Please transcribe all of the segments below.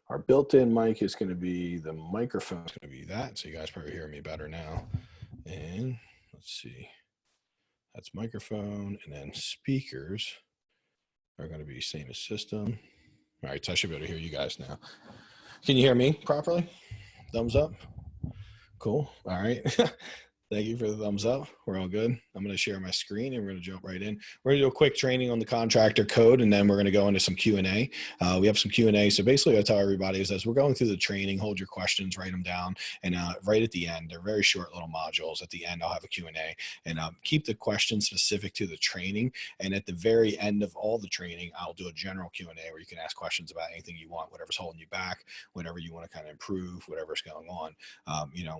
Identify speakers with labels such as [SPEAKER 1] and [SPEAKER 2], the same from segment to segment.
[SPEAKER 1] Our built-in mic is going to be, the microphone's going to be that. So you guys probably hear me better now. And let's see. That's microphone, and then speakers are going to be same as system. All right, so I should be able to hear you guys now. Can you hear me properly? Thumbs up. Cool. All right. Thank you for the thumbs up. We're all good. I'm going to share my screen and we're going to jump right in. We're going to do a quick training on the contractor code, and then we're going to go into some Q&A. We have some Q&A. So basically what I tell everybody is as we're going through the training, hold your questions, write them down. And right at the end, they're very short little modules. At the end, I'll have a Q&A, and keep the questions specific to the training. And at the very end of all the training, I'll do a general Q&A where you can ask questions about anything you want, whatever's holding you back, whatever you want to kind of improve, whatever's going on.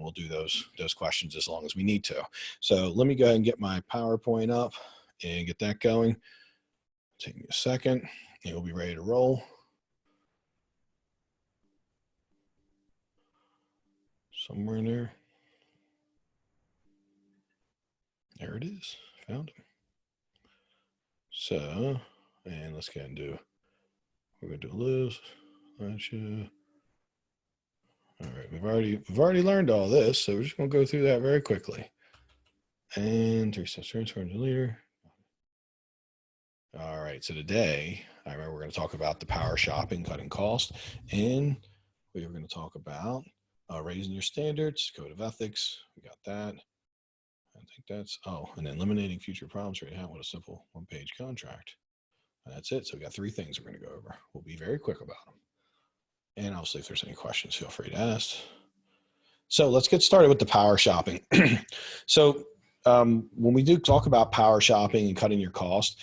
[SPEAKER 1] We'll do those questions as long as we need to. So let me go ahead and get my PowerPoint up and get that going. Take me a second and we'll be ready to roll. Somewhere in there. There it is. Found it. So, and let's go ahead and do, we're going to do this. All right, we've already learned all this, so we're just going to go through that very quickly. And 3 steps transfer to leader. All right, so today, I remember we're going to talk about the power shopping, cutting cost, and we are going to talk about raising your standards, code of ethics. We got that. I think that's, and then eliminating future problems right now with a simple one-page contract. And that's it. So we got 3 things we're going to go over. We'll be very quick about them. And obviously, if there's any questions, feel free to ask. So let's get started with the power shopping. So when we do talk about power shopping and cutting your cost,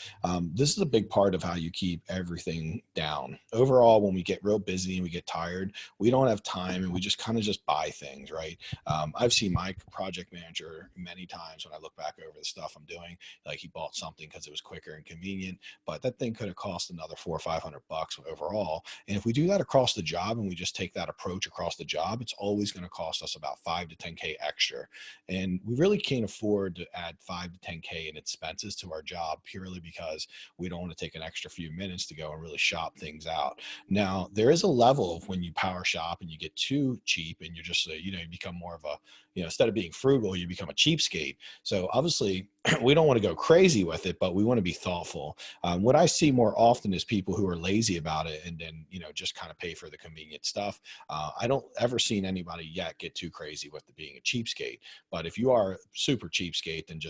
[SPEAKER 1] this is a big part of how you keep everything down. Overall, when we get real busy and we get tired, we don't have time and we just kind of just buy things, right? I've seen my project manager many times when I look back over the stuff I'm doing, like he bought something because it was quicker and convenient, but that thing could have cost another $400 or $500 overall. And if we do that across the job and we just take that approach across the job, it's always going to cost us about $5 to $10K extra. And we really can't afford to add $5 to $10K in expenses to our job purely because we don't want to take an extra few minutes to go and really shop things out. Now, there is a level of when you power shop and you get too cheap and you're just, you become more of a, instead of being frugal, you become a cheapskate. So obviously we don't want to go crazy with it, but we want to be thoughtful. What I see more often is people who are lazy about it and then, just kind of pay for the convenient stuff. I don't ever seen anybody yet get too crazy with being a cheapskate, but if you are super cheapskate, then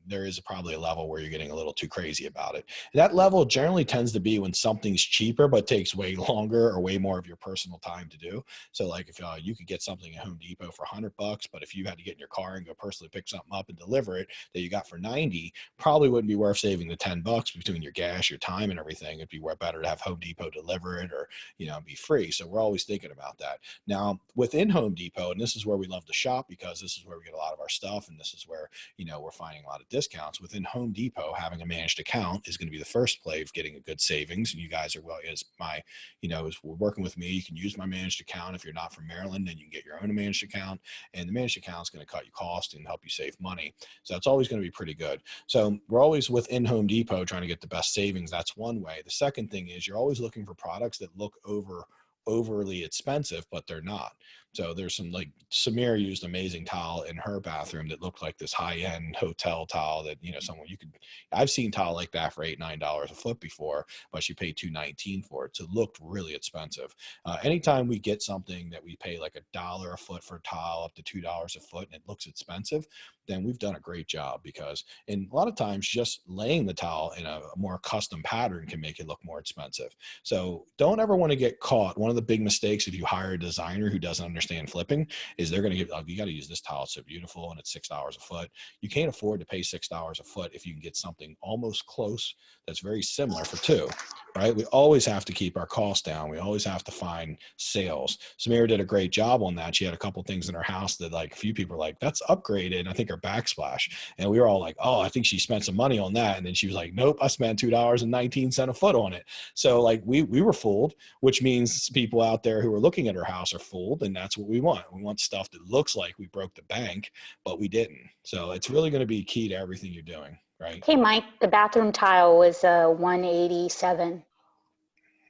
[SPEAKER 1] there is probably a level where you're getting a little too crazy about it. That level generally tends to be when something's cheaper, but takes way longer or way more of your personal time to do. So like if you could get something at Home Depot for $100, but if you had to get in your car and go personally pick something up and deliver it that you got for $90, probably wouldn't be worth saving the $10 between your gas, your time and everything. It'd be better to have Home Depot deliver it or, be free. So we're always thinking about that. Now within Home Depot, and this is where we love to shop because this is where we get a lot of our stuff. And this is where, we're finding a lot of discounts within Home Depot. Having a managed account is going to be the first play of getting a good savings. And you guys are, as we're working with me, you can use my managed account. If you're not from Maryland, then you can get your own managed account, and the managed account is going to cut you cost and help you save money. So that's always going to be pretty good. So we're always within Home Depot trying to get the best savings. That's one way. The second thing is you're always looking for products that look overly expensive, but they're not. So there's some, like Samir used amazing tile in her bathroom that looked like this high-end hotel tile that, I've seen tile like that for $8, $9 a foot before, but she paid $219 for it. So it looked really expensive. Anytime we get something that we pay like $1 a foot for tile up to $2 a foot and it looks expensive, then we've done a great job because a lot of times just laying the tile in a more custom pattern can make it look more expensive. So don't ever want to get caught. One of the big mistakes if you hire a designer who doesn't understand flipping is they're going to you got to use this tile. It's so beautiful and it's $6 a foot. You can't afford to pay $6 a foot if you can get something almost close that's very similar for $2, right? We always have to keep our costs down. We always have to find sales. Samira did a great job on that. She had a couple things in her house that like a few people were like, that's upgraded. And I think her backsplash. And we were all like, oh, I think she spent some money on that. And then she was like, nope, I spent $2.19 a foot on it. So like we were fooled, which means people out there who are looking at her house are fooled. And that's what we want. We want stuff that looks like we broke the bank, but we didn't. So it's really going to be key to everything you're doing, right?
[SPEAKER 2] Hey, Mike, the bathroom tile was 187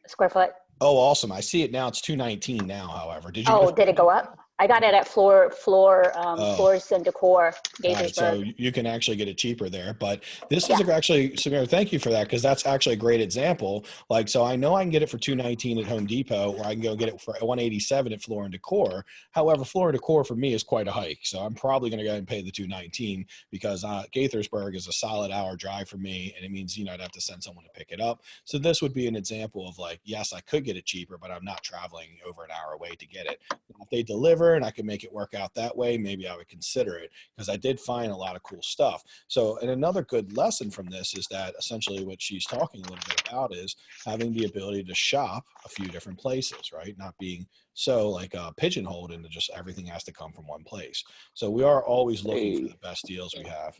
[SPEAKER 2] square foot.
[SPEAKER 1] Oh, awesome. I see it now. It's 219 now, however. Did you get
[SPEAKER 2] Oh,
[SPEAKER 1] it?
[SPEAKER 2] did it go up? I got it at
[SPEAKER 1] Oh,
[SPEAKER 2] Floors and Decor,
[SPEAKER 1] all right, so
[SPEAKER 2] Gaithersburg.
[SPEAKER 1] you can actually get it cheaper there, but this is
[SPEAKER 2] Yeah.
[SPEAKER 1] actually, so thank you for that, because that's actually a great example. Like, so I know I can get it for 219 at Home Depot, or I can go get it for 187 at Floor and Decor. However, Floor and Decor for me is quite a hike, so I'm probably going to go ahead and pay the 219 because Gaithersburg is a solid hour drive for me, and it means I'd have to send someone to pick it up. So this would be an example of like, yes, I could get it cheaper, but I'm not traveling over an hour away to get it. If they deliver and I can make it work out that way, maybe I would consider it, because I did find a lot of cool stuff. So, and another good lesson from this is that essentially what she's talking a little bit about is having the ability to shop a few different places, right? Not being so like pigeonholed into just everything has to come from one place. So we are always looking for
[SPEAKER 2] Hey.
[SPEAKER 1] the best deals we have.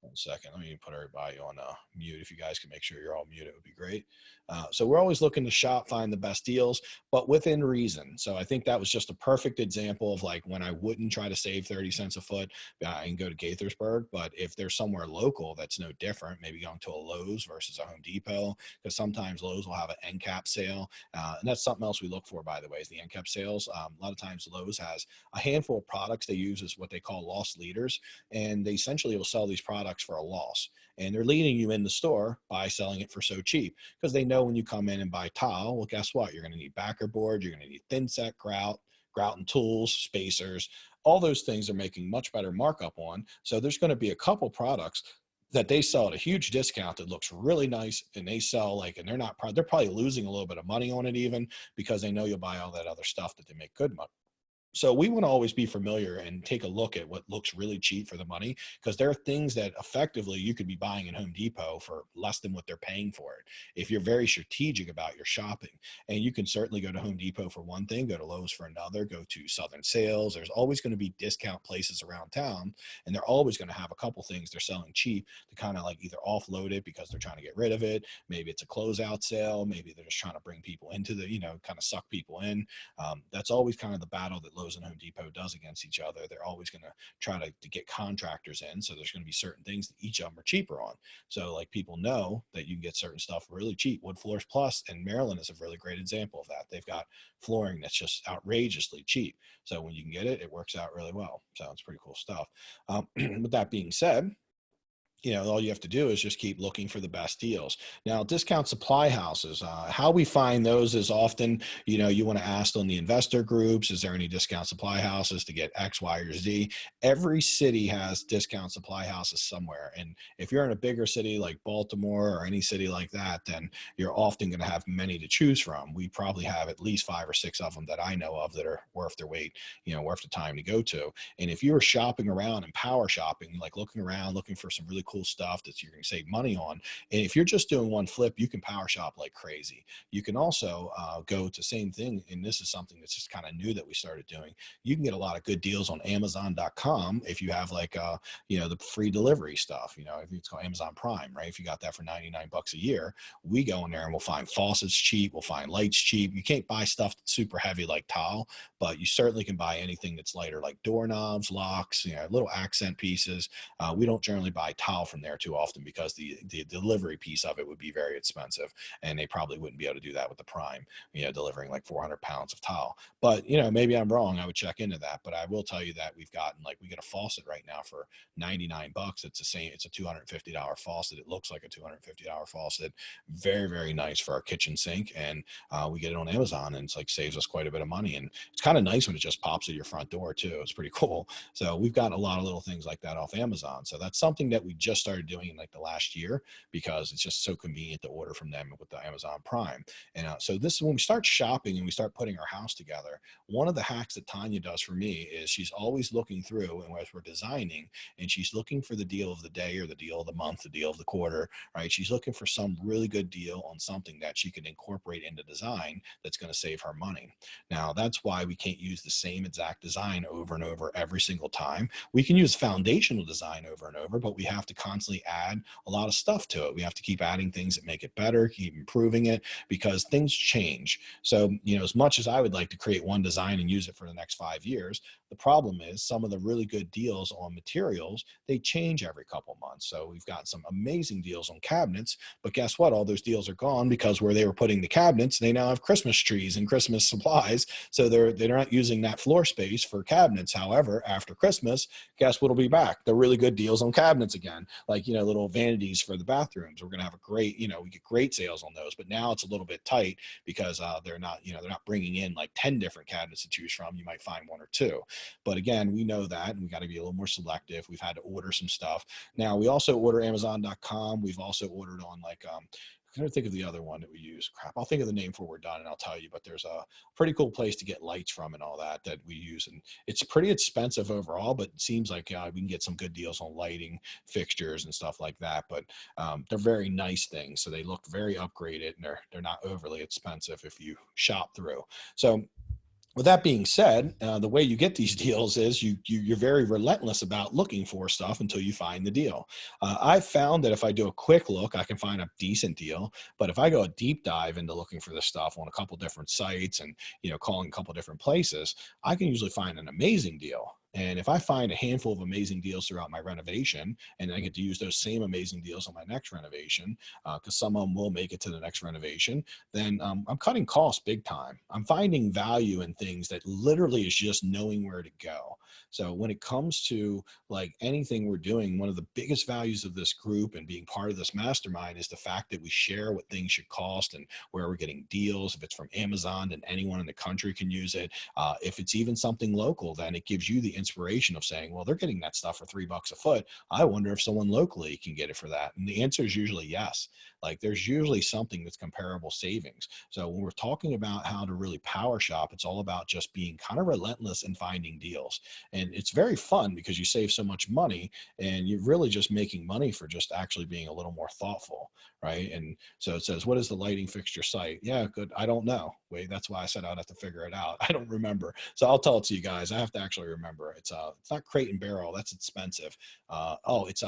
[SPEAKER 1] 1 second. Let me put everybody on mute. If you guys can make sure you're all mute, it would be great. So we're always looking to shop, find the best deals, but within reason. So I think that was just a perfect example of like when I wouldn't try to save 30 cents a foot, I can go to Gaithersburg. But if there's somewhere local that's no different, maybe going to a Lowe's versus a Home Depot, because sometimes Lowe's will have an end cap sale. And that's something else we look for, by the way, is the end cap sales. A lot of times Lowe's has a handful of products they use as what they call loss leaders, and they essentially will sell these products for a loss, and they're leading you in the store by selling it for so cheap, because they know when you come in and buy tile, well, guess what, you're going to need backer board, you're going to need thin set grout and tools, spacers, all those things they're making much better markup on. So there's going to be a couple products that they sell at a huge discount that looks really nice, and they sell like, and they're probably losing a little bit of money on it, even because they know you'll buy all that other stuff that they make good money. So we want to always be familiar and take a look at what looks really cheap for the money, because there are things that effectively you could be buying in Home Depot for less than what they're paying for it if you're very strategic about your shopping. And you can certainly go to Home Depot for one thing, go to Lowe's for another, go to Southern Sales. There's always going to be discount places around town, and they're always going to have a couple things they're selling cheap to kind of like either offload it because they're trying to get rid of it. Maybe it's a closeout sale. Maybe they're just trying to bring people into the, kind of suck people in. That's always kind of the battle that Lowe's and Home Depot does against each other. They're always going to try to get contractors in. So there's going to be certain things that each of them are cheaper on. So like people know that you can get certain stuff really cheap. Wood Floors Plus in Maryland is a really great example of that. They've got flooring that's just outrageously cheap. So when you can get it, it works out really well. So it's pretty cool stuff. With that being said, all you have to do is just keep looking for the best deals. Now, discount supply houses, how we find those is often, you want to ask on the investor groups, is there any discount supply houses to get X, Y, or Z? Every city has discount supply houses somewhere. And if you're in a bigger city like Baltimore or any city like that, then you're often going to have many to choose from. We probably have at least 5 or 6 of them that I know of that are worth their weight, worth the time to go to. And if you were shopping around and power shopping, like looking around, looking for some really cool stuff that you're going to save money on, and if you're just doing one flip, you can power shop like crazy. You can also go to same thing, and this is something that's just kind of new that we started doing. You can get a lot of good deals on Amazon.com if you have like the free delivery stuff. I think it's called Amazon Prime, right? If you got that for $99 a year, we go in there and we'll find faucets cheap, we'll find lights cheap. You can't buy stuff that's super heavy like tile, but you certainly can buy anything that's lighter like doorknobs, locks, little accent pieces. We don't generally buy tile from there too often because the delivery piece of it would be very expensive, and they probably wouldn't be able to do that with the Prime, delivering like 400 pounds of tile. But maybe I'm wrong. I would check into that. But I will tell you that we get a faucet right now for $99. It's a $250 faucet. It looks like a $250 faucet. Very, very nice for our kitchen sink, and we get it on Amazon, and it's like saves us quite a bit of money. And it's kind of nice when it just pops at your front door too. It's pretty cool. So we've got a lot of little things like that off Amazon. So that's something that we just started doing in like the last year because it's just so convenient to order from them with the Amazon Prime. And so this is when we start shopping and we start putting our house together. One of the hacks that Tanya does for me is she's always looking through, and as we're designing, and she's looking for the deal of the day or the deal of the month, the deal of the quarter, right? She's looking for some really good deal on something that she can incorporate into design that's going to save her money. Now, that's why we can't use the same exact design over and over every single time. We can use foundational design over and over, but we have to constantly add a lot of stuff to it. We have to keep adding things that make it better, keep improving it, because things change. So, as much as I would like to create one design and use it for the next 5 years, the problem is some of the really good deals on materials, they change every couple months. So we've got some amazing deals on cabinets, but guess what? All those deals are gone because where they were putting the cabinets, they now have Christmas trees and Christmas supplies. So they're not using that floor space for cabinets. However, after Christmas, guess what'll be back? The really good deals on cabinets again, like, little vanities for the bathrooms. We're going to have a great, we get great sales on those, but now it's a little bit tight because they're not bringing in like 10 different cabinets to choose from. You might find one or two. But again, we know that, and we got to be a little more selective. We've had to order some stuff. Now, we also order Amazon.com. We've also ordered on I'm trying to think of the other one that we use. Crap, I'll think of the name before we're done and I'll tell you. But there's a pretty cool place to get lights from and all that we use. And it's pretty expensive overall, but it seems like we can get some good deals on lighting fixtures and stuff like that. But they're very nice things. So they look very upgraded, and they're not overly expensive if you shop through. So with that being said, the way you get these deals is you're very relentless about looking for stuff until you find the deal. I've found that if I do a quick look, I can find a decent deal. But if I go a deep dive into looking for this stuff on a couple different sites and calling a couple different places, I can usually find an amazing deal. And if I find a handful of amazing deals throughout my renovation, and I get to use those same amazing deals on my next renovation, because some of them will make it to the next renovation, then I'm cutting costs big time. I'm finding value in things that literally is just knowing where to go. So when it comes to like anything we're doing, one of the biggest values of this group and being part of this mastermind is the fact that we share what things should cost and where we're getting deals. If it's from Amazon, then anyone in the country can use it. If it's even something local, then it gives you the inspiration of saying, well, they're getting that stuff for $3 a foot. I wonder if someone locally can get it for that. And the answer is usually yes. Like there's usually something that's comparable savings. So when we're talking about how to really power shop, it's all about just being kind of relentless in finding deals. And it's very fun because you save so much money and you're really just making money for just actually being a little more thoughtful. Right. And so it says, what is the lighting fixture site? Yeah, good. I don't know. Wait, that's why I said I'd have to figure it out. I don't remember. So I'll tell it to you guys. I have to actually remember. It's not Crate and Barrel. That's expensive. It's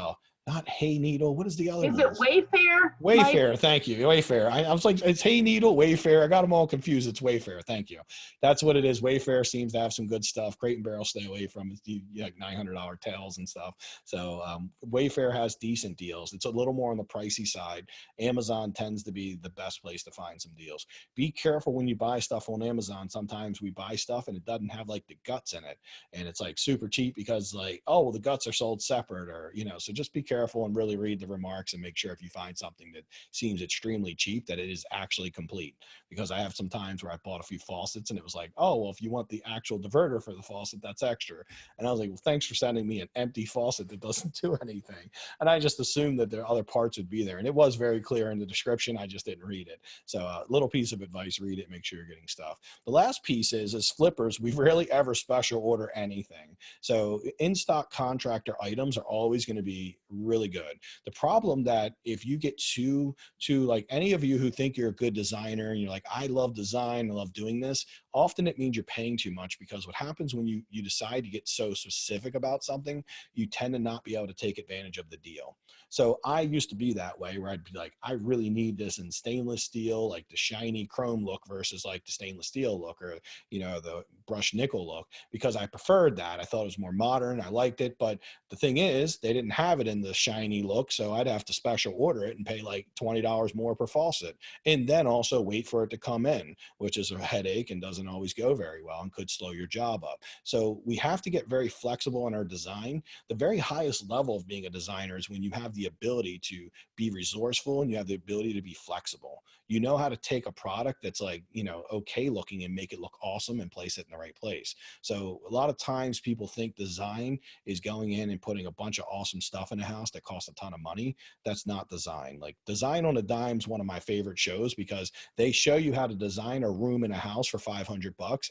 [SPEAKER 1] not Hay Needle. What is the other
[SPEAKER 3] Is
[SPEAKER 1] one?
[SPEAKER 3] it Wayfair?
[SPEAKER 1] Wayfair,
[SPEAKER 3] Mike?
[SPEAKER 1] thank you. Wayfair. I was like, it's Hay Needle, Wayfair. I got them all confused. It's Wayfair. Thank you. That's what it is. Wayfair seems to have some good stuff. Crate and Barrel, stay away from it. Like $900 tails and stuff. So Wayfair has decent deals. It's a little more on the pricey side. Amazon tends to be the best place to find some deals. Be careful when you buy stuff on Amazon. Sometimes we buy stuff and it doesn't have like the guts in it. And it's like super cheap because like, oh, well, the guts are sold separate or, so just be careful and really read the remarks and make sure if you find something that seems extremely cheap that it is actually complete. Because I have some times where I bought a few faucets and it was like, oh, well, if you want the actual diverter for the faucet, that's extra. And I was like, well, thanks for sending me an empty faucet that doesn't do anything. And I just assumed that there are other parts would be there. And it was very clear in the description. I just didn't read it. So a little piece of advice, read it, make sure you're getting stuff. The last piece is flippers. We rarely ever special order anything. So in-stock contractor items are always going to be really good. The problem that if you get too like any of you who think you're a good designer and you're like, I love design, I love doing this, often it means you're paying too much, because what happens when you decide to get so specific about something, you tend to not be able to take advantage of the deal. So I used to be that way where I'd be like, I really need this in stainless steel, like the shiny chrome look versus like the stainless steel look or, the brushed nickel look, because I preferred that. I thought it was more modern. I liked it. But the thing is, they didn't have it in the shiny look. So I'd have to special order it and pay like $20 more per faucet. And then also wait for it to come in, which is a headache and doesn't always go very well and could slow your job up. So we have to get very flexible in our design. The very highest level of being a designer is when you have the ability to be resourceful and you have the ability to be flexible. You know how to take a product that's like, okay looking and make it look awesome and place it in the right place. So a lot of times people think design is going in and putting a bunch of awesome stuff in a house that costs a ton of money. That's not design. Like Design on a Dime is one of my favorite shows because they show you how to design a room in a house for $500,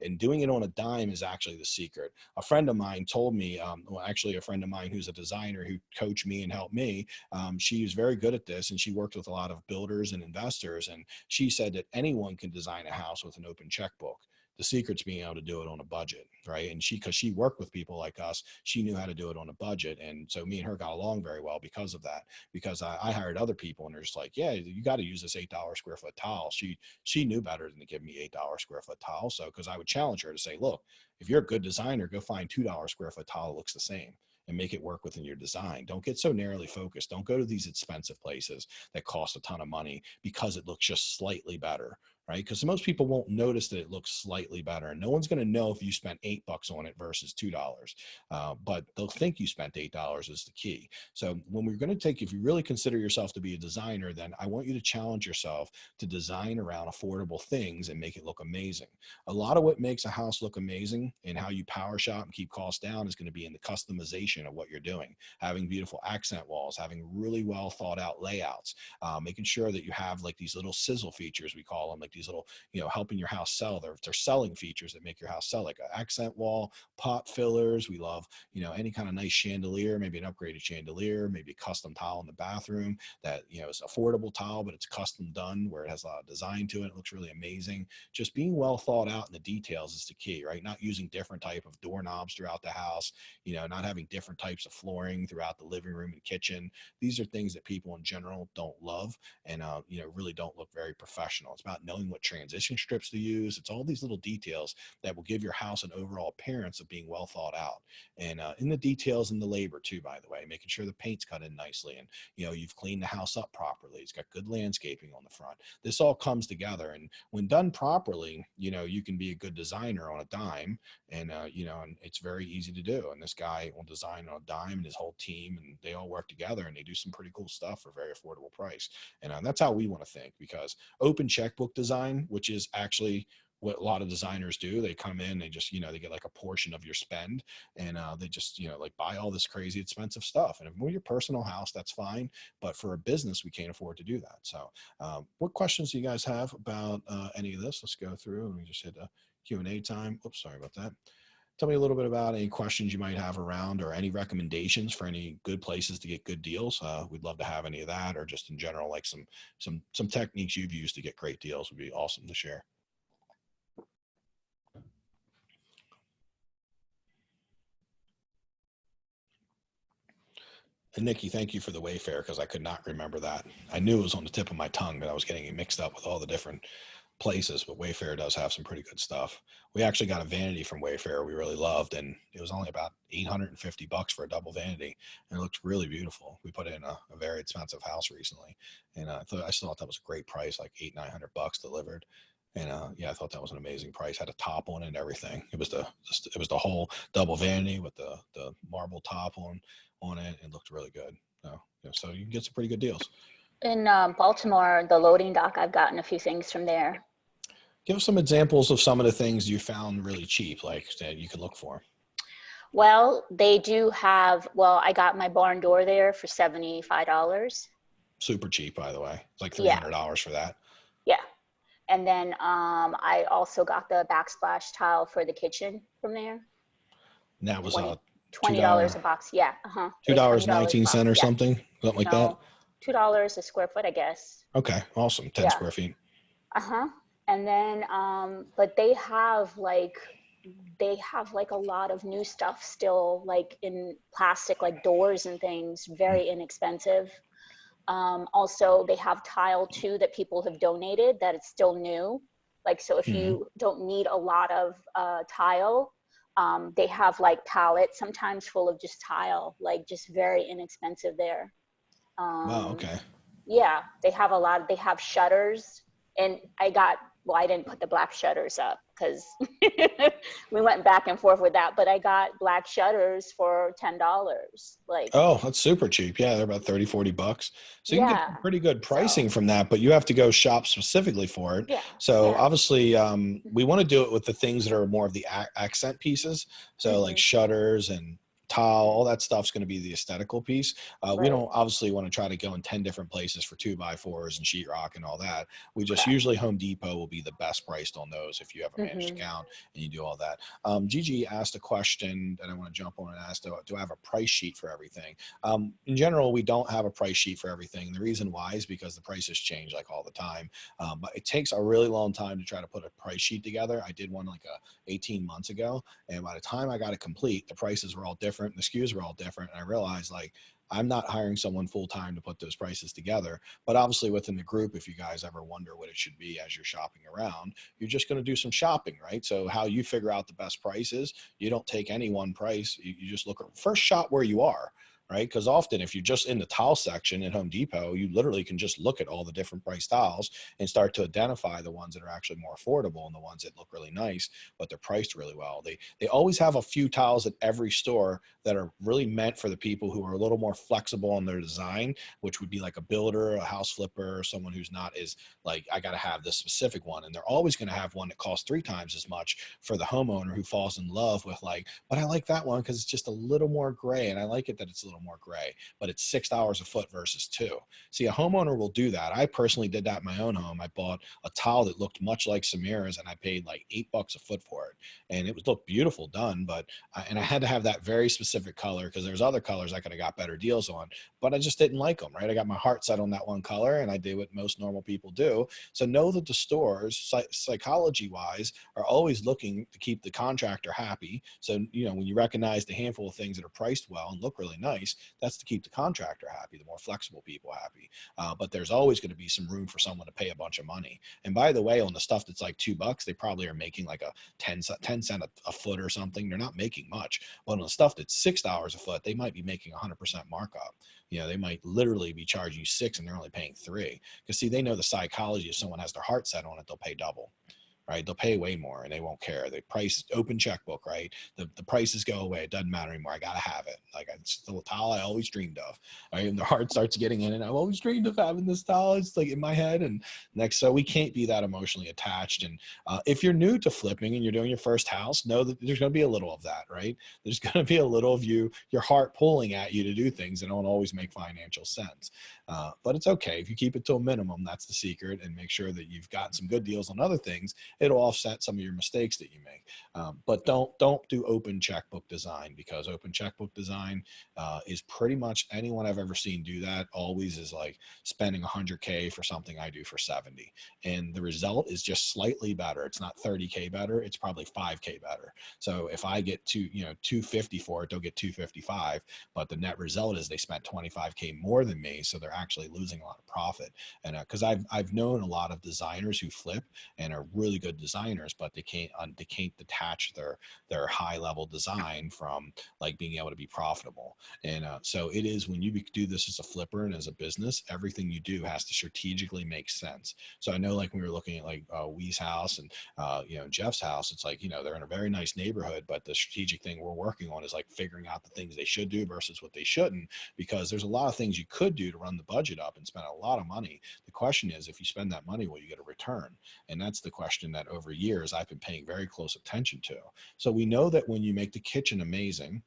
[SPEAKER 1] and doing it on a dime is actually the secret. A friend of mine told me, actually a friend of mine who's a designer who coached me and helped me, she was very good at this and she worked with a lot of builders and investors. And she said that anyone can design a house with an open checkbook. The secret's being able to do it on a budget, right? And because she worked with people like us, she knew how to do it on a budget. And so me and her got along very well because of that, because I hired other people and they're just like, yeah, you got to use this $8 square foot tile. She knew better than to give me $8 square foot tile. So, cause I would challenge her to say, look, if you're a good designer, go find $2 square foot tile that looks the same and make it work within your design. Don't get so narrowly focused. Don't go to these expensive places that cost a ton of money because it looks just slightly better, right? Because most people won't notice that it looks slightly better, and no one's going to know if you spent $8 on it versus $2. But they'll think you spent $8 is the key. So when we're going to take, if you really consider yourself to be a designer, then I want you to challenge yourself to design around affordable things and make it look amazing. A lot of what makes a house look amazing and how you power shop and keep costs down is going to be in the customization of what you're doing, having beautiful accent walls, having really well thought out layouts, making sure that you have like these little sizzle features, we call them, like these little, helping your house sell. They're selling features that make your house sell, like an accent wall, pot fillers. We love, any kind of nice chandelier, maybe an upgraded chandelier, maybe a custom tile in the bathroom that, is affordable tile, but it's custom done where it has a lot of design to it. It looks really amazing. Just being well thought out in the details is the key, right? Not using different type of doorknobs throughout the house, not having different types of flooring throughout the living room and kitchen. These are things that people in general don't love and, really don't look very professional. It's about knowing what transition strips to use. It's all these little details that will give your house an overall appearance of being well thought out. And in the details and the labor too, by the way, making sure the paint's cut in nicely and, you've cleaned the house up properly. It's got good landscaping on the front. This all comes together. And when done properly, you can be a good designer on a dime and, and it's very easy to do. And this guy will design on a dime and his whole team, and they all work together and they do some pretty cool stuff for a very affordable price. And that's how we want to think, because open checkbook design, which is actually what a lot of designers do, they come in, they just, they get like a portion of your spend and they just, like buy all this crazy expensive stuff. And if we're your personal house, that's fine. But for a business, we can't afford to do that. So what questions do you guys have about any of this? Let's go through and we just hit a Q&A time. Oops, sorry about that. Tell me a little bit about any questions you might have around or any recommendations for any good places to get good deals. We'd love to have any of that, or just in general, like some techniques you've used to get great deals would be awesome to share. And Nikki, thank you for the Wayfair, because I could not remember that. I knew it was on the tip of my tongue, but I was getting it mixed up with all the different places. But Wayfair does have some pretty good stuff. We actually got a vanity from Wayfair we really loved, and it was only about $850 for a double vanity, and it looked really beautiful. We put it in a very expensive house recently, and I still thought that was a great price, like $800-900 delivered. And yeah, I thought that was an amazing price. Had a top on it and everything. It was the whole double vanity with the marble top on it, and looked really good. So you can get some pretty good deals.
[SPEAKER 2] In Baltimore, the loading dock, I've gotten a few things from there.
[SPEAKER 1] Give us some examples of some of the things you found really cheap, like that you could look for.
[SPEAKER 2] Well, they do have, I got my barn door there for $75.
[SPEAKER 1] Super cheap, by the way. It's like $300 for that.
[SPEAKER 2] Yeah. And then I also got the backsplash tile for the kitchen from there.
[SPEAKER 1] And that was
[SPEAKER 2] $20 a box. Yeah.
[SPEAKER 1] $2.19 or something like that.
[SPEAKER 2] $2 a square foot, I guess.
[SPEAKER 1] Okay. Awesome. 10 square feet.
[SPEAKER 2] And then, but they have like a lot of new stuff still, like in plastic, like doors and things, very inexpensive. Also, they have tile too that people have donated that it's still new. Like, so if you don't need a lot of tile, they have like pallets sometimes full of just tile, like just very inexpensive there.
[SPEAKER 1] Wow, okay.
[SPEAKER 2] Yeah, they have a lot. They have shutters, and I didn't put the black shutters up because we went back and forth with that, but I got black shutters for $10. Like,
[SPEAKER 1] oh, that's super cheap. Yeah, they're about $30-40. So you can get pretty good pricing from that, but you have to go shop specifically for it. So obviously we want to do it with the things that are more of the accent pieces. So like shutters and tile, all that stuff's going to be the aesthetical piece. We
[SPEAKER 2] Right.
[SPEAKER 1] don't obviously want to try to go in 10 different places for 2x4s and sheetrock and all that. We just
[SPEAKER 2] Okay.
[SPEAKER 1] usually Home Depot will be the best priced on those if you have a managed
[SPEAKER 2] Hmm.
[SPEAKER 1] account and you do all that. Gigi asked a question that I want to jump on and ask, do I have a price sheet for everything? In general, we don't have a price sheet for everything. The reason why is because the prices change like all the time. But it takes a really long time to try to put a price sheet together. I did one like 18 months ago. And by the time I got it complete, the prices were all different. The SKUs were all different. And I realized like, I'm not hiring someone full time to put those prices together. But obviously, within the group, if you guys ever wonder what it should be as you're shopping around, you're just going to do some shopping, right? So, how you figure out the best prices, you don't take any one price. You just look at first shop where you are, right? Because often, if you're just in the tile section at Home Depot, you literally can just look at all the different price tiles and start to identify the ones that are actually more affordable and the ones that look really nice, but they're priced really well. They always have a few tiles at every store that are really meant for the people who are a little more flexible in their design, which would be like a builder, a house flipper, someone who's not as like, I got to have this specific one. And they're always going to have one that costs 3 times as much for the homeowner who falls in love with like, but I like that one because it's just a little more gray. And I like it that it's a little more gray, but it's $6 a foot versus 2. See, a homeowner will do that. I personally did that in my own home. I bought a tile that looked much like Samira's and I paid like $8 a foot for it. And it was looked beautiful done, but and I had to have that very specific color because there's other colors I could have got better deals on, but I just didn't like them, right? I got my heart set on that one color and I did what most normal people do. So know that the stores, psychology wise, are always looking to keep the contractor happy. So, when you recognize the handful of things that are priced well and look really nice, that's to keep the contractor happy, the more flexible people happy. But there's always going to be some room for someone to pay a bunch of money. And by the way, on the stuff that's like $2, they probably are making like a 10 cent a foot or something. They're not making much. But on the stuff that's $6 a foot, they might be making 100% markup. They might literally be charging you 6 and they're only paying 3. Because see, they know the psychology. If someone has their heart set on it, they'll pay double. Right? They'll pay way more and they won't care. The price, open checkbook, right? The prices go away. It doesn't matter anymore. I got to have it. Like it's the towel I always dreamed of. Right? And the heart starts getting in it. I've always dreamed of having this towel. It's like in my head. And so we can't be that emotionally attached. And if you're new to flipping and you're doing your first house, know that there's going to be a little of that, right? There's going to be a little of your heart pulling at you to do things that don't always make financial sense. But it's okay. If you keep it to a minimum, that's the secret, and make sure that you've got some good deals on other things. It'll offset some of your mistakes that you make. But don't do open checkbook design, because open checkbook design is pretty much anyone I've ever seen do that always is like spending 100K for something I do for 70. And the result is just slightly better. It's not 30K better. It's probably 5K better. So if I get 250 for it, they'll get 255. But the net result is they spent 25K more than me. So they're actually losing a lot of profit. And because I've known a lot of designers who flip and are really good designers, but they can't detach their high level design from like being able to be profitable. And so it is, when you do this as a flipper and as a business, everything you do has to strategically make sense. So I know, like when we were looking at like Wee's house and Jeff's house, it's like they're in a very nice neighborhood, but the strategic thing we're working on is like figuring out the things they should do versus what they shouldn't, because there's a lot of things you could do to run the budget up and spend a lot of money. The question is, if you spend that money, will you get a return? And that's the question that over years I've been paying very close attention to. So we know that when you make the kitchen amazing,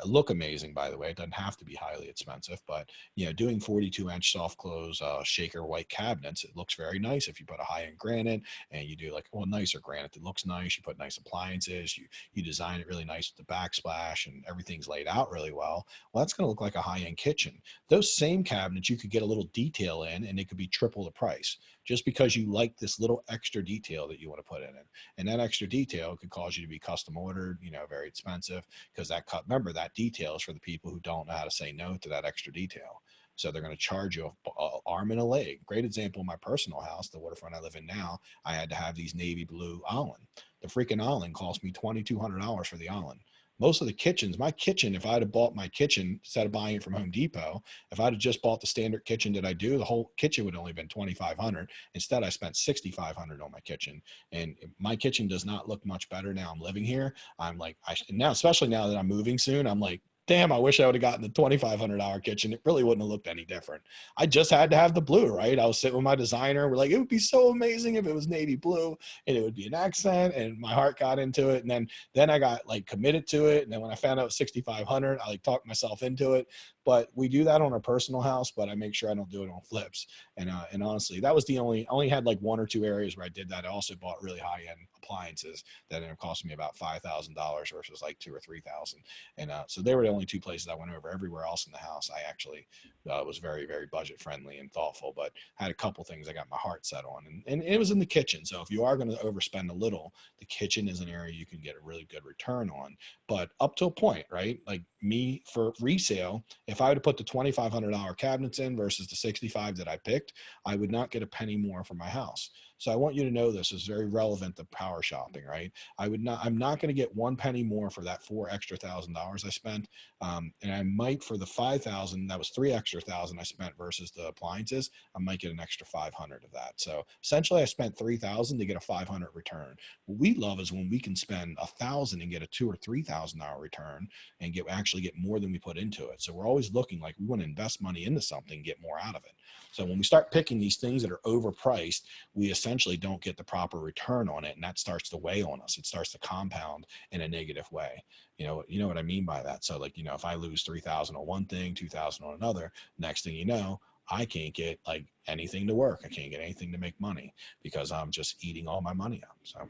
[SPEAKER 1] look amazing, by the way, it doesn't have to be highly expensive, but doing 42-inch soft close shaker white cabinets, it looks very nice if you put a high-end granite and you do like nicer granite that looks nice. You put nice appliances, you design it really nice with the backsplash, and everything's laid out really well. Well, that's going to look like a high-end kitchen. Those same cabinets you could get a little detail in, and it could be triple the price, just because you like this little extra detail that you want to put in it. And that extra detail could cause you to be custom ordered, very expensive, because remember, that detail is for the people who don't know how to say no to that extra detail. So they're going to charge you an arm and a leg. Great example in my personal house, the waterfront I live in now, I had to have these navy blue island. The freaking island cost me $2,200 for the island. Most of the kitchens, my kitchen, if I'd have bought my kitchen instead of buying it from Home Depot, if I'd have just bought the standard kitchen that I do, the whole kitchen would only have been $2,500. Instead, I spent $6,500 on my kitchen, and my kitchen does not look much better now I'm living here. I'm like, now, especially now that I'm moving soon, I'm like, damn, I wish I would have gotten the $2,500 kitchen. It really wouldn't have looked any different. I just had to have the blue, right? I was sitting with my designer. We're like, it would be so amazing if it was navy blue and it would be an accent. And my heart got into it. And then I got like committed to it. And then when I found out it was 6,500, I like talked myself into it. But we do that on a personal house, but I make sure I don't do it on flips. And honestly, that was I only had like one or two areas where I did that. I also bought really high end appliances that ended up costing me about $5,000 versus like 2 or 3,000. And so they were the only two places I went over. Everywhere else in the house, I actually was very, very budget friendly and thoughtful, but had a couple things I got my heart set on. And it was in the kitchen. So if you are going to overspend a little, the kitchen is an area you can get a really good return on, but up to a point, right? Like me for resale, if I would have put the $2,500 cabinets in versus the 65 that I picked, I would not get a penny more for my house. So I want you to know this is very relevant to power shopping, right? I'm not going to get 1 penny more for that $4,000 I spent. And I might for the 5,000, that was 3 extra thousand I spent versus the appliances, I might get an extra 500 of that. So essentially I spent 3,000 to get a 500 return. What we love is when we can spend 1,000 and get a $2,000 or $3,000 return and actually get more than we put into it. So we're always looking like we want to invest money into something, get more out of it. So when we start picking these things that are overpriced, we essentially don't get the proper return on it. And that starts to weigh on us. It starts to compound in a negative way. You know what I mean by that? So like, if I lose 3,000 on one thing, 2,000 on another, next thing you know, I can't get like anything to work. I can't get anything to make money because I'm just eating all my money up. So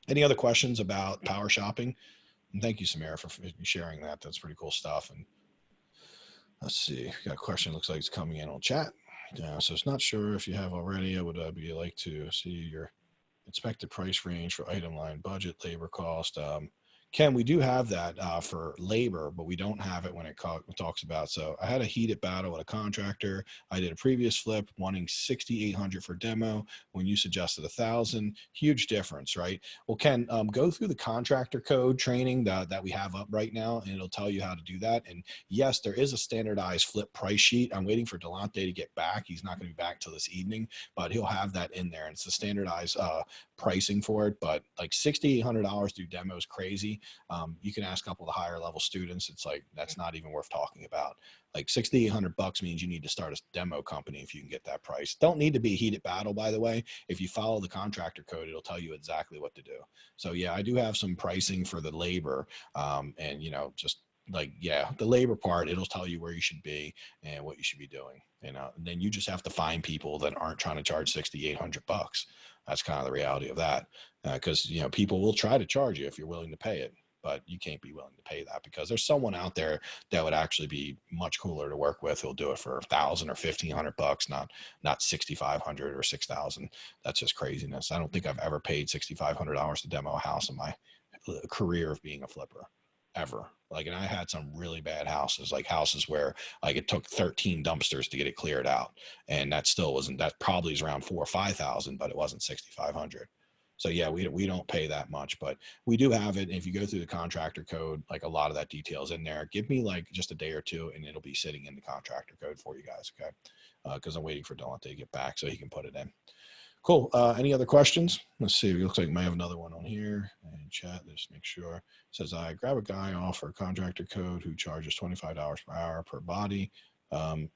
[SPEAKER 1] any other questions about power shopping? And thank you, Samira, for sharing that. That's pretty cool stuff. And let's see, we got a question. Looks like it's coming in on chat. So it's not sure if you have already. I would be like to see your expected price range for item line, budget, labor cost. Ken, we do have that for labor, but we don't have it when it talks about. So I had a heated battle with a contractor. I did a previous flip wanting 6,800 for demo when you suggested 1,000. Huge difference, right? Well, Ken, go through the contractor code training that we have up right now, and it'll tell you how to do that. And yes, there is a standardized flip price sheet. I'm waiting for Delonte to get back. He's not going to be back till this evening, but he'll have that in there. And it's the standardized pricing for it, but like $6,800 through demo is crazy. You can ask a couple of the higher level students. It's like, that's not even worth talking about. Like $6,800 means you need to start a demo company if you can get that price. Don't need to be a heated battle, by the way. If you follow the contractor code, it'll tell you exactly what to do. So yeah, I do have some pricing for the labor, and just like, yeah, the labor part, it'll tell you where you should be and what you should be doing. And then you just have to find people that aren't trying to charge $6,800. That's kind of the reality of that. Because, people will try to charge you if you're willing to pay it, but you can't be willing to pay that because there's someone out there that would actually be much cooler to work with. Who'll do it for 1,000 or $1,500, not 6,500 or 6,000. That's just craziness. I don't think I've ever paid $6,500 to demo a house in my career of being a flipper ever. Like, and I had some really bad houses, like houses where like it took 13 dumpsters to get it cleared out. And that still wasn't, that probably is around 4,000 or 5,000, but it wasn't 6,500. So yeah, we don't pay that much, but we do have it. And if you go through the contractor code, like a lot of that details in there, give me like just a day or two and it'll be sitting in the contractor code for you guys. Okay. Cause I'm waiting for Delonte to get back so he can put it in. Cool. Any other questions? Let's see. It looks like we might have another one on here and chat. Just make sure. It says, I grab a guy off for a contractor code who charges $25 per hour per body.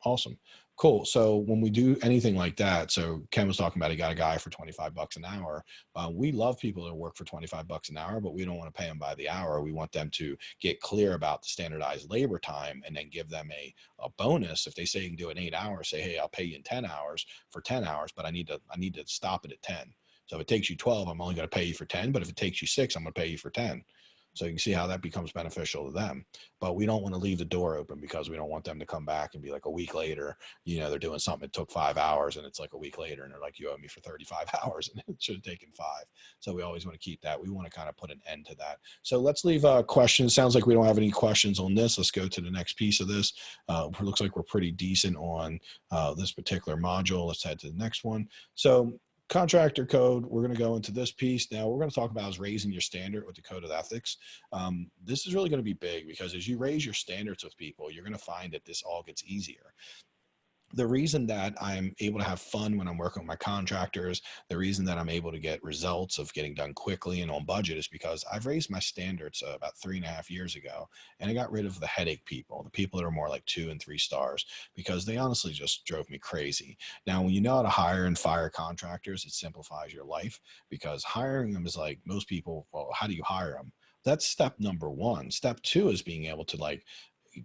[SPEAKER 1] Awesome. Cool. So when we do anything like that, so Ken was talking about, he got a guy for $25 an hour. We love people that work for $25 an hour, but we don't want to pay them by the hour. We want them to get clear about the standardized labor time and then give them a bonus. If they say you can do it in 8 hours, say, hey, I'll pay you in 10 hours for 10 hours, but I need to stop it at 10. So if it takes you 12, I'm only going to pay you for 10, but if it takes you 6, I'm going to pay you for 10. So you can see how that becomes beneficial to them. But we don't want to leave the door open because we don't want them to come back and be like a week later, they're doing something that took 5 hours and it's like a week later and they're like, you owe me for 35 hours and it should have taken 5. So we always want to keep that. We want to kind of put an end to that. So let's leave questions. Sounds like we don't have any questions on this. Let's go to the next piece of this. It looks like we're pretty decent on this particular module. Let's head to the next one. So contractor code, we're going to go into this piece. Now we're going to talk about is raising your standard with the code of ethics. This is really going to be big because as you raise your standards with people, you're going to find that this all gets easier. The reason that I'm able to have fun when I'm working with my contractors, the reason that I'm able to get results of getting done quickly and on budget is because I've raised my standards about 3.5 years ago. And I got rid of the headache people, the people that are more like 2 and 3 stars, because they honestly just drove me crazy. Now, when you know how to hire and fire contractors, it simplifies your life, because hiring them is like, most people, well, how do you hire them? That's step number one. Step two is being able to like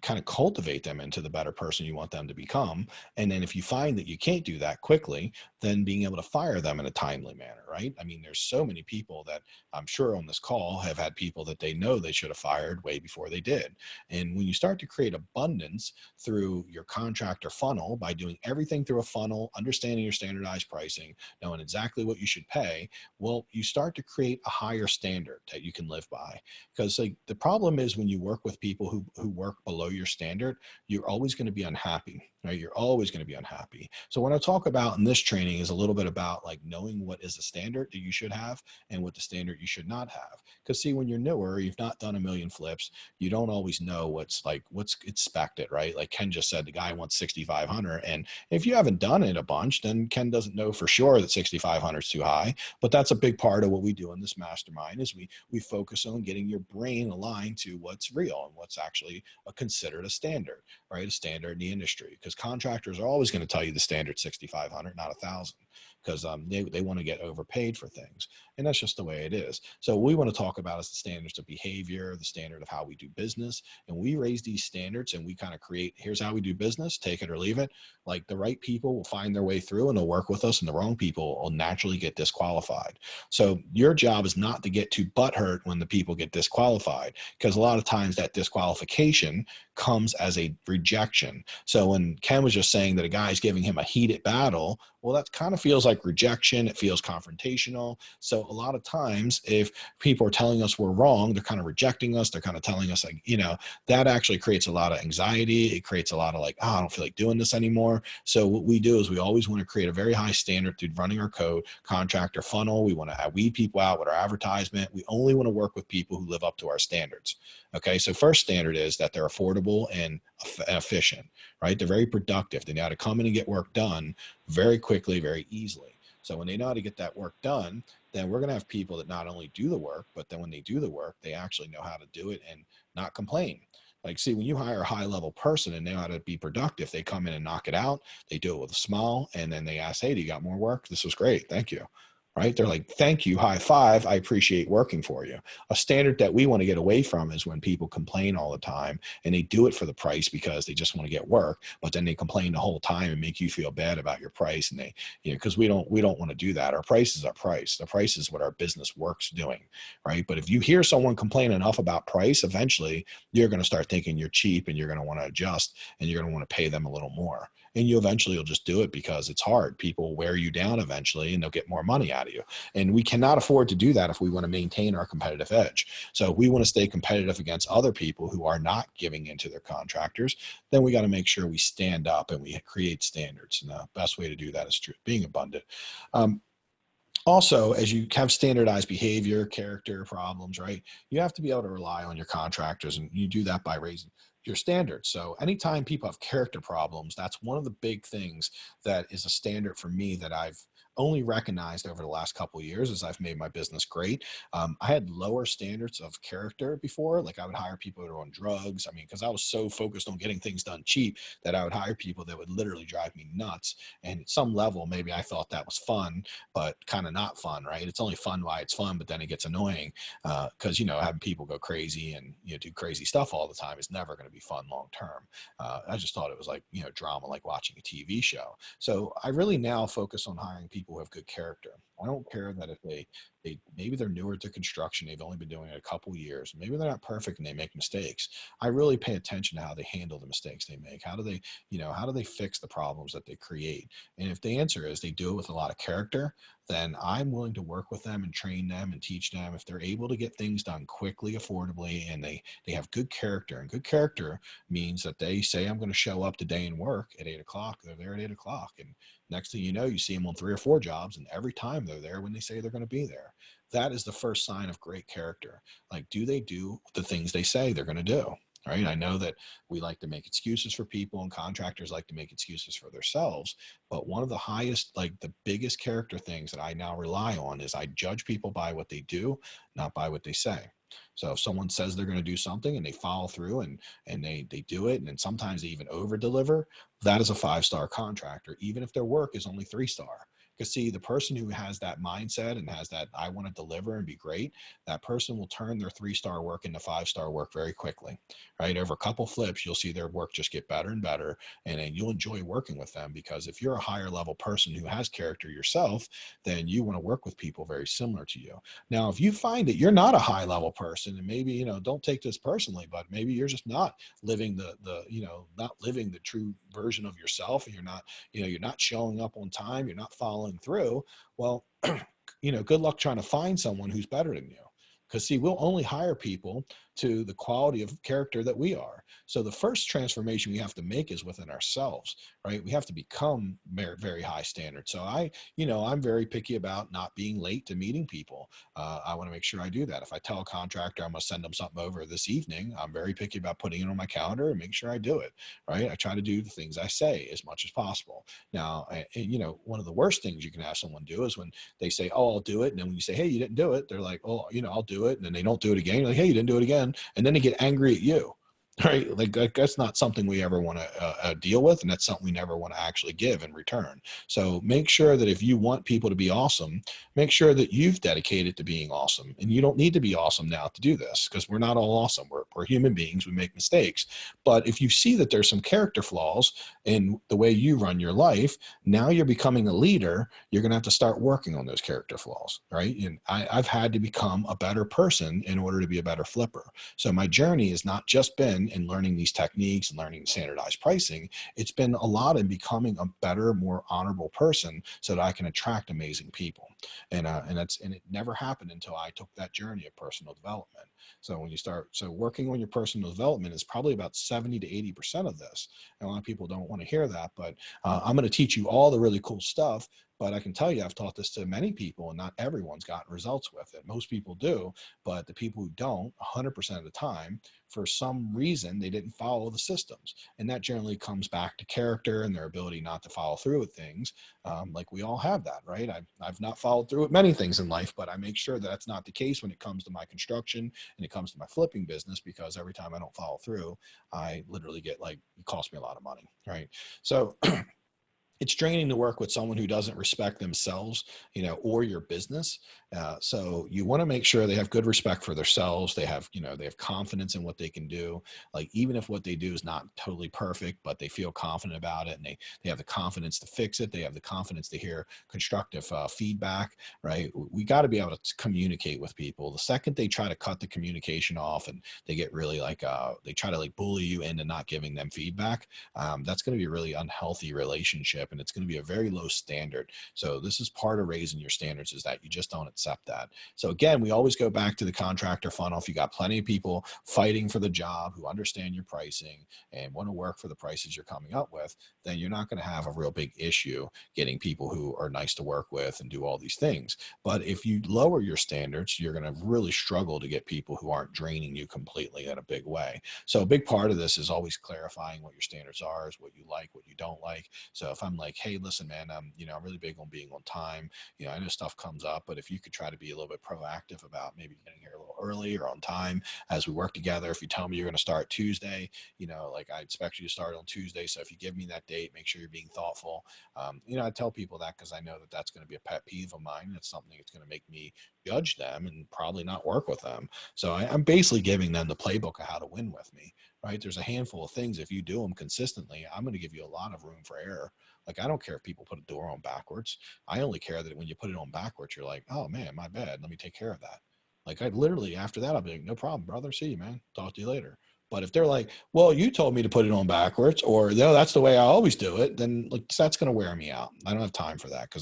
[SPEAKER 1] kind of cultivate them into the better person you want them to become. And then if you find that you can't do that quickly, then being able to fire them in a timely manner, right? I mean, there's so many people that I'm sure on this call have had people that they know they should have fired way before they did. And when you start to create abundance through your contractor funnel by doing everything through a funnel, understanding your standardized pricing, knowing exactly what you should pay, well, you start to create a higher standard that you can live by. Because like the problem is when you work with people who work below your standard, you're always going to be unhappy, right? You're always going to be unhappy. So what I talk about in this training is a little bit about like knowing what is the standard that you should have and what the standard you should not have. Because see, when you're newer, you've not done a million flips, you don't always know what's expected, right? Like Ken just said, the guy wants 6,500, and if you haven't done it a bunch, then Ken doesn't know for sure that 6,500 is too high. But that's a big part of what we do in this mastermind is we focus on getting your brain aligned to what's real and what's actually considered a standard, right? A standard in the industry, because contractors are always going to tell you the standard 6,500, not 1,000, because they want to get overpaid for things. And that's just the way it is. So we want to talk about is the standards of behavior, the standard of how we do business. And we raise these standards and we kind of create, here's how we do business, take it or leave it. Like the right people will find their way through and they'll work with us, and the wrong people will naturally get disqualified. So your job is not to get too butthurt when the people get disqualified, because a lot of times that disqualification comes as a rejection. So when Ken was just saying that a guy's giving him a heated battle, well, that kind of feels like rejection. It feels confrontational. So a lot of times if people are telling us we're wrong, they're kind of rejecting us. They're kind of telling us like, that actually creates a lot of anxiety. It creates a lot of like, oh, I don't feel like doing this anymore. So what we do is we always want to create a very high standard through running our code, contractor funnel. We want to weed people out with our advertisement. We only want to work with people who live up to our standards. Okay. So first standard is that they're affordable and efficient, right? They're very productive. They know how to come in and get work done very quickly, very easily. So when they know how to get that work done, then we're going to have people that not only do the work, but then when they do the work, they actually know how to do it and not complain. Like, see, when you hire a high level person and know how to be productive, they come in and knock it out. They do it with a smile. And then they ask, hey, do you got more work? This was great. Thank you. Right? They're like, thank you, high five. I appreciate working for you. A standard that we want to get away from is when people complain all the time and they do it for the price because they just want to get work, but then they complain the whole time and make you feel bad about your price. And they, because we don't want to do that. Our price is our price. The price is what our business works doing, right? But if you hear someone complain enough about price, eventually you're going to start thinking you're cheap and you're going to want to adjust and you're going to want to pay them a little more. And you eventually will just do it because it's hard. People wear you down eventually and they'll get more money out of you. And we cannot afford to do that if we want to maintain our competitive edge. So if we want to stay competitive against other people who are not giving into their contractors, then we got to make sure we stand up and we create standards. And the best way to do that is through being abundant. Also, as you have standardized behavior, character problems, right, you have to be able to rely on your contractors, and you do that by raising your standards. So anytime people have character problems, that's one of the big things that is a standard for me that I've only recognized over the last couple of years as I've made my business great. I had lower standards of character before. Like I would hire people that are on drugs. I mean, because I was so focused on getting things done cheap that I would hire people that would literally drive me nuts. And at some level, maybe I thought that was fun, but kind of not fun, right? It's only fun while it's fun, but then it gets annoying because, having people go crazy and, do crazy stuff all the time is never going to be fun long term. I just thought it was like, drama, like watching a TV show. So I really now focus on hiring people who have good character. I don't care that if they maybe they're newer to construction, they've only been doing it a couple years, maybe they're not perfect and they make mistakes. I really pay attention to how they handle the mistakes they make. How do they fix the problems that they create? And if the answer is they do it with a lot of character, then I'm willing to work with them and train them and teach them. If they're able to get things done quickly, affordably, and they have good character, and good character means that they say, I'm going to show up today and work at 8 o'clock. They're there at 8 o'clock. And next thing you know, you see them on 3 or 4 jobs, and every time they're there when they say they're going to be there. That is the first sign of great character. Like, do they do the things they say they're going to do? right? I know that we like to make excuses for people, and contractors like to make excuses for themselves. But one of the highest, like the biggest character things that I now rely on is I judge people by what they do, not by what they say. So if someone says they're going to do something and they follow through and they do it, and then sometimes they even over deliver, that is a 5-star contractor, even if their work is only 3-star. Because see, the person who has that mindset and has that I want to deliver and be great, that person will turn their 3-star work into 5-star work very quickly, right? Over a couple flips, you'll see their work just get better and better, and then you'll enjoy working with them, because if you're a higher level person who has character yourself, then you want to work with people very similar to you. Now, if you find that you're not a high level person, and maybe, don't take this personally, but maybe you're just not living not living the true version of yourself, and you're not showing up on time, you're not following through. Well, good luck trying to find someone who's better than you. Because see, we'll only hire people to the quality of character that we are. So the first transformation we have to make is within ourselves, right? We have to become very, very high standard. So I'm very picky about not being late to meeting people. I want to make sure I do that. If I tell a contractor I'm going to send them something over this evening, I'm very picky about putting it on my calendar and make sure I do it, right? I try to do the things I say as much as possible. Now, one of the worst things you can have someone do is when they say, oh, I'll do it. And then when you say, hey, you didn't do it, they're like, oh, I'll do it. And then they don't do it again. You're like, hey, you didn't do it again. And then they get angry at you. Right. Like that's not something we ever want to deal with. And that's something we never want to actually give in return. So make sure that if you want people to be awesome, make sure that you've dedicated to being awesome. And you don't need to be awesome now to do this, because we're not all awesome. We're human beings. We make mistakes. But if you see that there's some character flaws in the way you run your life, now you're becoming a leader. You're going to have to start working on those character flaws. Right. And I've had to become a better person in order to be a better flipper. So my journey has not just been in learning these techniques and learning standardized pricing. It's been a lot in becoming a better, more honorable person so that I can attract amazing people. And it never happened until I took that journey of personal development. So when you start, working on your personal development is probably about 70 to 80% of this. And a lot of people don't want to hear that, but I'm going to teach you all the really cool stuff. But I can tell you, I've taught this to many people, and not everyone's gotten results with it. Most people do, but the people who don't, 100% of the time, for some reason, they didn't follow the systems. And that generally comes back to character and their ability not to follow through with things. Like we all have that, right? I've not followed through with many things in life, but I make sure that that's not the case when it comes to my construction and it comes to my flipping business, because every time I don't follow through, I literally get it costs me a lot of money, right? So it's draining to work with someone who doesn't respect themselves, or your business. So you want to make sure they have good respect for themselves. They have confidence in what they can do. Like, even if what they do is not totally perfect, but they feel confident about it, and they have the confidence to fix it. They have the confidence to hear constructive feedback, right? We got to be able to communicate with people. The second they try to cut the communication off and they get really they try to bully you into not giving them feedback, that's going to be a really unhealthy relationship, and it's going to be a very low standard. So this is part of raising your standards, is that you just don't accept that. So again, we always go back to the contractor funnel. If you got plenty of people fighting for the job who understand your pricing and want to work for the prices you're coming up with, then you're not going to have a real big issue getting people who are nice to work with and do all these things. But if you lower your standards, you're going to really struggle to get people who aren't draining you completely in a big way. So a big part of this is always clarifying what your standards are, is what you like, what you don't like. So if I'm like, hey, listen, man, I'm really big on being on time. I know stuff comes up, but if you could try to be a little bit proactive about maybe getting here a little early or on time as we work together. If you tell me you're going to start Tuesday, I expect you to start on Tuesday. So if you give me that date, make sure you're being thoughtful. I tell people that because I know that that's going to be a pet peeve of mine. It's something that's going to make me judge them and probably not work with them. So I'm basically giving them the playbook of how to win with me, right? There's a handful of things. If you do them consistently, I'm going to give you a lot of room for error. Like, I don't care if people put a door on backwards. I only care that when you put it on backwards, you're like, oh man, my bad. Let me take care of that. Like, I literally, after that, I'll be like, no problem, brother. See you, man. Talk to you later. But if they're like, well, you told me to put it on backwards, or no, that's the way I always do it, then that's going to wear me out. I don't have time for that,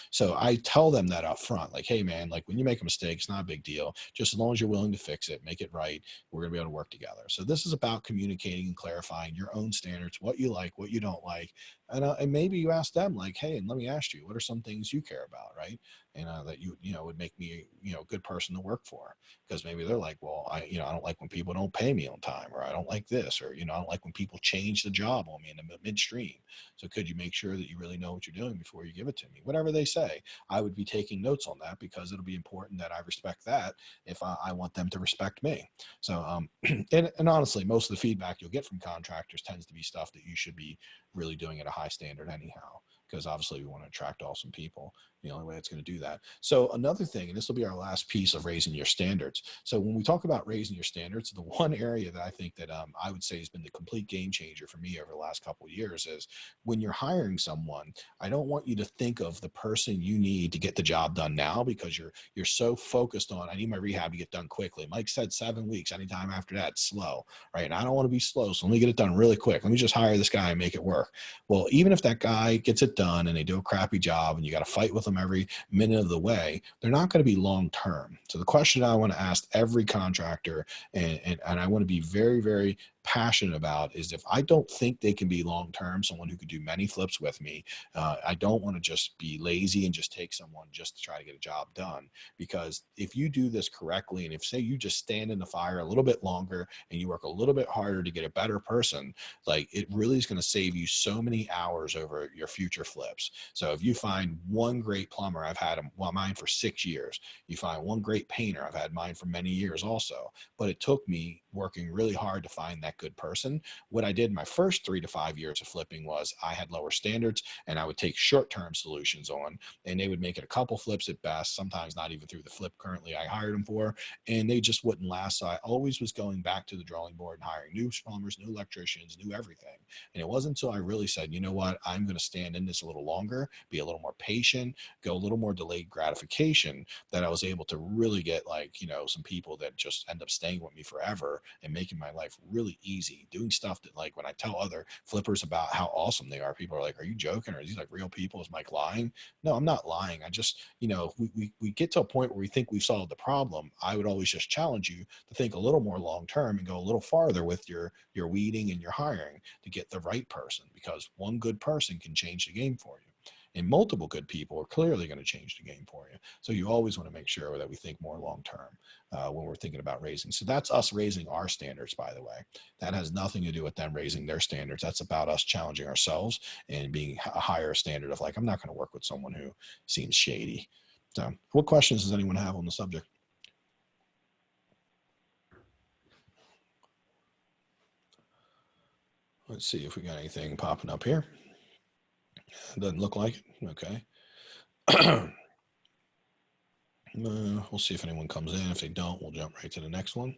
[SPEAKER 1] so I tell them that up front, like, hey man, when you make a mistake, it's not a big deal. Just as long as you're willing to fix it, make it right, we're going to be able to work together. So this is about communicating and clarifying your own standards, what you like, what you don't like. And maybe you ask them, like, hey, and let me ask you, what are some things you care about, right? and that would make me a good person to work for. Because maybe they're like, well, I don't like when people don't pay me on time, or I don't like this, or I don't like when people change the job on me in the midstream. So could you make sure that you really know what you're doing before you give it to me? Whatever they say, I would be taking notes on that, because it'll be important that I respect that if I want them to respect me. So and honestly, most of the feedback you'll get from contractors tends to be stuff that you should be really doing at a high standard anyhow, because obviously we want to attract awesome people. The only way it's going to do that. So another thing, and this will be our last piece of raising your standards. So when we talk about raising your standards, the one area that I think that I would say has been the complete game changer for me over the last couple of years is when you're hiring someone, I don't want you to think of the person you need to get the job done now, because you're so focused on, I need my rehab to get done quickly. Mike said 7 weeks. Anytime after that, slow, right? And I don't want to be slow, so let me get it done really quick. Let me just hire this guy and make it work. Well, even if that guy gets it done and they do a crappy job and you got to fight with them every minute of the way, they're not going to be long term. So the question I want to ask every contractor, and I want to be very, very passionate about, is if I don't think they can be long term, someone who could do many flips with me, I don't want to just be lazy and just take someone just to try to get a job done. Because if you do this correctly, and if say you just stand in the fire a little bit longer and you work a little bit harder to get a better person, like it really is going to save you so many hours over your future flips. So if you find one great plumber, I've had mine for 6 years. You find one great painter, I've had mine for many years also. But it took me working really hard to find that good person. What I did my first 3 to 5 years of flipping was I had lower standards, and I would take short-term solutions on, and they would make it a couple flips at best, sometimes not even through the flip currently I hired them for, and they just wouldn't last. So I always was going back to the drawing board and hiring new plumbers, new electricians, new everything. And it wasn't until I really said, you know what, I'm going to stand in this a little longer, be a little more patient, go a little more delayed gratification, that I was able to really get some people that just end up staying with me forever and making my life really easy, doing stuff that, like, when I tell other flippers about how awesome they are, people are like, are you joking? Or are these like real people? Is Mike lying? No, I'm not lying. I just, we get to a point where we think we've solved the problem. I would always just challenge you to think a little more long term and go a little farther with your weeding and your hiring to get the right person, because one good person can change the game for you. And multiple good people are clearly going to change the game for you. So you always want to make sure that we think more long term when we're thinking about raising. So that's us raising our standards, by the way. That has nothing to do with them raising their standards. That's about us challenging ourselves and being a higher standard of, like, I'm not going to work with someone who seems shady. So what questions does anyone have on the subject? Let's see if we got anything popping up here. Doesn't look like it. Okay. We'll see if anyone comes in. If they don't, we'll jump right to the next one.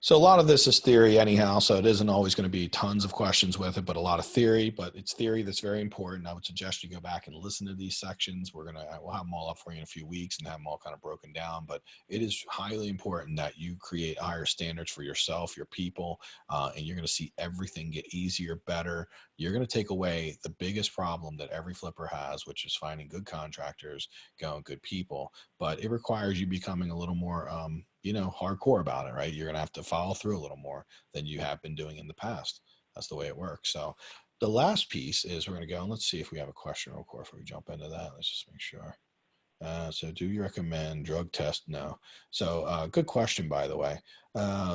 [SPEAKER 1] So a lot of this is theory anyhow, so it isn't always going to be tons of questions with it, but a lot of theory. But it's theory that's very important. I would suggest you go back and listen to these sections. We'll have them all up for you in a few weeks and have them all kind of broken down. But it is highly important that you create higher standards for yourself, your people, and you're going to see everything get easier, better. You're going to take away the biggest problem that every flipper has, which is finding good contractors, going good people. But it requires you becoming a little more hardcore about it, right? You're going to have to follow through a little more than you have been doing in the past. That's the way it works. So the last piece is we're going to go, and let's see if we have a question real quick before we jump into that. Let's just make sure. So do you recommend drug test? No. So good question, by the way.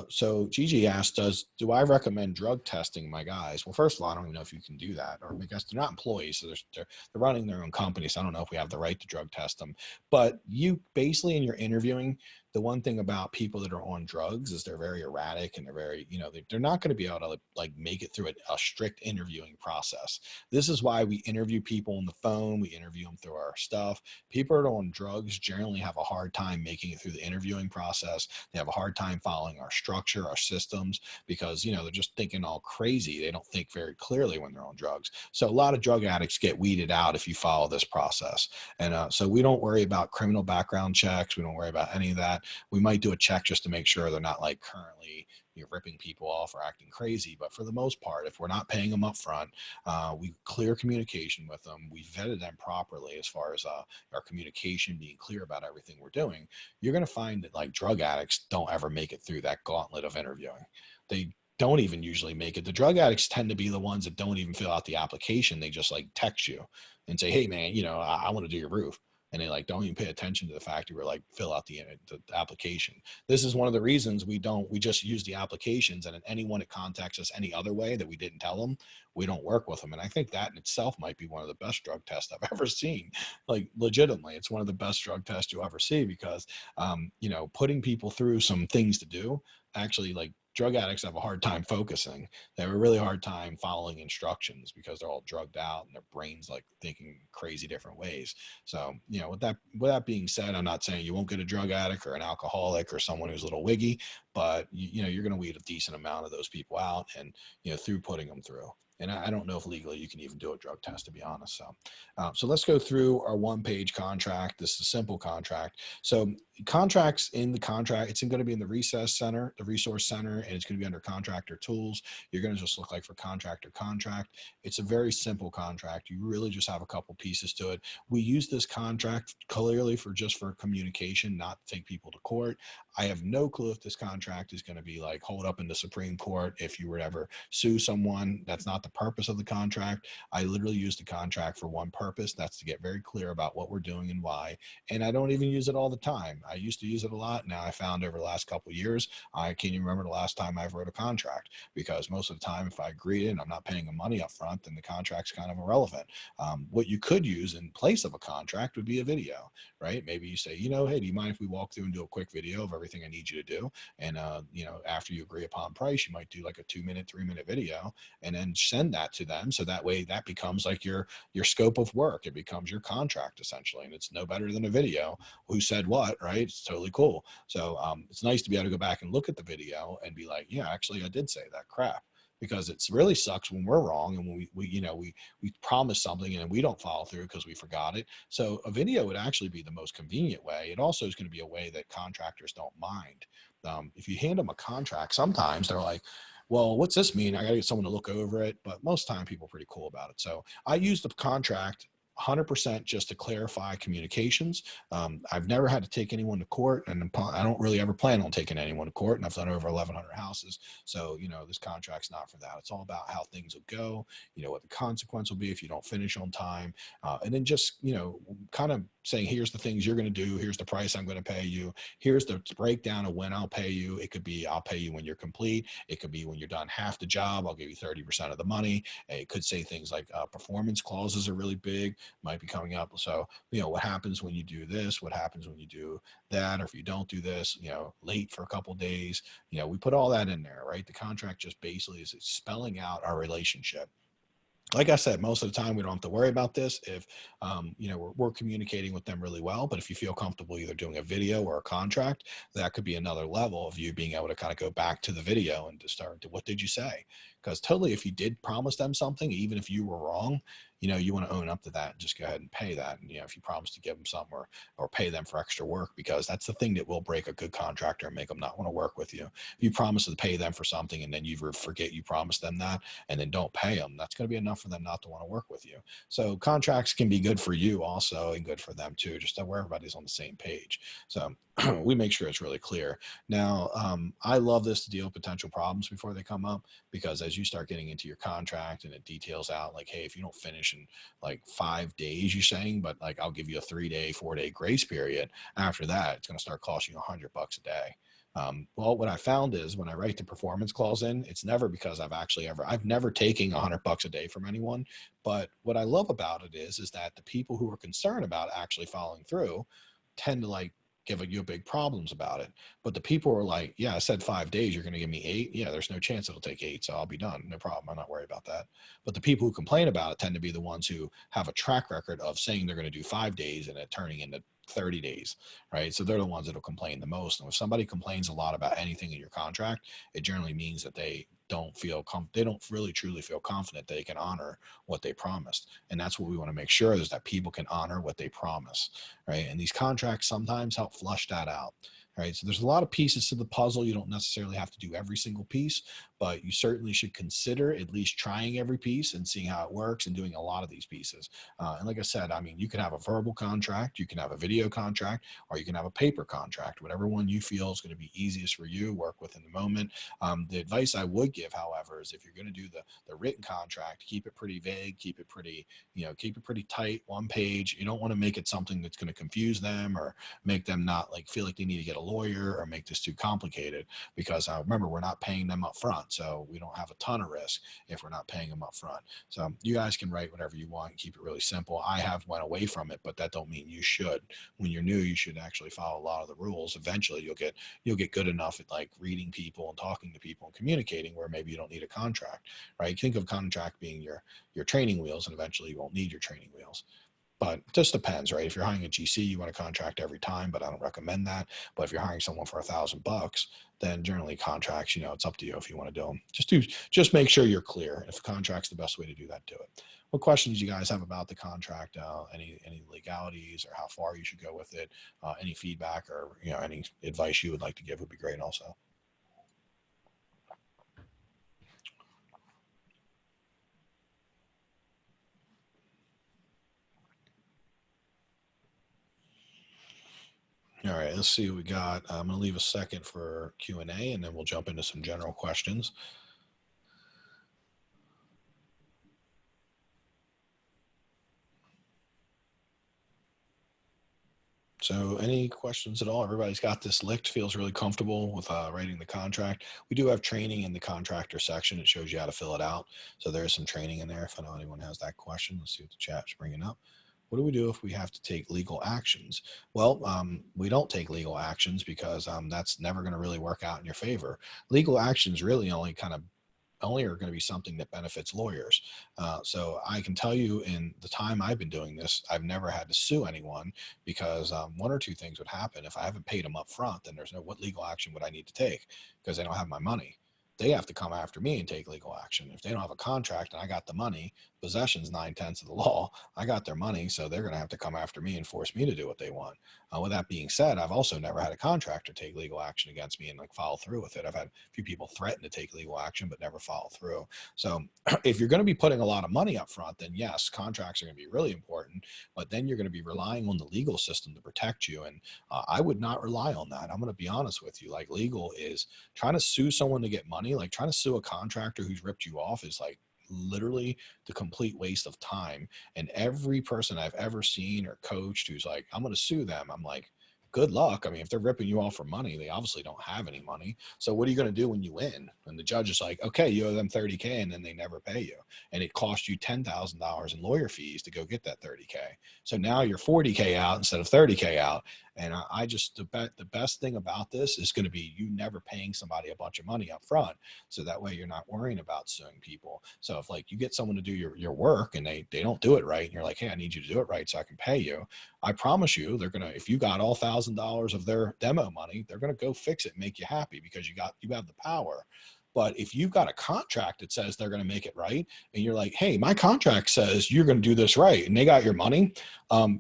[SPEAKER 1] So Gigi asked, do I recommend drug testing my guys? Well, first of all, I don't even know if you can do that, or because they're not employees, so they're running their own company. So I don't know if we have the right to drug test them. But you basically, in your interviewing, the one thing about people that are on drugs is they're very erratic, and they're very, they're not going to be able to like make it through a strict interviewing process. This is why we interview people on the phone. We interview them through our stuff. People that are on drugs generally have a hard time making it through the interviewing process. They have a hard time following our structure, our systems, because, they're just thinking all crazy. They don't think very clearly when they're on drugs. So a lot of drug addicts get weeded out if you follow this process. And so we don't worry about criminal background checks. We don't worry about any of that. We might do a check just to make sure they're not like currently ripping people off or acting crazy. But for the most part, if we're not paying them up front, we clear communication with them. We vetted them properly as far as our communication, being clear about everything we're doing. You're going to find that like drug addicts don't ever make it through that gauntlet of interviewing. They don't even usually make it. The drug addicts tend to be the ones that don't even fill out the application. They just like text you and say, hey man, I want to do your roof. And they like don't even pay attention to the fact you were like fill out the application. This is one of the reasons we just use the applications, and then anyone that contacts us any other way that we didn't tell them, we don't work with them. And I think that in itself might be one of the best drug tests I've ever seen. Like legitimately, it's one of the best drug tests you'll ever see, because putting people through some things to do, actually, like, drug addicts have a hard time focusing. They have a really hard time following instructions because they're all drugged out and their brains like thinking crazy different ways. So, with that being said, I'm not saying you won't get a drug addict or an alcoholic or someone who's a little wiggy, but you're going to weed a decent amount of those people out, and through putting them through. And I don't know if legally you can even do a drug test, to be honest. So let's go through our one-page contract. This is a simple contract. So contracts in the contract, it's going to be in the resource center, and it's going to be under contractor tools. You're going to just look like for contractor contract. It's a very simple contract. You really just have a couple pieces to it. We use this contract clearly for communication, not to take people to court. I have no clue if this contract is going to be like hold up in the Supreme Court if you were to ever sue someone. That's not the purpose of the contract. I literally use the contract for one purpose. That's to get very clear about what we're doing and why. And I don't even use it all the time. I used to use it a lot. Now I found over the last couple of years, I can't even remember the last time I've wrote a contract, because most of the time, if I agree and I'm not paying them money up front, then the contract's kind of irrelevant. What you could use in place of a contract would be a video, right? Maybe you say, hey, do you mind if we walk through and do a quick video of everything I need you to do? And, after you agree upon price, you might do like a 2-minute, 3-minute video and then send that to them. So that way that becomes like your scope of work. It becomes your contract essentially. And it's no better than a video. Who said what, right? It's totally cool. So it's nice to be able to go back and look at the video and be like, yeah, actually I did say that crap. Because it's really sucks when we're wrong and when we promise something and we don't follow through because we forgot it. So a video would actually be the most convenient way. It also is going to be a way that contractors don't mind. If you hand them a contract, sometimes they're like, well, what's this mean? I got to get someone to look over it. But most time people are pretty cool about it. So I use the contract 100% just to clarify communications. I've never had to take anyone to court, and I don't really ever plan on taking anyone to court. And I've done over 1,100 houses. So, this contract's not for that. It's all about how things will go, what the consequence will be if you don't finish on time. And then just, kind of saying, here's the things you're going to do. Here's the price I'm going to pay you. Here's the breakdown of when I'll pay you. It could be, I'll pay you when you're complete. It could be when you're done half the job, I'll give you 30% of the money. It could say things like performance clauses are really big, might be coming up. So, what happens when you do this? What happens when you do that? Or if you don't do this, late for a couple of days, we put all that in there, right? The contract just basically is spelling out our relationship. Like I said, most of the time we don't have to worry about this if, we're communicating with them really well. But if you feel comfortable either doing a video or a contract, that could be another level of you being able to kind of go back to the video and to start to, what did you say? Because totally, if you did promise them something, even if you were wrong, you want to own up to that and just go ahead and pay that. And, if you promise to give them something or pay them for extra work, because that's the thing that will break a good contractor and make them not want to work with you. If you promise to pay them for something and then you forget you promised them that and then don't pay them, that's going to be enough for them not to want to work with you. So contracts can be good for you also and good for them too, just where everybody's on the same page. So we make sure it's really clear. Now, I love this to deal with potential problems before they come up, because as you start getting into your contract and it details out like, hey, if you don't finish in like 5 days, you're saying, but like, I'll give you a 3-day, 4-day grace period. After that, it's going to start costing you $100 a day. Well, what I found is when I write the performance clause in, it's never because I've never taken $100 a day from anyone. But what I love about it is that the people who are concerned about actually following through tend to like give you big problems about it. But the people are like, yeah, I said 5 days, you're going to give me 8. Yeah, there's no chance it'll take 8. So I'll be done. No problem. I'm not worried about that. But the people who complain about it tend to be the ones who have a track record of saying they're going to do 5 days and it turning into 30 days, right? So they're the ones that'll complain the most. And if somebody complains a lot about anything in your contract, it generally means that they don't really truly feel confident they can honor what they promised. And that's what we want to make sure is that people can honor what they promise, right? And these contracts sometimes help flush that out. Right. So there's a lot of pieces to the puzzle. You don't necessarily have to do every single piece, but you certainly should consider at least trying every piece and seeing how it works and doing a lot of these pieces. And like I said, I mean, you can have a verbal contract, you can have a video contract, or you can have a paper contract, whatever one you feel is going to be easiest for you, work with in the moment. The advice I would give, however, is if you're going to do the written contract, keep it pretty vague, keep it pretty, keep it pretty tight, one page. You don't want to make it something that's going to confuse them or make them not like feel like they need to get a lawyer or make this too complicated, because remember, we're not paying them up front. So we don't have a ton of risk if we're not paying them up front. So you guys can write whatever you want and keep it really simple. I have went away from it, but that don't mean you should. When you're new, you should actually follow a lot of the rules. Eventually you'll get good enough at like reading people and talking to people and communicating where maybe you don't need a contract, right? Think of contract being your training wheels, and eventually you won't need your training wheels. But it just depends, right? If you're hiring a GC, you want to contract every time, but I don't recommend that. But if you're hiring someone for $1,000, then generally contracts, it's up to you if you want to do them. Just make sure you're clear. If a contract's the best way to do that, do it. What questions do you guys have about the contract? Any legalities or how far you should go with it? Any feedback or any advice you would like to give would be great also. All right, let's see what we got. I'm going to leave a second for Q&A, and then we'll jump into some general questions. So any questions at all? Everybody's got this licked, feels really comfortable with writing the contract. We do have training in the contractor section. It shows you how to fill it out. So there's some training in there if I know anyone has that question. Let's see what the chat's bringing up. What do we do if we have to take legal actions? Well, we don't take legal actions because that's never going to really work out in your favor. Legal actions really only are going to be something that benefits lawyers. So I can tell you in the time I've been doing this, I've never had to sue anyone because one or two things would happen. If I haven't paid them up front, then what legal action would I need to take? Because they don't have my money. They have to come after me and take legal action. If they don't have a contract and I got the money, possession's 9/10 of the law. I got their money, so they're going to have to come after me and force me to do what they want. With that being said, I've also never had a contractor take legal action against me and like follow through with it. I've had a few people threaten to take legal action, but never follow through. So if you're going to be putting a lot of money up front, then yes, contracts are going to be really important, but then you're going to be relying on the legal system to protect you. And I would not rely on that. I'm going to be honest with you. Like legal is trying to sue someone to get money, like trying to sue a contractor who's ripped you off is like literally the complete waste of time. And every person I've ever seen or coached who's like, I'm going to sue them, I'm like, good luck. I mean, if they're ripping you off for money, they obviously don't have any money. So what are you going to do when you win? And the judge is like, okay, you owe them $30K, and then they never pay you. And it cost you $10,000 in lawyer fees to go get that $30K. So now you're $40K out instead of $30K out. And I just, the best thing about this is going to be you never paying somebody a bunch of money up front. So that way you're not worrying about suing people. So if like you get someone to do your work and they don't do it right, and you're like, hey, I need you to do it right so I can pay you. I promise you, they're going to, if you got all $1,000 of their demo money, they're going to go fix it and make you happy because you have the power. But if you've got a contract that says they're going to make it right, and you're like, hey, my contract says you're going to do this right, and they got your money,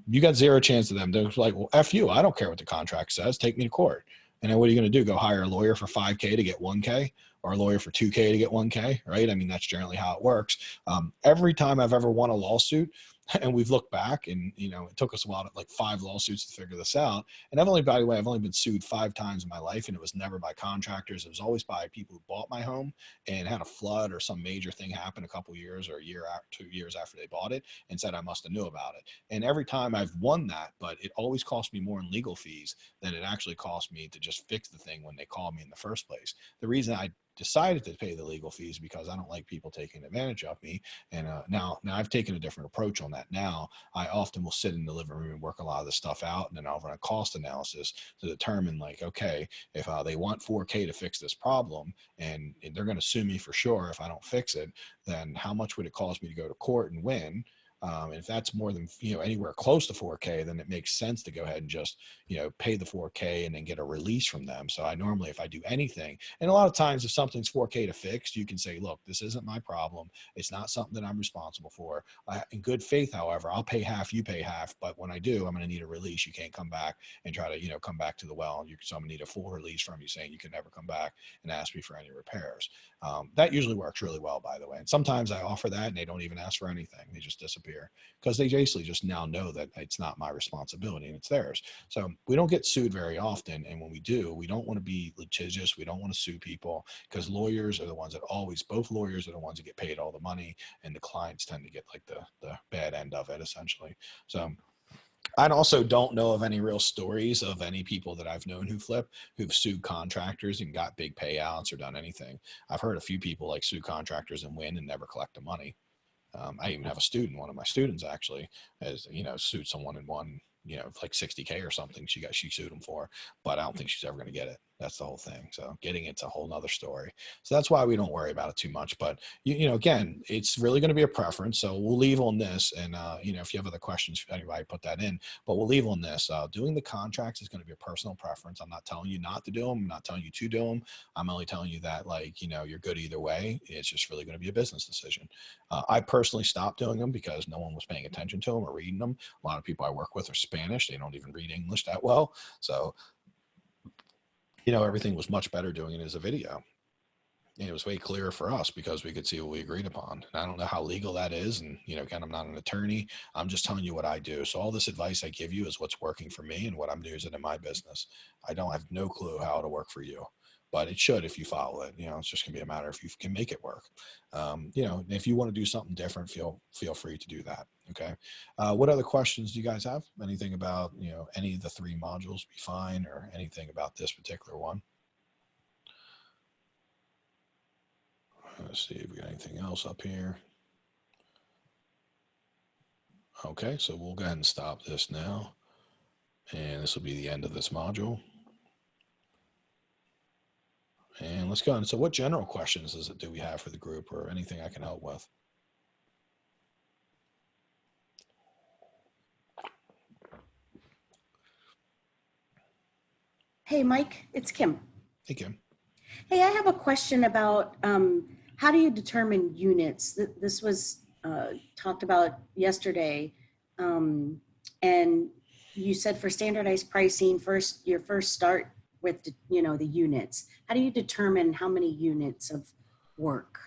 [SPEAKER 1] you got zero chance of them. They're like, well, F you. I don't care what the contract says. Take me to court. And then what are you going to do? Go hire a lawyer for $5K to get $1K, or a lawyer for $2K to get $1K, right? I mean, that's generally how it works. Every time I've ever won a lawsuit, and we've looked back and, it took us a while, like 5 lawsuits to figure this out. And by the way, I've only been sued 5 times in my life, and it was never by contractors. It was always by people who bought my home and had a flood or some major thing happen a couple years or a year, 2 years after they bought it, and said I must have knew about it. And every time I've won that, but it always cost me more in legal fees than it actually cost me to just fix the thing when they called me in the first place. The reason I decided to pay the legal fees because I don't like people taking advantage of me. And now I've taken a different approach on that. Now I often will sit in the living room and work a lot of this stuff out, and then I'll run a cost analysis to determine like, okay, if they want $4K to fix this problem and they're going to sue me for sure if I don't fix it, then how much would it cost me to go to court and win? And if that's more than, anywhere close to 4K, then it makes sense to go ahead and just, pay the 4K and then get a release from them. So I normally, if I do anything, and a lot of times if something's 4K to fix, you can say, look, this isn't my problem. It's not something that I'm responsible for. In good faith, however, I'll pay half, you pay half. But when I do, I'm going to need a release. You can't come back and try to, come back to the well. So I'm going to need a full release from you saying you can never come back and ask me for any repairs. That usually works really well, by the way. And sometimes I offer that and they don't even ask for anything. They just disappear because they basically just now know that it's not my responsibility and it's theirs. So we don't get sued very often. And when we do, we don't want to be litigious. We don't want to sue people because lawyers are the ones that both lawyers are the ones that get paid all the money, and the clients tend to get like the bad end of it, essentially. So I also don't know of any real stories of any people that I've known who've sued contractors and got big payouts or done anything. I've heard a few people like sue contractors and win and never collect the money. I even have a student, one of my students actually, has, sued someone and won, like 60K or something. She sued him for, but I don't think she's ever going to get it. That's the whole thing. So getting it's a whole nother story. So that's why we don't worry about it too much. But again, it's really going to be a preference. So we'll leave on this. And if you have other questions, anybody put that in. But we'll leave on this. Doing the contracts is going to be a personal preference. I'm not telling you not to do them. I'm not telling you to do them. I'm only telling you that, you're good either way. It's just really going to be a business decision. I personally stopped doing them because no one was paying attention to them or reading them. A lot of people I work with are Spanish. They don't even read English that well. So, everything was much better doing it as a video. And it was way clearer for us because we could see what we agreed upon. And I don't know how legal that is. And, again, I'm not an attorney. I'm just telling you what I do. So all this advice I give you is what's working for me and what I'm using in my business. I don't have no clue how it'll work for you, but it should if you follow it. It's just gonna be a matter if you can make it work. If you want to do something different, feel free to do that. Okay. What other questions do you guys have? Anything about, any of the 3 modules be fine, or anything about this particular one? Let's see if we got anything else up here. Okay, so we'll go ahead and stop this now. And this will be the end of this module. And let's go on. So what general questions do we have for the group, or anything I can help with?
[SPEAKER 3] Hey, Mike, it's Kim.
[SPEAKER 1] Hey, Kim.
[SPEAKER 3] Hey, I have a question about how do you determine units? This was talked about yesterday. And you said for standardized pricing, your first start with, the units. How do you determine how many units of work?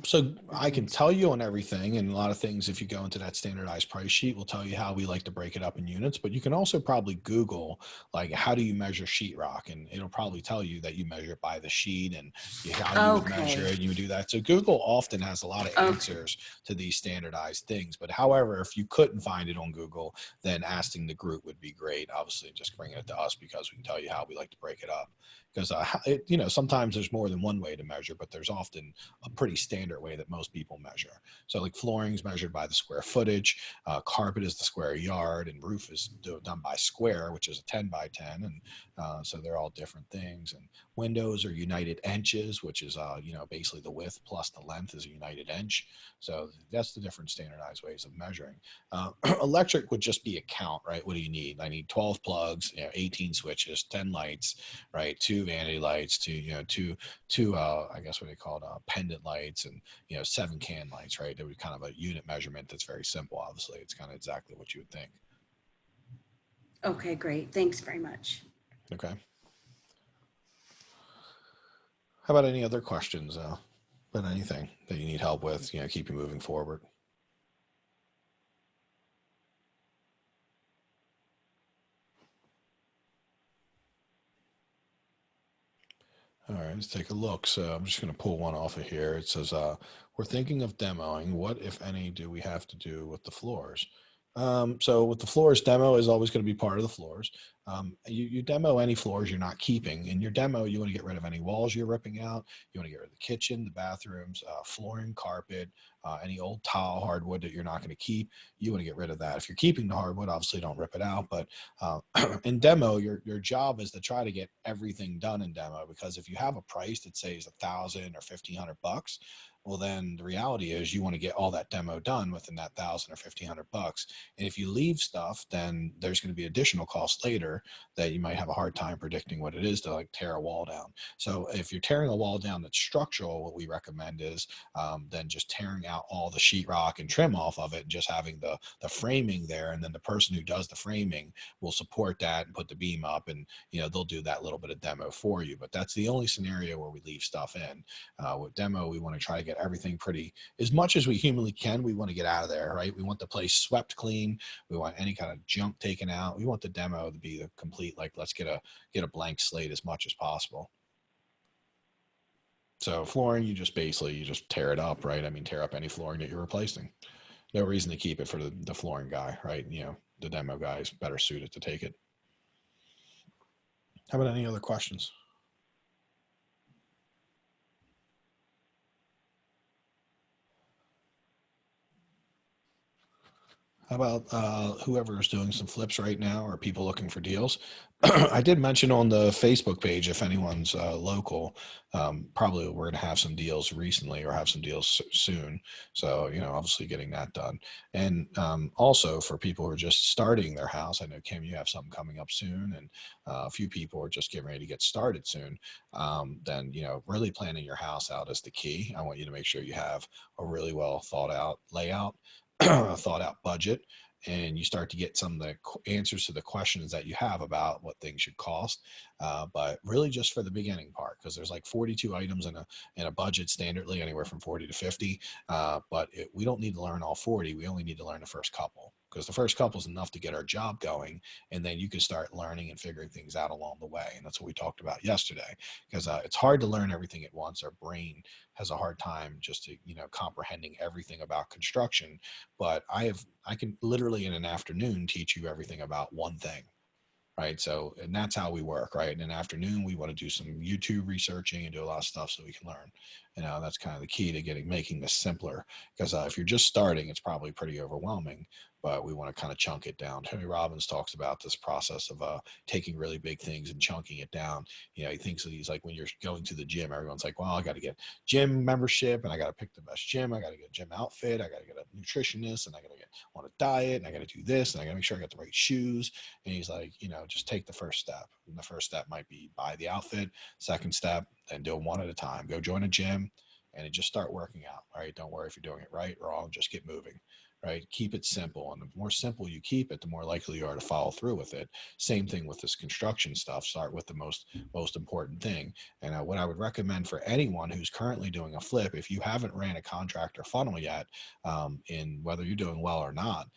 [SPEAKER 1] So I can tell you on everything, and a lot of things, if you go into that standardized price sheet, will tell you how we like to break it up in units, but you can also probably Google, how do you measure sheetrock? And it'll probably tell you that you measure it by the sheet and how you would measure it. You would do that. So Google often has a lot of answers to these standardized things. But however, if you couldn't find it on Google, then asking the group would be great. Obviously, just bringing it to us because we can tell you how we like to break it up. Because, sometimes there's more than one way to measure, but there's often a pretty standard way that most people measure. So like flooring is measured by the square footage, carpet is the square yard, and roof is done by square, which is a 10 by 10. And so they're all different things. And windows are united inches, which is, basically the width plus the length is a united inch. So that's the different standardized ways of measuring. Electric would just be a count, right? What do you need? I need 12 plugs, 18 switches, 10 lights, right? 2 vanity lights, two I guess what they call it, pendant lights, and 7 can lights, right? There would kind of a unit measurement that's very simple. Obviously, it's kind of exactly what you would think.
[SPEAKER 3] Okay, great. Thanks very much.
[SPEAKER 1] Okay. How about any other questions about anything that you need help with? Keep you moving forward. All right, let's take a look. So I'm just going to pull one off of here. It says, we're thinking of demoing. What, if any, do we have to do with the floors? So with the floors, demo is always going to be part of the floors. You demo any floors you're not keeping. In your demo, you want to get rid of any walls you're ripping out. You want to get rid of the kitchen, the bathrooms, flooring, carpet, any old tile, hardwood that you're not going to keep. You want to get rid of that. If you're keeping the hardwood, obviously don't rip it out. But in demo, your job is to try to get everything done in demo, because if you have a price that says $1,000 or $1,500, Well, then the reality is you want to get all that demo done within that $1,000 or $1,500. And if you leave stuff, then there's going to be additional costs later that you might have a hard time predicting what it is to like tear a wall down. So if you're tearing a wall down that's structural, what we recommend is then just tearing out all the sheetrock and trim off of it and just having the framing there. And then the person who does the framing will support that and put the beam up, and they'll do that little bit of demo for you. But that's the only scenario where we leave stuff in. With demo, we want to try to get everything pretty, as much as we humanly can, we want to get out of there, right? We want the place swept clean. We want any kind of junk taken out. We want the demo to be the complete, like, let's get a blank slate as much as possible. So flooring, you just tear it up, right? I mean, tear up any flooring that you're replacing. No reason to keep it for the flooring guy, right? The demo guy is better suited to take it. How about any other questions? How about whoever is doing some flips right now, or people looking for deals? I did mention on the Facebook page, if anyone's local, probably we're going to have some deals recently or have some deals soon. So, obviously getting that done. And also for people who are just starting their house, I know, Kim, you have something coming up soon, and a few people are just getting ready to get started soon. Then, really planning your house out is the key. I want you to make sure you have a really well thought out layout, thought out budget, and you start to get some of the answers to the questions that you have about what things should cost. But really just for the beginning part, because there's like 42 items in a budget, standardly anywhere from 40 to 50. But we don't need to learn all 40. We only need to learn the first couple, because the first couple is enough to get our job going. And then you can start learning and figuring things out along the way. And that's what we talked about yesterday, because it's hard to learn everything at once. Our brain has a hard time just to, comprehending everything about construction. But I can literally in an afternoon teach you everything about one thing, right? So, and that's how we work, right? In an afternoon, we want to do some YouTube researching and do a lot of stuff so we can learn. That's kind of the key to making this simpler, because if you're just starting, it's probably pretty overwhelming, but we want to kind of chunk it down. Tony Robbins talks about this process of taking really big things and chunking it down. He thinks that he's like, when you're going to the gym, everyone's like, well, I got to get gym membership, and I got to pick the best gym. I got to get a gym outfit. I got to get a nutritionist, and I got to get on a diet, and I got to do this, and I got to make sure I got the right shoes. And he's like, just take the first step. And the first step might be buy the outfit. Second step, then do it one at a time. Go join a gym and just start working out. All right. Don't worry if you're doing it right or wrong. Just get moving. Right. Keep it simple. And the more simple you keep it, the more likely you are to follow through with it. Same thing with this construction stuff. Start with the most important thing. And what I would recommend for anyone who's currently doing a flip, if you haven't ran a contractor funnel yet, in whether you're doing well or not,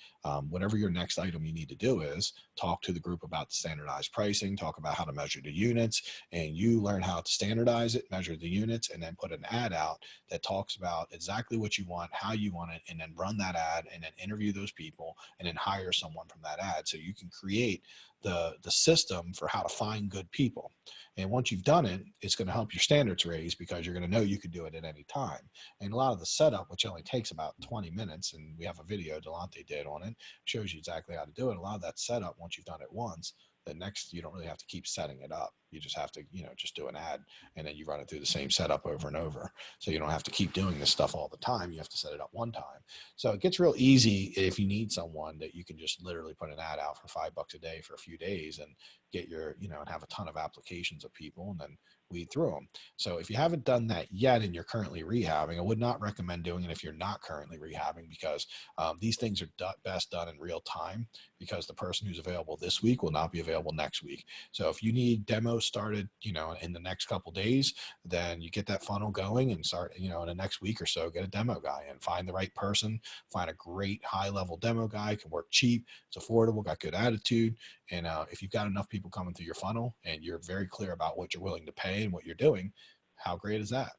[SPEAKER 1] whatever your next item you need to do is talk to the group about the standardized pricing, talk about how to measure the units, and you learn how to standardize it, measure the units, and then put an ad out that talks about exactly what you want, how you want it, and then run that ad, and then interview those people, and then hire someone from that ad. So you can create the system for how to find good people. And once you've done it, it's going to help your standards raise, because you're going to know you can do it at any time. And a lot of the setup, which only takes about 20 minutes, and we have a video Delante did on it, shows you exactly how to do it. A lot of that setup, once you've done it once, the next, you don't really have to keep setting it up. You just have to, just do an ad, and then you run it through the same setup over and over. So you don't have to keep doing this stuff all the time. You have to set it up one time. So it gets real easy if you need someone that you can just literally put an ad out for $5 a day for a few days and get your, and have a ton of applications of people, and then weed through them. So if you haven't done that yet and you're currently rehabbing, I would not recommend doing it if you're not currently rehabbing, because these things are best done in real time, because the person who's available this week will not be available next week. So if you need demos started, in the next couple days, then you get that funnel going and start, in the next week or so, get a demo guy and find the right person, find a great high level demo guy, can work cheap, it's affordable, got good attitude. And if you've got enough people coming through your funnel and you're very clear about what you're willing to pay and what you're doing, how great is that?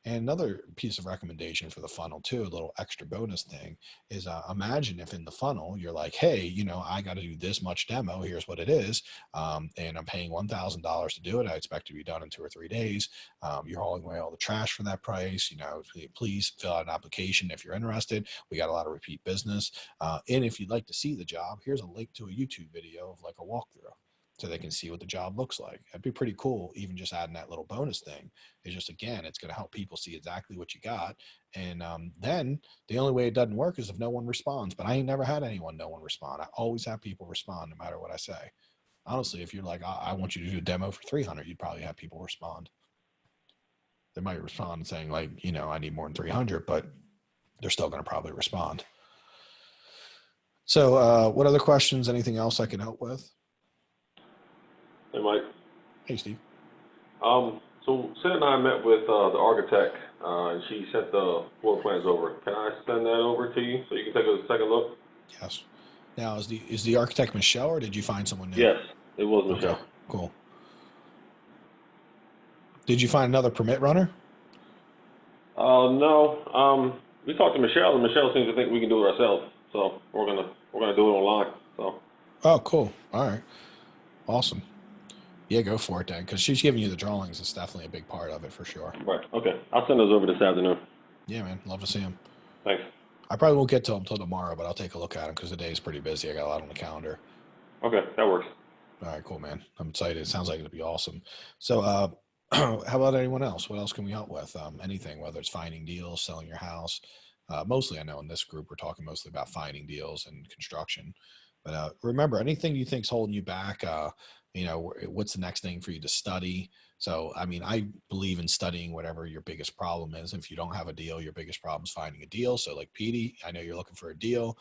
[SPEAKER 1] And another piece of recommendation for the funnel too, a little extra bonus thing, is imagine if in the funnel you're like, hey, I got to do this much demo. Here's what it is. And I'm paying $1,000 to do it. I expect to be done in 2 or 3 days. You're hauling away all the trash for that price. Please fill out an application if you're interested. We got a lot of repeat business. And if you'd like to see the job, here's a link to a YouTube video of like a walkthrough. so they can see what the job looks like. That'd be pretty cool. Even just adding that little bonus thing is just, again, it's going to help people see exactly what you got. And then the only way it doesn't work is if no one responds. But I ain't never had no one respond. I always have people respond no matter what I say. Honestly, if you're like, I want you to do a demo for 300, you'd probably have people respond. They might respond saying like, I need more than 300, but they're still going to probably respond. So what other questions? Anything else I can help with?
[SPEAKER 4] Hey, Mike.
[SPEAKER 1] Hey, Steve.
[SPEAKER 4] So Sid and I met with the architect, and she sent the floor plans over. Can I send that over to you so you can take a second look?
[SPEAKER 1] Yes. Now, is the architect Michelle, or did you find someone new?
[SPEAKER 4] Yes, it was Michelle.
[SPEAKER 1] Okay, cool. Did you find another permit runner?
[SPEAKER 4] No. We talked to Michelle, and Michelle seems to think we can do it ourselves. So we're gonna do it online. So.
[SPEAKER 1] Oh, cool. All right. Awesome. Yeah, go for it then, because she's giving you the drawings. It's definitely a big part of it for sure.
[SPEAKER 4] Right. Okay. I'll send those over this afternoon.
[SPEAKER 1] Yeah, man. Love to see them.
[SPEAKER 4] Thanks.
[SPEAKER 1] I probably won't get to them until tomorrow, but I'll take a look at them because the day is pretty busy. I got a lot on the calendar.
[SPEAKER 4] Okay, that works.
[SPEAKER 1] All right, cool, man. I'm excited. It sounds like it'll be awesome. So, how about anyone else? What else can we help with? Anything, whether it's finding deals, selling your house. Mostly, I know in this group, we're talking mostly about finding deals and construction. But remember, anything you think's holding you back, what's the next thing for you to study? So, I mean, I believe in studying whatever your biggest problem is. If you don't have a deal, your biggest problem is finding a deal. So like Petey, I know you're looking for a deal.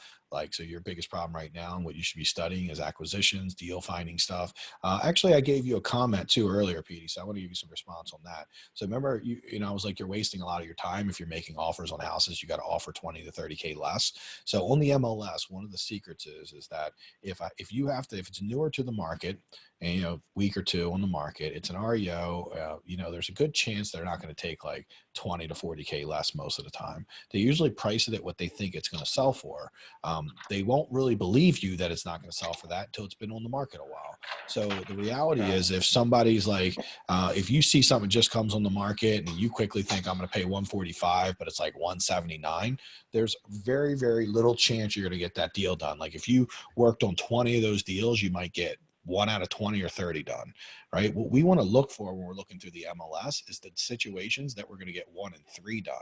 [SPEAKER 1] So your biggest problem right now and what you should be studying is acquisitions, deal finding stuff. Actually, I gave you a comment too earlier, Petey. So I want to give you some response on that. So remember, I was like, you're wasting a lot of your time. If you're making offers on houses, you got to offer 20 to 30K less. So on the MLS, one of the secrets is that if it's newer to the market, and week or two on the market, it's an REO, there's a good chance they're not going to take like 20 to 40K less most of the time. They usually price it at what they think it's going to sell for. They won't really believe you that it's not going to sell for that until it's been on the market a while. So the reality is, if somebody's like, if you see something just comes on the market and you quickly think I'm going to pay 145, but it's like 179, there's very, very little chance you're going to get that deal done. Like if you worked on 20 of those deals, you might get 1 out of 20 or 30 done, right? What we want to look for when we're looking through the MLS is the situations that we're going to get 1 and 3 done.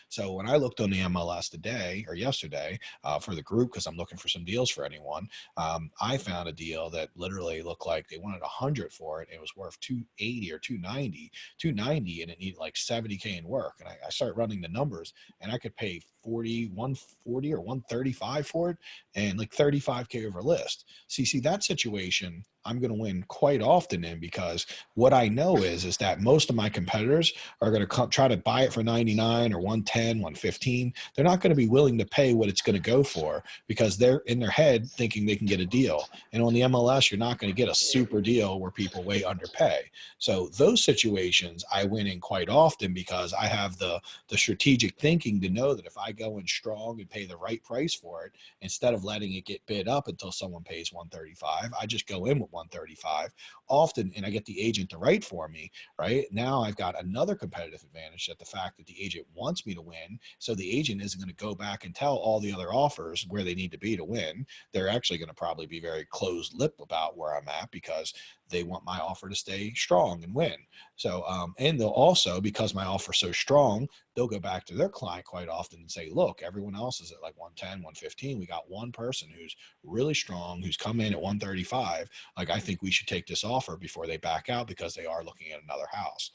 [SPEAKER 1] So when I looked on the MLS today or yesterday for the group, because I'm looking for some deals for anyone, I found a deal that literally looked like they wanted 100 for it. It was worth 280 or 290, and it needed like 70K in work. And I started running the numbers, and I could pay 140 or 135 for it, and like 35K over list. See that situation I'm going to win quite often in, because what I know is that most of my competitors are going to try to buy it for 99 or 110, 115. They're not going to be willing to pay what it's going to go for, because they're in their head thinking they can get a deal. And on the MLS, you're not going to get a super deal where people way underpay. So those situations I win in quite often, because I have the strategic thinking to know that if I go in strong and pay the right price for it, instead of letting it get bid up until someone pays 135, I just go in with 135 often, and I get the agent to write for me. Right now, I've got another competitive advantage, that the fact that the agent wants me to win, so the agent isn't going to go back and tell all the other offers where they need to be to win. They're actually going to probably be very closed-lipped about where I'm at, because they want my offer to stay strong and win. So, and they'll also, because my offer is so strong, they'll go back to their client quite often and say, look, everyone else is at like 110, 115. We got one person who's really strong, who's come in at 135. Like, I think we should take this offer before they back out, because they are looking at another house.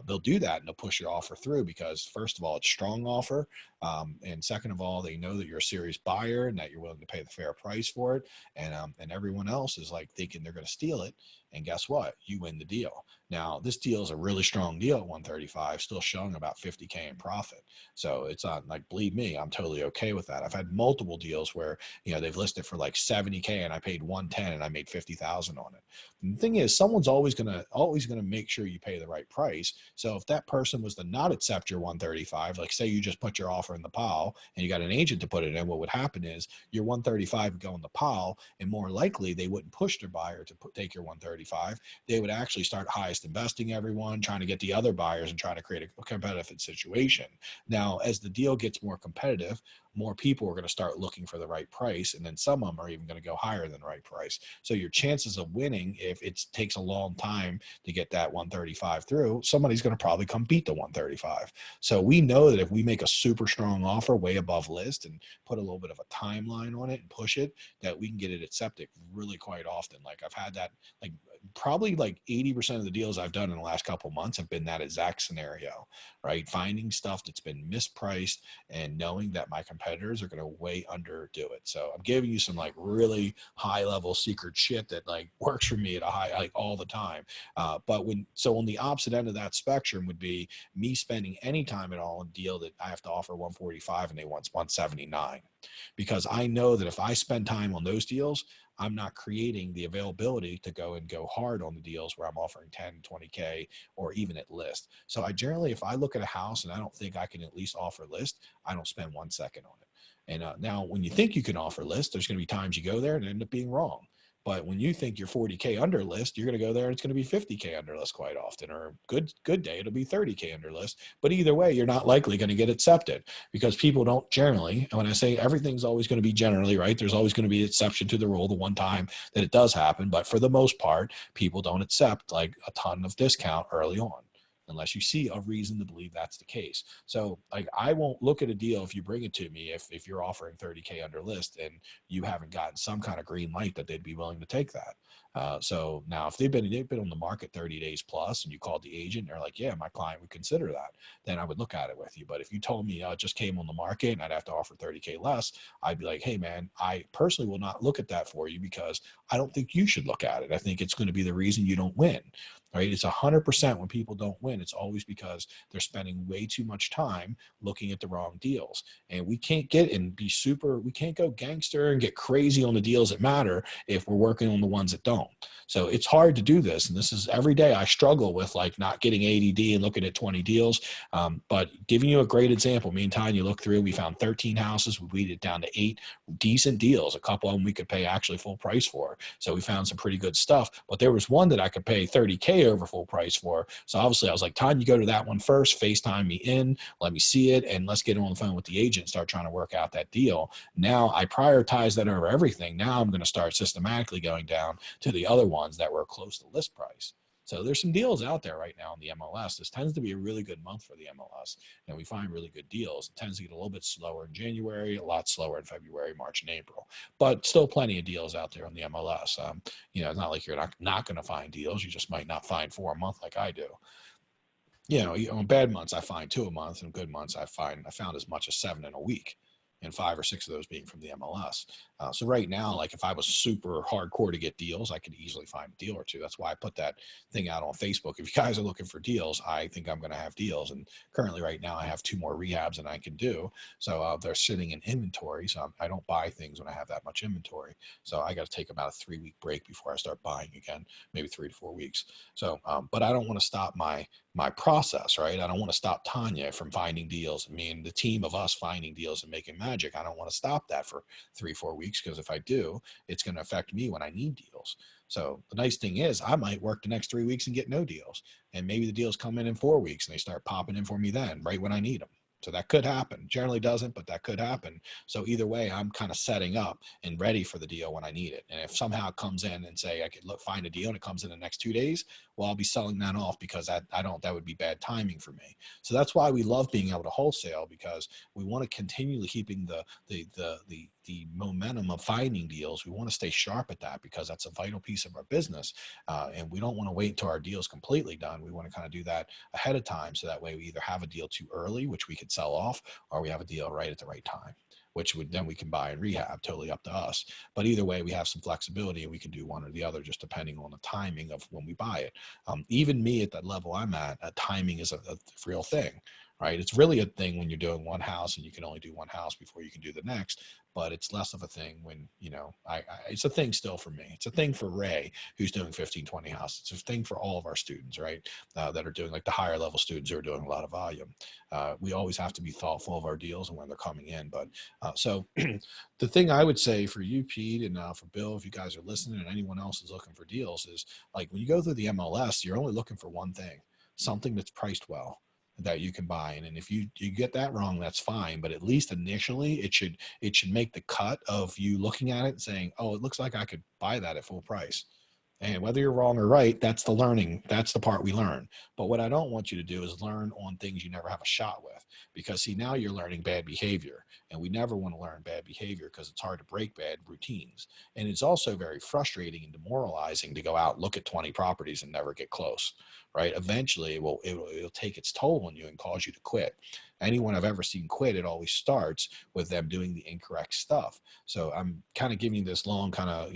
[SPEAKER 1] They'll do that, and they'll push your offer through, because first of all, it's a strong offer. And second of all, they know that you're a serious buyer and that you're willing to pay the fair price for it. And everyone else is like thinking they're going to steal it. And guess what? You win the deal. Now, this deal is a really strong deal at 135, still showing about 50K in profit. So it's not like, believe me, I'm totally okay with that. I've had multiple deals where, they've listed for like 70K and I paid 110 and I made 50,000 on it. And the thing is, someone's always going to make sure you pay the right price. So if that person was to not accept your 135, like say you just put your offer in the pile and you got an agent to put it in, what would happen is your 135 would go in the pile, and more likely they wouldn't push their buyer to take your 135. They would actually start highest investing everyone, trying to get the other buyers and trying to create a competitive situation. Now, as the deal gets more competitive, more people are going to start looking for the right price. And then some of them are even going to go higher than the right price. So your chances of winning, if it takes a long time to get that 135 through, somebody's going to probably come beat the 135. So we know that if we make a super strong offer way above list and put a little bit of a timeline on it and push it, that we can get it accepted really quite often. Like I've had that, like probably like 80% of the deals I've done in the last couple of months have been that exact scenario, right? Finding stuff that's been mispriced and knowing that my competitors are going to way underdo it. So I'm giving you some like really high level secret shit that like works for me at a high, like all the time. So on the opposite end of that spectrum would be me spending any time at all on a deal that I have to offer 145 and they want 179, because I know that if I spend time on those deals, I'm not creating the availability to go hard on the deals where I'm offering 10, 20K or even at list. So I generally, if I look at a house and I don't think I can at least offer list, I don't spend 1 second on it. And now when you think you can offer list, there's going to be times you go there and end up being wrong. But when you think you're 40K under list, you're going to go there and it's going to be 50K under list quite often, or good day, it'll be 30K under list. But either way, you're not likely going to get accepted, because people don't generally, and when I say everything's always going to be generally, right, there's always going to be an exception to the rule the one time that it does happen. But for the most part, people don't accept like a ton of discount early on, unless you see a reason to believe that's the case. So like, I won't look at a deal if you bring it to me, if you're offering 30K under list and you haven't gotten some kind of green light that they'd be willing to take that. So now if they've been on the market 30 days plus and you called the agent and they're like, yeah, my client would consider that, then I would look at it with you. But if you told me it just came on the market and I'd have to offer 30K less, I'd be like, hey man, I personally will not look at that for you, because I don't think you should look at it. I think it's going to be the reason you don't win. Right? It's 100% when people don't win, it's always because they're spending way too much time looking at the wrong deals. And we can't we can't go gangster and get crazy on the deals that matter if we're working on the ones that don't. So it's hard to do this. And this is every day I struggle with like not getting ADD and looking at 20 deals. But giving you a great example, me and Tanya looked through, we found 13 houses. We weeded it down to 8 decent deals. A couple of them we could pay actually full price for. So we found some pretty good stuff, but there was one that I could pay 30K over full price for. So obviously I was like, Tanya, you go to that one first, FaceTime me in, let me see it, and let's get on the phone with the agent and start trying to work out that deal. Now I prioritize that over everything. Now I'm going to start systematically going down to the other ones that were close to list price. So there's some deals out there right now in the MLS. This tends to be a really good month for the MLS, and we find really good deals. It tends to get a little bit slower in January, a lot slower in February, March, and April, but still plenty of deals out there on the MLS. It's not like you're not going to find deals. You just might not find 4 a month like I do. On bad months, I find 2 a month, and good months, I found as much as 7 in a week, and 5 or 6 of those being from the MLS. So right now, like if I was super hardcore to get deals, I could easily find a deal or two. That's why I put that thing out on Facebook. If you guys are looking for deals, I think I'm going to have deals. And currently right now I have 2 more rehabs than I can do. So they're sitting in inventory. So I don't buy things when I have that much inventory. So I got to take about a 3-week break before I start buying again, maybe 3 to 4 weeks. So, but I don't want to stop my process, right? I don't want to stop Tanya from finding deals. I mean, the team of us finding deals and making magic. I don't want to stop that for 3-4 weeks, because if I do, it's going to affect me when I need deals. So the nice thing is I might work the next 3 weeks and get no deals. And maybe the deals come in 4 weeks and they start popping in for me then, right when I need them. So that could happen. Generally doesn't, but that could happen. So either way, I'm kind of setting up and ready for the deal when I need it. And if somehow it comes in and say I could find a deal and it comes in the next 2 days, well, I'll be selling that off, because that would be bad timing for me. So that's why we love being able to wholesale, because we want to continually keeping the momentum of finding deals. We want to stay sharp at that, because that's a vital piece of our business. And we don't want to wait until our deal is completely done. We want to kind of do that ahead of time. So that way we either have a deal too early, which we could sell off, or we have a deal right at the right time, which then we can buy and rehab, totally up to us. But either way, we have some flexibility and we can do one or the other, just depending on the timing of when we buy it. Even me at that level I'm at, timing is a real thing, right? It's really a thing when you're doing one house and you can only do one house before you can do the next, but it's less of a thing when, it's a thing still for me. It's a thing for Ray, who's doing 15, 20 houses. It's a thing for all of our students, right? That are doing, like the higher level students who are doing a lot of volume. We always have to be thoughtful of our deals and when they're coming in. But so the thing I would say for you, Pete, and for Bill, if you guys are listening and anyone else is looking for deals, is like when you go through the MLS, you're only looking for one thing, something that's priced well. that you can buy in. And if you get that wrong, that's fine. But at least initially it should make the cut of you looking at it and saying, oh, it looks like I could buy that at full price. And whether you're wrong or right, that's the learning. That's the part we learn. But what I don't want you to do is learn on things you never have a shot with, because see, now you're learning bad behavior, and we never want to learn bad behavior because it's hard to break bad routines. And it's also very frustrating and demoralizing to go out, look at 20 properties and never get close, right? Eventually it'll take its toll on you and cause you to quit. Anyone I've ever seen quit, it always starts with them doing the incorrect stuff. So I'm kind of giving you this long kind of,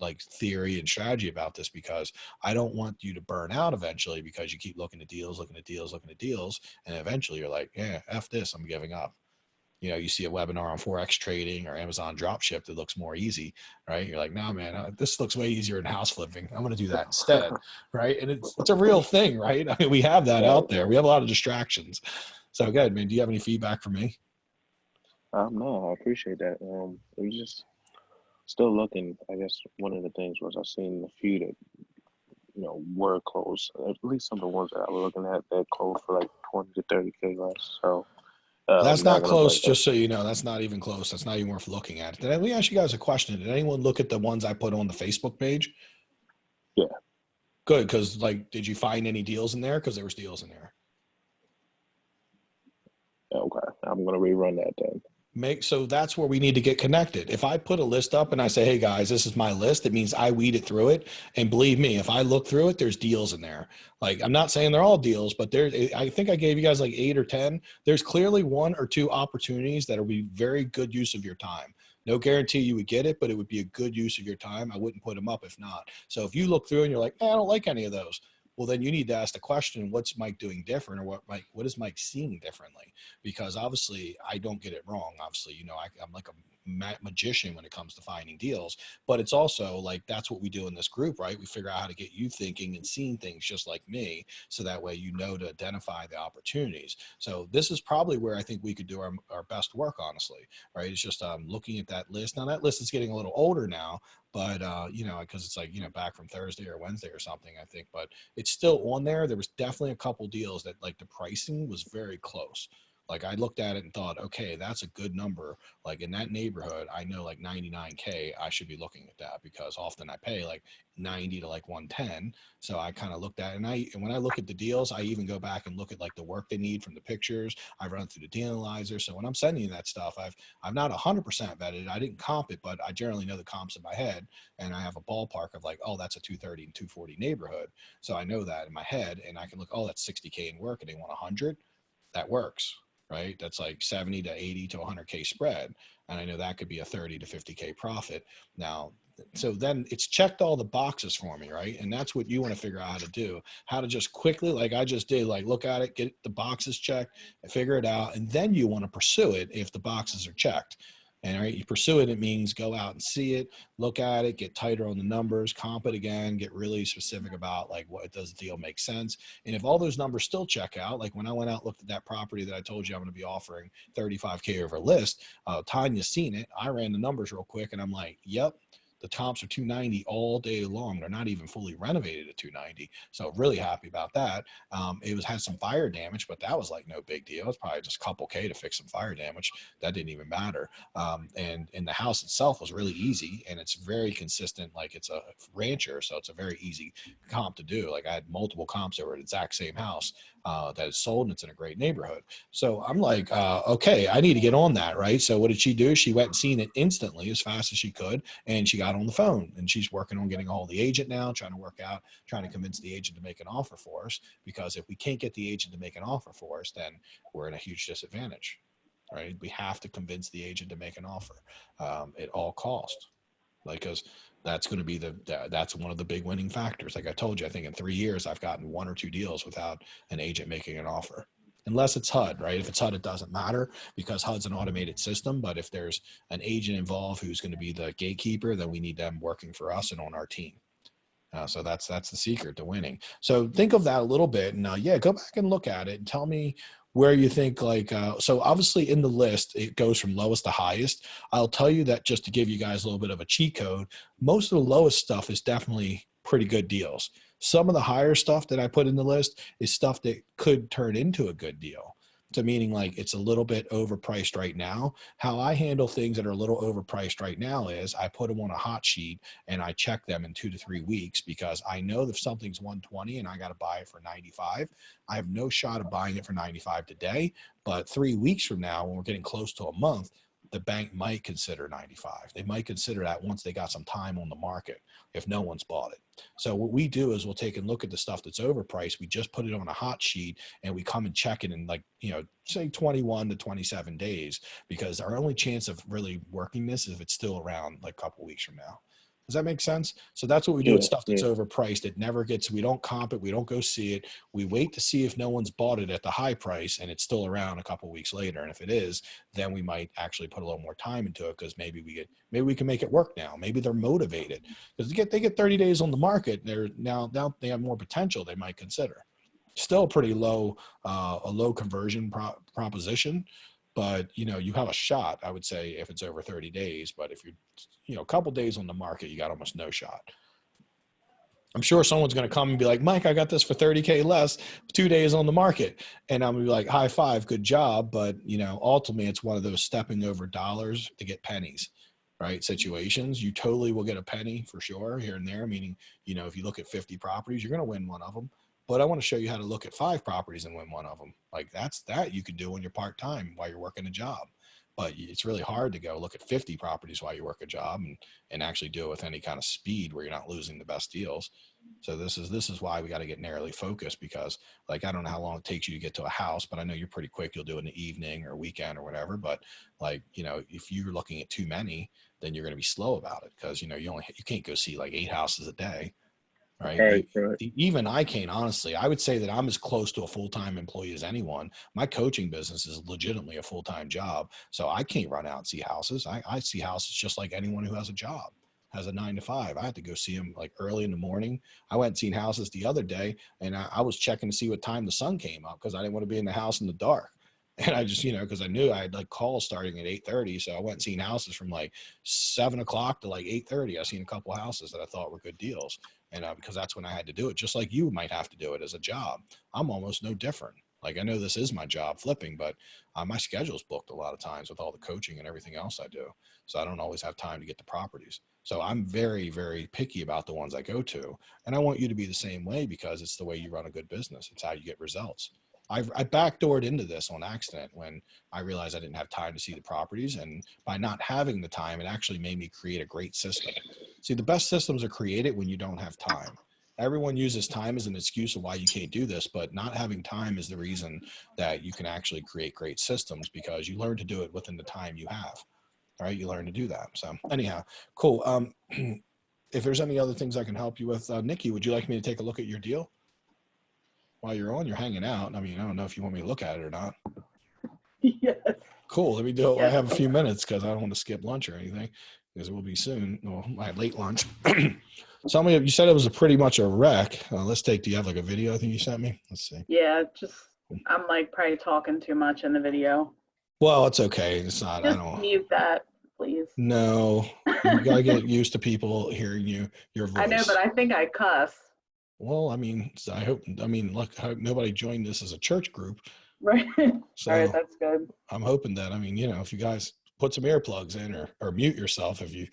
[SPEAKER 1] like theory and strategy about this, because I don't want you to burn out eventually because you keep looking at deals. And eventually you're like, yeah, F this, I'm giving up. You see a webinar on Forex trading or Amazon dropship that looks more easy, right? You're like, no, man, this looks way easier than house flipping. I'm going to do that instead, right? And it's a real thing, right? I mean, we have that out there. We have a lot of distractions. So good, man. Do you have any feedback for me?
[SPEAKER 5] No, I appreciate that. It was just still looking. I guess one of the things was I've seen a few that, were close. At least some of the ones that I was looking at, that closed for like 20 to 30K less. So
[SPEAKER 1] that's not close. Just so you know, that's not even close. That's not even worth looking at. Let me ask you guys a question. Did anyone look at the ones I put on the Facebook page?
[SPEAKER 5] Yeah.
[SPEAKER 1] Good, because did you find any deals in there? Because there was deals in there.
[SPEAKER 5] Okay, I'm gonna rerun that then.
[SPEAKER 1] So that's where we need to get connected. If I put a list up and I say, hey guys, this is my list, it means I weed it through it. And believe me, if I look through it, there's deals in there. I'm not saying they're all deals, but I think I gave you guys 8 or 10. There's clearly 1 or 2 opportunities that will be very good use of your time. No guarantee you would get it, but it would be a good use of your time. I wouldn't put them up if not. So if you look through and you're like, I don't like any of those, well, then you need to ask the question, what's Mike doing different, or what is Mike seeing differently? Because obviously I don't get it wrong. Obviously, I'm like a magician when it comes to finding deals, but it's also that's what we do in this group, right? We figure out how to get you thinking and seeing things just like me. So that way, to identify the opportunities. So this is probably where I think we could do our best work, honestly, right? It's just looking at that list. Now that list is getting a little older now, but because it's back from Thursday or Wednesday or something, I think, but it's still on there. There was definitely a couple deals that the pricing was very close. I looked at it and thought, okay, that's a good number. In that neighborhood, I know 99K, I should be looking at that, because often I pay 90 to 110. So I kind of looked at it, and when I look at the deals, I even go back and look at the work they need from the pictures. I run through the deal analyzer. So when I'm sending you that stuff, I'm not 100% vetted. I didn't comp it, but I generally know the comps in my head, and I have a ballpark of oh, that's a 230 and 240 neighborhood. So I know that in my head, and I can look, oh, that's 60K in work and they want 100. That works. Right? That's 70 to 80 to 100K spread. And I know that could be a 30 to 50K profit. Now, so then it's checked all the boxes for me, right? And that's what you want to figure out how to do, how to just quickly, like I just did, look at it, get the boxes checked and figure it out. And then you want to pursue it if the boxes are checked. And right, you pursue it, it means go out and see it, look at it, get tighter on the numbers, comp it again, get really specific about what does the deal make sense. And if all those numbers still check out, when I went out, looked at that property that I told you I'm going to be offering 35K over list, Tanya's seen it. I ran the numbers real quick and I'm like, yep. The comps are 290 all day long. They're not even fully renovated at 290. So really happy about that. It had some fire damage, but that was no big deal. It's probably just a couple K to fix some fire damage. That didn't even matter. And the house itself was really easy, and it's very consistent. It's a rancher, so it's a very easy comp to do. I had multiple comps that were the exact same house that is sold, and it's in a great neighborhood. So I'm okay, I need to get on that, right? So what did she do? She went and seen it instantly as fast as she could, and she got on the phone, and she's working on getting a hold of the agent now, trying to convince the agent to make an offer for us, because if we can't get the agent to make an offer for us, then we're in a huge disadvantage, right? We have to convince the agent to make an offer at all cost, because that's going to be that's one of the big winning factors. Like I told you, I think in 3 years, I've gotten 1 or 2 deals without an agent making an offer. Unless it's HUD, right? If it's HUD, it doesn't matter because HUD's an automated system. But if there's an agent involved who's going to be the gatekeeper, then we need them working for us and on our team. So that's the secret to winning. So think of that a little bit, and go back and look at it and tell me where you think so obviously in the list, it goes from lowest to highest. I'll tell you that just to give you guys a little bit of a cheat code, most of the lowest stuff is definitely pretty good deals. Some of the higher stuff that I put in the list is stuff that could turn into a good deal. So meaning like it's a little bit overpriced right now. How I handle things that are a little overpriced right now is I put them on a hot sheet and I check them in 2 to 3 weeks, because I know that if something's 120 and I got to buy it for 95, I have no shot of buying it for 95 today. But 3 weeks from now, when we're getting close to a month, the bank might consider 95. They might consider that once they got some time on the market, if no one's bought it. So what we do is we'll take and look at the stuff that's overpriced. We just put it on a hot sheet and we come and check it in, like, you know, say 21 to 27 days, because our only chance of really working this is if it's still around like a couple weeks from now. Does that make sense? So that's what we do with stuff that's overpriced. It never gets, we don't comp it. We don't go see it. We wait to see if no one's bought it at the high price and it's still around a couple weeks later. And if it is, then we might actually put a little more time into it, because maybe we can make it work now. Maybe they're motivated because they get 30 days on the market. They're now they have more potential. They might consider. Still pretty low, a low conversion proposition. But, you know, you have a shot, I would say, if it's over 30 days. But if you're, you know, a couple days on the market, you got almost no shot. I'm sure someone's going to come and be like, Mike, I got this for 30K less, 2 days on the market. And I'm going to be like, high five, good job. But, you know, ultimately, it's one of those stepping over dollars to get pennies, right? Situations. You totally will get a penny for sure here and there. Meaning, you know, if you look at 50 properties, you're going to win one of them. But I want to show you how to look at 5 properties and win one of them. Like that you can do when you're part-time while you're working a job. But it's really hard to go look at 50 properties while you work a job and actually do it with any kind of speed where you're not losing the best deals. So this is why we got to get narrowly focused, because like, I don't know how long it takes you to get to a house, but I know you're pretty quick. You'll do it in the evening or weekend or whatever. But like, you know, if you're looking at too many, then you're going to be slow about it, because, you know, you can't go see like 8 houses a day. Right. Even I can't, honestly. I would say that I'm as close to a full-time employee as anyone. My coaching business is legitimately a full-time job. So I can't run out and see houses. I see houses just like anyone who has a job, has a 9 to 5. I had to go see them like early in the morning. I went and seen houses the other day, and I was checking to see what time the sun came up, because I didn't want to be in the house in the dark. And I just, you know, because I knew I had like calls starting at 8:30. So I went and seen houses from like 7 o'clock to like 8:30. I seen a couple of houses that I thought were good deals. And because that's when I had to do it, just like you might have to do it as a job. I'm almost no different. Like, I know this is my job, flipping, but my schedule's booked a lot of times with all the coaching and everything else I do. So I don't always have time to get to properties. So I'm very, very picky about the ones I go to. And I want you to be the same way, because it's the way you run a good business. It's how you get results. I backdoored into this on accident when I realized I didn't have time to see the properties. And by not having the time, it actually made me create a great system. See, the best systems are created when you don't have time. Everyone uses time as an excuse of why you can't do this, but not having time is the reason that you can actually create great systems, because you learn to do it within the time you have. All right. You learn to do that. So anyhow, cool. If there's any other things I can help you with, Nikki, would you like me to take a look at your deal? While you're on, you're hanging out. I mean, I don't know if you want me to look at it or not.
[SPEAKER 6] Yes.
[SPEAKER 1] Cool. Let me do it.
[SPEAKER 6] Yes.
[SPEAKER 1] I have a few minutes because I don't want to skip lunch or anything, because it will be soon. Well, my late lunch. Tell me, you said it was pretty much a wreck. Do you have like a video I think you sent me? Let's see.
[SPEAKER 6] Yeah, I'm like probably talking too much in the video.
[SPEAKER 1] Well, it's okay. It's not,
[SPEAKER 6] Just
[SPEAKER 1] I don't.
[SPEAKER 6] mute that, please.
[SPEAKER 1] No, you got to get used to people hearing your voice.
[SPEAKER 6] I know, but I think I cuss.
[SPEAKER 1] Well, I mean, look, I hope nobody joined this as a church group.
[SPEAKER 6] Right.
[SPEAKER 1] So
[SPEAKER 6] All right, that's good.
[SPEAKER 1] I'm hoping that, you know, if you guys put some earplugs in or mute yourself, if you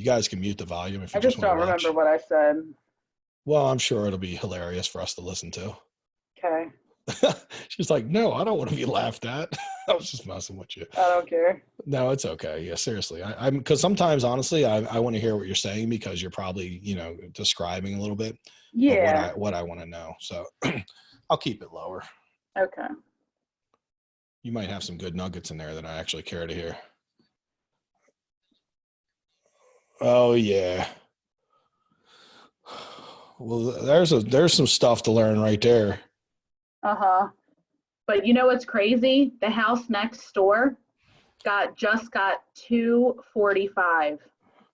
[SPEAKER 1] guys can mute the volume. If you
[SPEAKER 6] I just don't remember what I said.
[SPEAKER 1] Well, I'm sure it'll be hilarious for us to listen to.
[SPEAKER 6] Okay.
[SPEAKER 1] She's like, no, I don't want to be laughed at. I was just messing with you.
[SPEAKER 6] I don't care.
[SPEAKER 1] No, it's okay. Yeah, seriously. I'm because sometimes, honestly, I want to hear what you're saying, because you're probably, you know, describing a little bit
[SPEAKER 6] Yeah.
[SPEAKER 1] of what I want to know. So I'll keep it lower.
[SPEAKER 6] Okay.
[SPEAKER 1] You might have some good nuggets in there that I actually care to hear. Oh yeah. Well, there's some stuff to learn right there.
[SPEAKER 6] Uh-huh. But you know what's crazy? The house next door just got 245.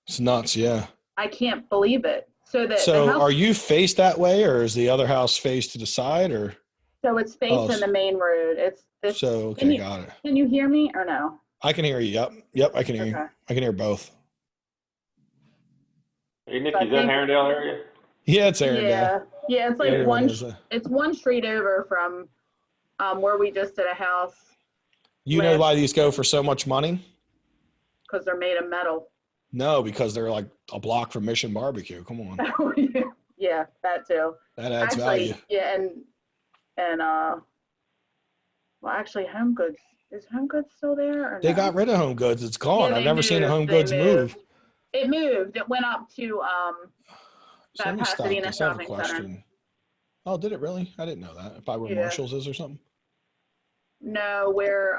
[SPEAKER 1] It's nuts, yeah.
[SPEAKER 6] I can't believe it. So the house,
[SPEAKER 1] are you faced that way, or is the other house faced to the side, or?
[SPEAKER 6] So it's facing the main road.
[SPEAKER 1] Okay, got it.
[SPEAKER 6] Can you hear me or no?
[SPEAKER 1] I can hear you. Yep, I can hear you. I can hear both.
[SPEAKER 4] Hey, Nikki, is that Herondale area?
[SPEAKER 1] Yeah, it's Herondale.
[SPEAKER 6] Yeah, it's like
[SPEAKER 1] Everyone is a-
[SPEAKER 6] it's one street over from where we just did a house
[SPEAKER 1] You know why these go for so much money?
[SPEAKER 6] because they're made of metal.
[SPEAKER 1] No, because they're like a block from Mission Barbecue. Come on.
[SPEAKER 6] Yeah, that too.
[SPEAKER 1] That adds
[SPEAKER 6] Actually,
[SPEAKER 1] value.
[SPEAKER 6] yeah, and well, actually, Home Goods, is Home Goods still there? Or
[SPEAKER 1] They
[SPEAKER 6] no?
[SPEAKER 1] got rid of Home Goods. It's gone.
[SPEAKER 6] Yeah,
[SPEAKER 1] I've
[SPEAKER 6] they
[SPEAKER 1] never seen a
[SPEAKER 6] moved.
[SPEAKER 1] Home
[SPEAKER 6] They
[SPEAKER 1] Goods move.
[SPEAKER 6] moved. It moved. It went up to
[SPEAKER 1] So
[SPEAKER 6] that
[SPEAKER 1] let me stop
[SPEAKER 6] Pasadena
[SPEAKER 1] this. I have a
[SPEAKER 6] shopping center.
[SPEAKER 1] question. Oh, did it really? I didn't know that. By where
[SPEAKER 6] Yeah.
[SPEAKER 1] Marshall's is or something?
[SPEAKER 6] No, where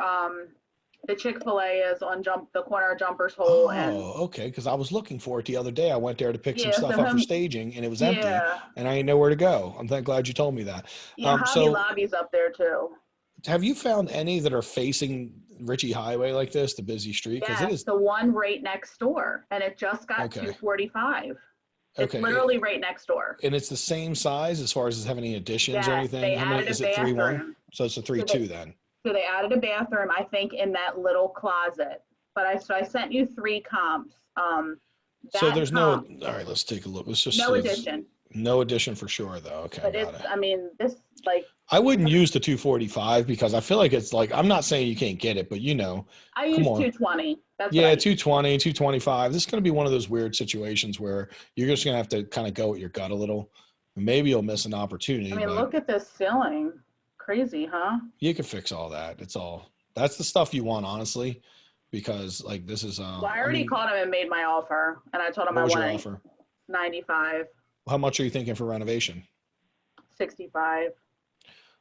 [SPEAKER 6] the Chick-fil-A is on the corner of Jumpers Hole and
[SPEAKER 1] Oh, okay. Because I was looking for it the other day. I went there to pick some
[SPEAKER 6] Yeah,
[SPEAKER 1] stuff
[SPEAKER 6] so
[SPEAKER 1] up for
[SPEAKER 6] Home-
[SPEAKER 1] staging, and it was empty,
[SPEAKER 6] yeah,
[SPEAKER 1] and I didn't know where to go. I'm glad you told me that.
[SPEAKER 6] yeah, Hobby
[SPEAKER 1] So
[SPEAKER 6] Lobby's up there too.
[SPEAKER 1] have you found any that are facing Ritchie Highway like this, the busy street? Because
[SPEAKER 6] Yeah,
[SPEAKER 1] it is
[SPEAKER 6] the one right next door, and it just got
[SPEAKER 1] Okay.
[SPEAKER 6] 245. It's
[SPEAKER 1] okay.
[SPEAKER 6] literally right next door.
[SPEAKER 1] And it's the same size as far as does it have any additions or
[SPEAKER 6] Yes,
[SPEAKER 1] anything?
[SPEAKER 6] they
[SPEAKER 1] How many
[SPEAKER 6] added
[SPEAKER 1] is
[SPEAKER 6] a
[SPEAKER 1] it? 3-1?
[SPEAKER 6] bathroom.
[SPEAKER 1] So it's a 3-2 then.
[SPEAKER 6] So they added a bathroom, I think, in that little closet. But I sent you 3 comps.
[SPEAKER 1] So
[SPEAKER 6] That
[SPEAKER 1] there's
[SPEAKER 6] comp,
[SPEAKER 1] no. All right, let's take a look. Let's just
[SPEAKER 6] no
[SPEAKER 1] see.
[SPEAKER 6] addition.
[SPEAKER 1] No addition for sure, though. Okay,
[SPEAKER 6] But
[SPEAKER 1] got
[SPEAKER 6] it's,
[SPEAKER 1] it.
[SPEAKER 6] I mean, this like
[SPEAKER 1] I wouldn't use the 245 because I feel like it's like I'm not saying you can't get it, but
[SPEAKER 6] I
[SPEAKER 1] Come
[SPEAKER 6] use
[SPEAKER 1] on.
[SPEAKER 6] 220. That's
[SPEAKER 1] yeah,
[SPEAKER 6] what I
[SPEAKER 1] 220, 225. This is going to be one of those weird situations where you're just going to have to kind of go with your gut a little. Maybe you'll miss an opportunity.
[SPEAKER 6] I mean,
[SPEAKER 1] but
[SPEAKER 6] look at this ceiling. Crazy, huh?
[SPEAKER 1] you can fix all that. It's all that's the stuff you want, honestly, because like this is.
[SPEAKER 6] Well, I already called him and made my offer, and I told him
[SPEAKER 1] What
[SPEAKER 6] I
[SPEAKER 1] was your
[SPEAKER 6] want
[SPEAKER 1] offer?
[SPEAKER 6] 95,
[SPEAKER 1] How much are you thinking for renovation?
[SPEAKER 6] 65.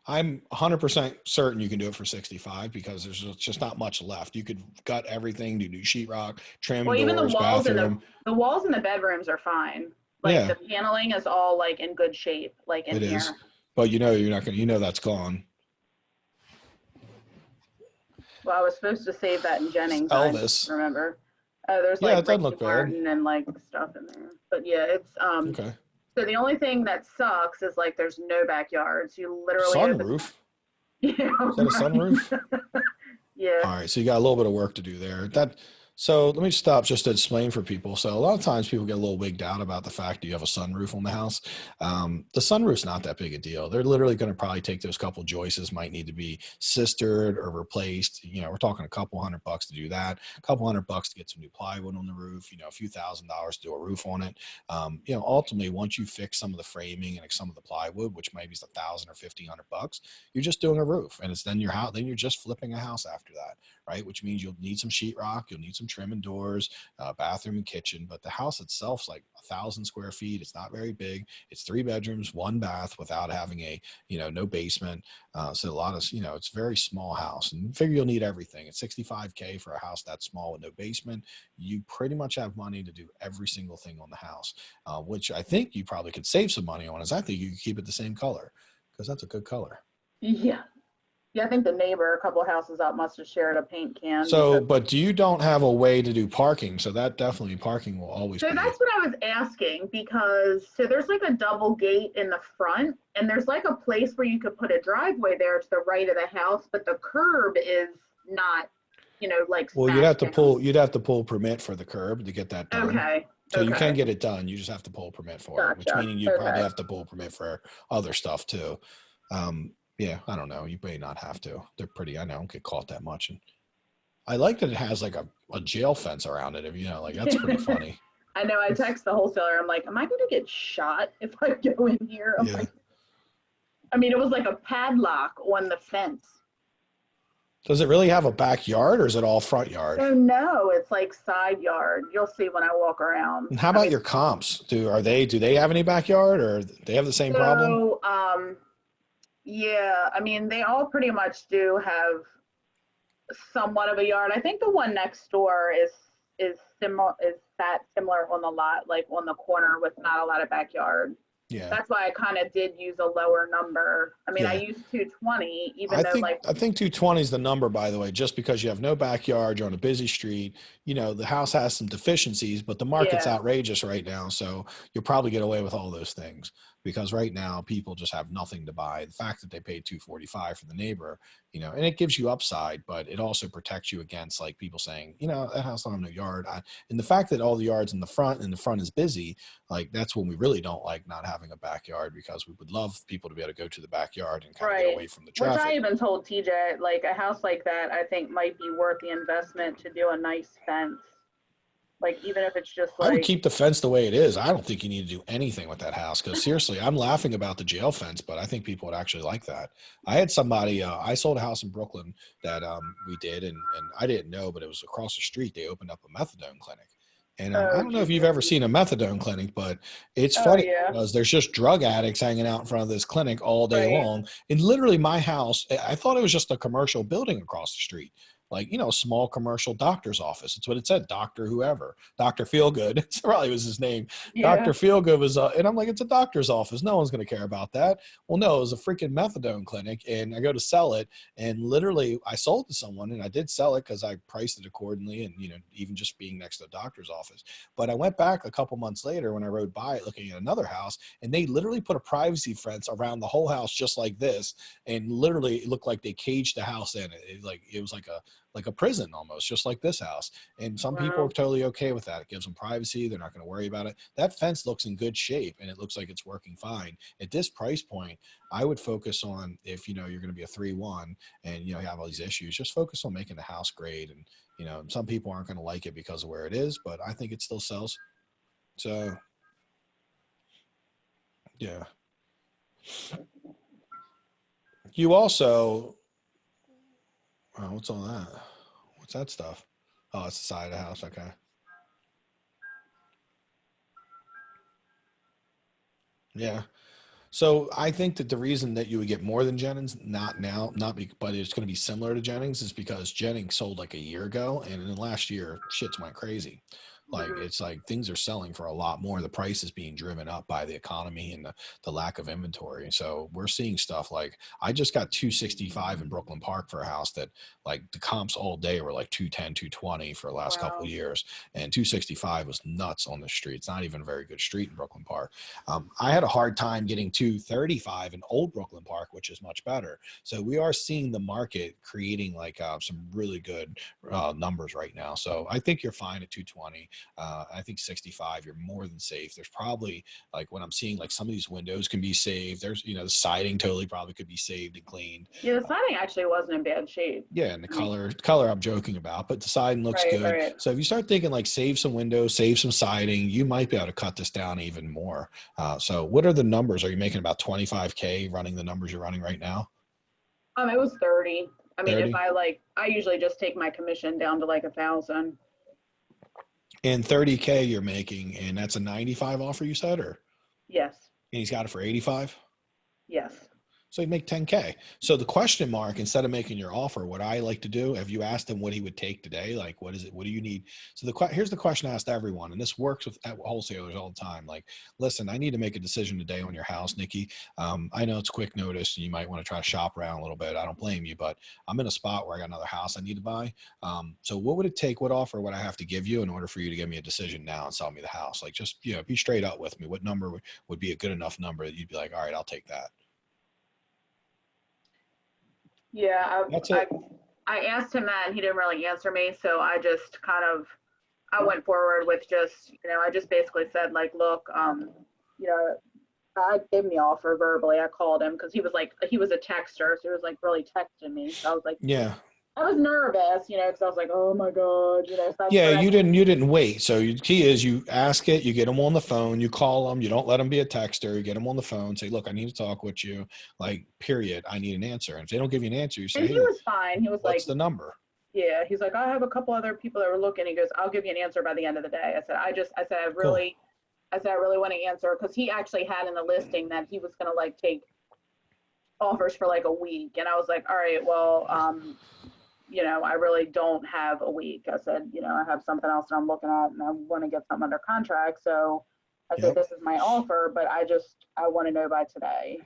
[SPEAKER 1] I'm 100% certain you can do it for 65 because there's just not much left. You could gut everything, do new sheetrock, trim
[SPEAKER 6] Well, even the
[SPEAKER 1] doors,
[SPEAKER 6] walls in
[SPEAKER 1] bathroom.
[SPEAKER 6] the walls in the bedrooms are fine. Like
[SPEAKER 1] Yeah.
[SPEAKER 6] the paneling is all like in good shape, like in
[SPEAKER 1] It
[SPEAKER 6] here.
[SPEAKER 1] is. But you're not going to, that's gone.
[SPEAKER 6] Well, I was supposed to save that in Jennings. I
[SPEAKER 1] Elvis.
[SPEAKER 6] remember. There's
[SPEAKER 1] Yeah,
[SPEAKER 6] like
[SPEAKER 1] it doesn't
[SPEAKER 6] Ricky
[SPEAKER 1] look bad.
[SPEAKER 6] Martin and like stuff in there. But yeah, it's
[SPEAKER 1] Okay.
[SPEAKER 6] So the only thing that sucks is like there's no backyards. You literally
[SPEAKER 1] Sunroof.
[SPEAKER 6] Yeah,
[SPEAKER 1] Is that a sunroof?
[SPEAKER 6] Yeah.
[SPEAKER 1] All right. So you got a little bit of work to do there. So let me stop just to explain for people. So a lot of times people get a little wigged out about the fact that you have a sunroof on the house. The sunroof's not that big a deal. They're literally going to probably take those couple joists, might need to be sistered or replaced. We're talking a couple $100 to do that, a couple $100 to get some new plywood on the roof, a few $1,000s to do a roof on it. Ultimately, once you fix some of the framing and some of the plywood, which maybe is $1,000 or $1,500, you're just doing a roof, and it's then your house. Then you're just flipping a house after that, right? Which means you'll need some sheetrock, you'll need some trim and doors, bathroom and kitchen, but the house itself's like 1,000 square feet. It's not very big. It's 3 bedrooms, 1 bath without having no basement. So a lot of, it's a very small house, and figure you'll need everything. It's $65K for a house that small with no basement. You pretty much have money to do every single thing on the house, which I think you probably could save some money on. Is I think you could keep it the same color because that's a good color.
[SPEAKER 6] Yeah. Yeah, I think the neighbor a couple houses up must have shared a paint can.
[SPEAKER 1] So, but you don't have a way to do parking, so that definitely parking will always
[SPEAKER 6] So
[SPEAKER 1] be.
[SPEAKER 6] that's what I was asking, because so there's like a double gate in the front, and there's like a place where you could put a driveway there to the right of the house, but the curb is not, like.
[SPEAKER 1] Well, you'd have to pull permit for the curb to get that done.
[SPEAKER 6] Okay.
[SPEAKER 1] So you
[SPEAKER 6] okay.
[SPEAKER 1] can get it done. You just have to pull a permit for it, which
[SPEAKER 6] Gotcha.
[SPEAKER 1] meaning you
[SPEAKER 6] Okay.
[SPEAKER 1] probably have to pull a permit for other stuff too. Yeah, I don't know. You may not have to. They're pretty, I don't get caught that much. And I like that it has like a jail fence around it. Like that's pretty funny.
[SPEAKER 6] I know. I text the wholesaler. I'm like, am I going to get shot if I go in here? I'm
[SPEAKER 1] Yeah.
[SPEAKER 6] like, I mean, it was like a padlock on the fence.
[SPEAKER 1] Does it really have a backyard or is it all front yard?
[SPEAKER 6] Oh no, it's like side yard. You'll see when I walk around.
[SPEAKER 1] And how about your comps? Do they have any backyard or they have the same problem?
[SPEAKER 6] Yeah, I mean, they all pretty much do have somewhat of a yard. I think the one next door is similar on the lot, like on the corner with not a lot of backyard.
[SPEAKER 1] Yeah.
[SPEAKER 6] That's why I kind of did use a lower number. I mean, I
[SPEAKER 1] Yeah.
[SPEAKER 6] used 220, even
[SPEAKER 1] I
[SPEAKER 6] though
[SPEAKER 1] think 220 is the number, by the way, just because you have no backyard, you're on a busy street. The house has some deficiencies, but the market's
[SPEAKER 6] Yeah.
[SPEAKER 1] outrageous right now. So you'll probably get away with all those things. because right now people just have nothing to buy. The fact that they paid $245 for the neighbor, and it gives you upside, but it also protects you against like people saying, that house don't have no yard. And the fact that all the yards in the front and the front is busy, like that's when we really don't like not having a backyard, because we would love people to be able to go to the backyard and kind of get away from the traffic.
[SPEAKER 6] Which I even told TJ, like a house like that, I think might be worth the investment to do a nice fence. Like, even if it's just like.
[SPEAKER 1] I would keep the fence the way it is. I don't think you need to do anything with that house, because seriously, I'm laughing about the jail fence, but I think people would actually like that. I had somebody, I sold a house in Brooklyn that we did, and I didn't know, but it was across the street. They opened up a methadone clinic. And I don't know if you've ever seen a methadone clinic, but it's funny because there's just drug addicts hanging out in front of this clinic all day long. And literally my house, I thought it was just a commercial building across the street. Like, a small commercial doctor's office. It's what it said, Dr. Whoever. Dr. Feelgood. It probably was his name. Yeah. Dr. Feelgood was, and I'm like, it's a doctor's office. No one's going to care about that. Well, no, it was a freaking methadone clinic. And I go to sell it. And literally I sold to someone, and I did sell it because I priced it accordingly. And, even just being next to a doctor's office. But I went back a couple months later when I rode by it looking at another house, and they literally put a privacy fence around the whole house just like this. And literally it looked like they caged the house in. It was like a prison almost, just like this house. And some people are totally okay with that. It gives them privacy. They're not going to worry about it. That fence looks in good shape, and it looks like it's working fine. At this price point, I would focus on, if you're going to be a 3-1 and you have all these issues, just focus on making the house great. And some people aren't going to like it because of where it is, but I think it still sells. So yeah. You also, what's all that? What's that stuff? Oh, it's the side of the house. Okay. Yeah. So I think that the reason that you would get more than Jennings, but it's going to be similar to Jennings, is because Jennings sold like a year ago, and in the last year, shit's went crazy. Like, it's like things are selling for a lot more. The price is being driven up by the economy and the lack of inventory. So we're seeing stuff like, I just got 265 in Brooklyn Park for a house that, like, the comps all day were like 210, 220 for the last couple of years. And 265 was nuts on the street. It's not even a very good street in Brooklyn Park. I had a hard time getting 235 in Old Brooklyn Park, which is much better. So we are seeing the market creating like some really good numbers right now. So I think you're fine at 220. I think 65, you're more than safe. There's probably, like, when I'm seeing like some of these windows can be saved. There's, the siding totally probably could be saved and cleaned.
[SPEAKER 6] Yeah, the siding actually wasn't in bad shape.
[SPEAKER 1] Yeah, and the color I'm joking about, but the siding looks good. Right. So if you start thinking like save some windows, save some siding, you might be able to cut this down even more. So what are the numbers? Are you making about 25K running the numbers you're running right now?
[SPEAKER 6] It was 30. I mean,
[SPEAKER 1] 30?
[SPEAKER 6] if I usually just take my commission down to like 1,000.
[SPEAKER 1] And 30K you're making, and that's a 95 offer, you said, or?
[SPEAKER 6] Yes.
[SPEAKER 1] And he's got it for 85?
[SPEAKER 6] Yes.
[SPEAKER 1] So you make 10K. So the question mark, instead of making your offer, what I like to do, have you asked him what he would take today? Like, what is it? What do you need? So here's the question I asked everyone, and this works with wholesalers all the time. Like, listen, I need to make a decision today on your house, Nikki. I know it's quick notice, and you might want to try to shop around a little bit. I don't blame you, but I'm in a spot where I got another house I need to buy. So what would it take? What offer would I have to give you in order for you to give me a decision now and sell me the house? Like, just, be straight up with me. What number would be a good enough number that you'd be like, all right, I'll take that?
[SPEAKER 6] Yeah, I asked him that, and he didn't really answer me. So I just I went forward with just, I just basically said, like, look, I gave him the offer verbally. I called him because he was a texter. So he was like really texting me. So I was like, yeah, I was nervous, because I was like, oh my God, So
[SPEAKER 1] you didn't wait. So key is you ask it, you get them on the phone, you call them, you don't let them be a texter, you get them on the phone, say, look, I need to talk with you, like, period. I need an answer. And if they don't give you an answer, you say,
[SPEAKER 6] and he was fine. He was like,
[SPEAKER 1] what's the number?
[SPEAKER 6] Yeah. He's like, I have a couple other people that were looking. He goes, I'll give you an answer by the end of the day. I said, I really want to answer, because he actually had in the listing that he was going to like take offers for like a week. And I was like, all right, well, I really don't have a week. I said, I have something else that I'm looking at, and I want to get something under contract. So I said, this is my offer, but I want to know by today.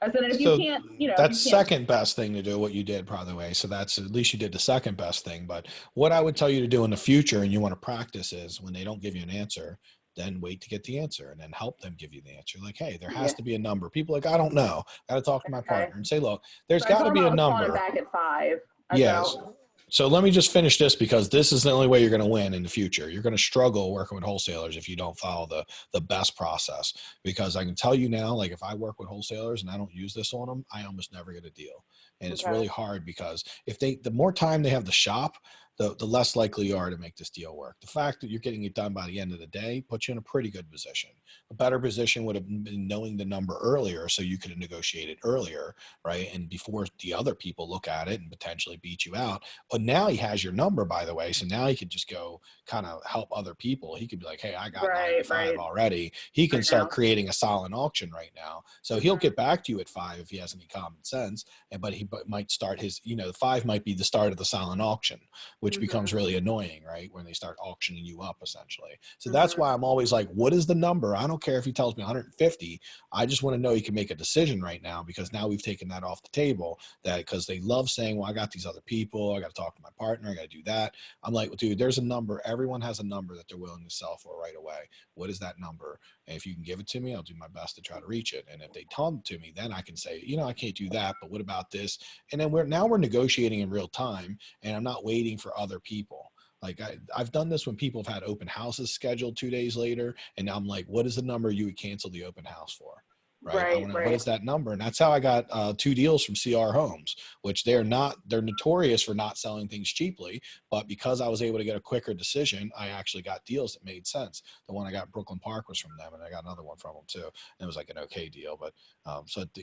[SPEAKER 6] I said, and if you can't,
[SPEAKER 1] that's second best thing to do, what you did, by the way. So that's, at least you did the second best thing. But what I would tell you to do in the future, and you want to practice, is when they don't give you an answer, then wait to get the answer and then help them give you the answer. Like, hey, there has
[SPEAKER 6] Yeah.
[SPEAKER 1] to be a number. People are like, I don't know. Got to talk to my
[SPEAKER 6] Okay.
[SPEAKER 1] partner and say, look, there's
[SPEAKER 6] So I
[SPEAKER 1] got to
[SPEAKER 6] told him
[SPEAKER 1] be
[SPEAKER 6] I
[SPEAKER 1] a
[SPEAKER 6] was calling him
[SPEAKER 1] number.
[SPEAKER 6] back at 5. I
[SPEAKER 1] Yes.
[SPEAKER 6] said,
[SPEAKER 1] So let me just finish this, because this is the only way you're going to win in the future. You're going to struggle working with wholesalers if you don't follow the best process, because I can tell you now, like if I work with wholesalers and I don't use this on them, I almost never get a deal. And it's
[SPEAKER 6] Okay.
[SPEAKER 1] really hard, because if the more time they have the shop, the less likely you are to make this deal work. The fact that you're getting it done by the end of the day puts you in a pretty good position. A better position would have been knowing the number earlier, so you could have negotiated earlier, right? And before the other people look at it and potentially beat you out. But now he has your number, by the way. So now he can just go kind of help other people. He could be like, hey, I got
[SPEAKER 6] Right,
[SPEAKER 1] 95
[SPEAKER 6] right.
[SPEAKER 1] already. He can
[SPEAKER 6] I
[SPEAKER 1] start
[SPEAKER 6] know.
[SPEAKER 1] creating a silent auction right now. So he'll
[SPEAKER 6] Mhm.
[SPEAKER 1] get back to you at 5 if he has any common sense. But he might start his, the 5 might be the start of the silent auction, which becomes really annoying, right? When they start auctioning you up, essentially. So that's why I'm always like, what is the number? I don't care if he tells me 150. I just want to know he can make a decision right now, because now we've taken that off the table. That because they love saying, well, I got these other people, I got to talk to my partner, I got to do that. I'm like, well, dude, there's a number. Everyone has a number that they're willing to sell for right away. What is that number? And if you can give it to me, I'll do my best to try to reach it. And if they tell it to me, then I can say, I can't do that, but what about this? And then we're negotiating in real time, and I'm not waiting for other people. Like I've done this when people have had open houses scheduled 2 days later, and I'm like, what is the number you would cancel the open house for? Right. I want to know, what is that number? And that's how I got 2 deals from CR Homes, which they're notorious for not selling things cheaply. But because I was able to get a quicker decision, I actually got deals that made sense. The one I got in Brooklyn Park was from them, and I got another one from them too. And it was like an okay deal. But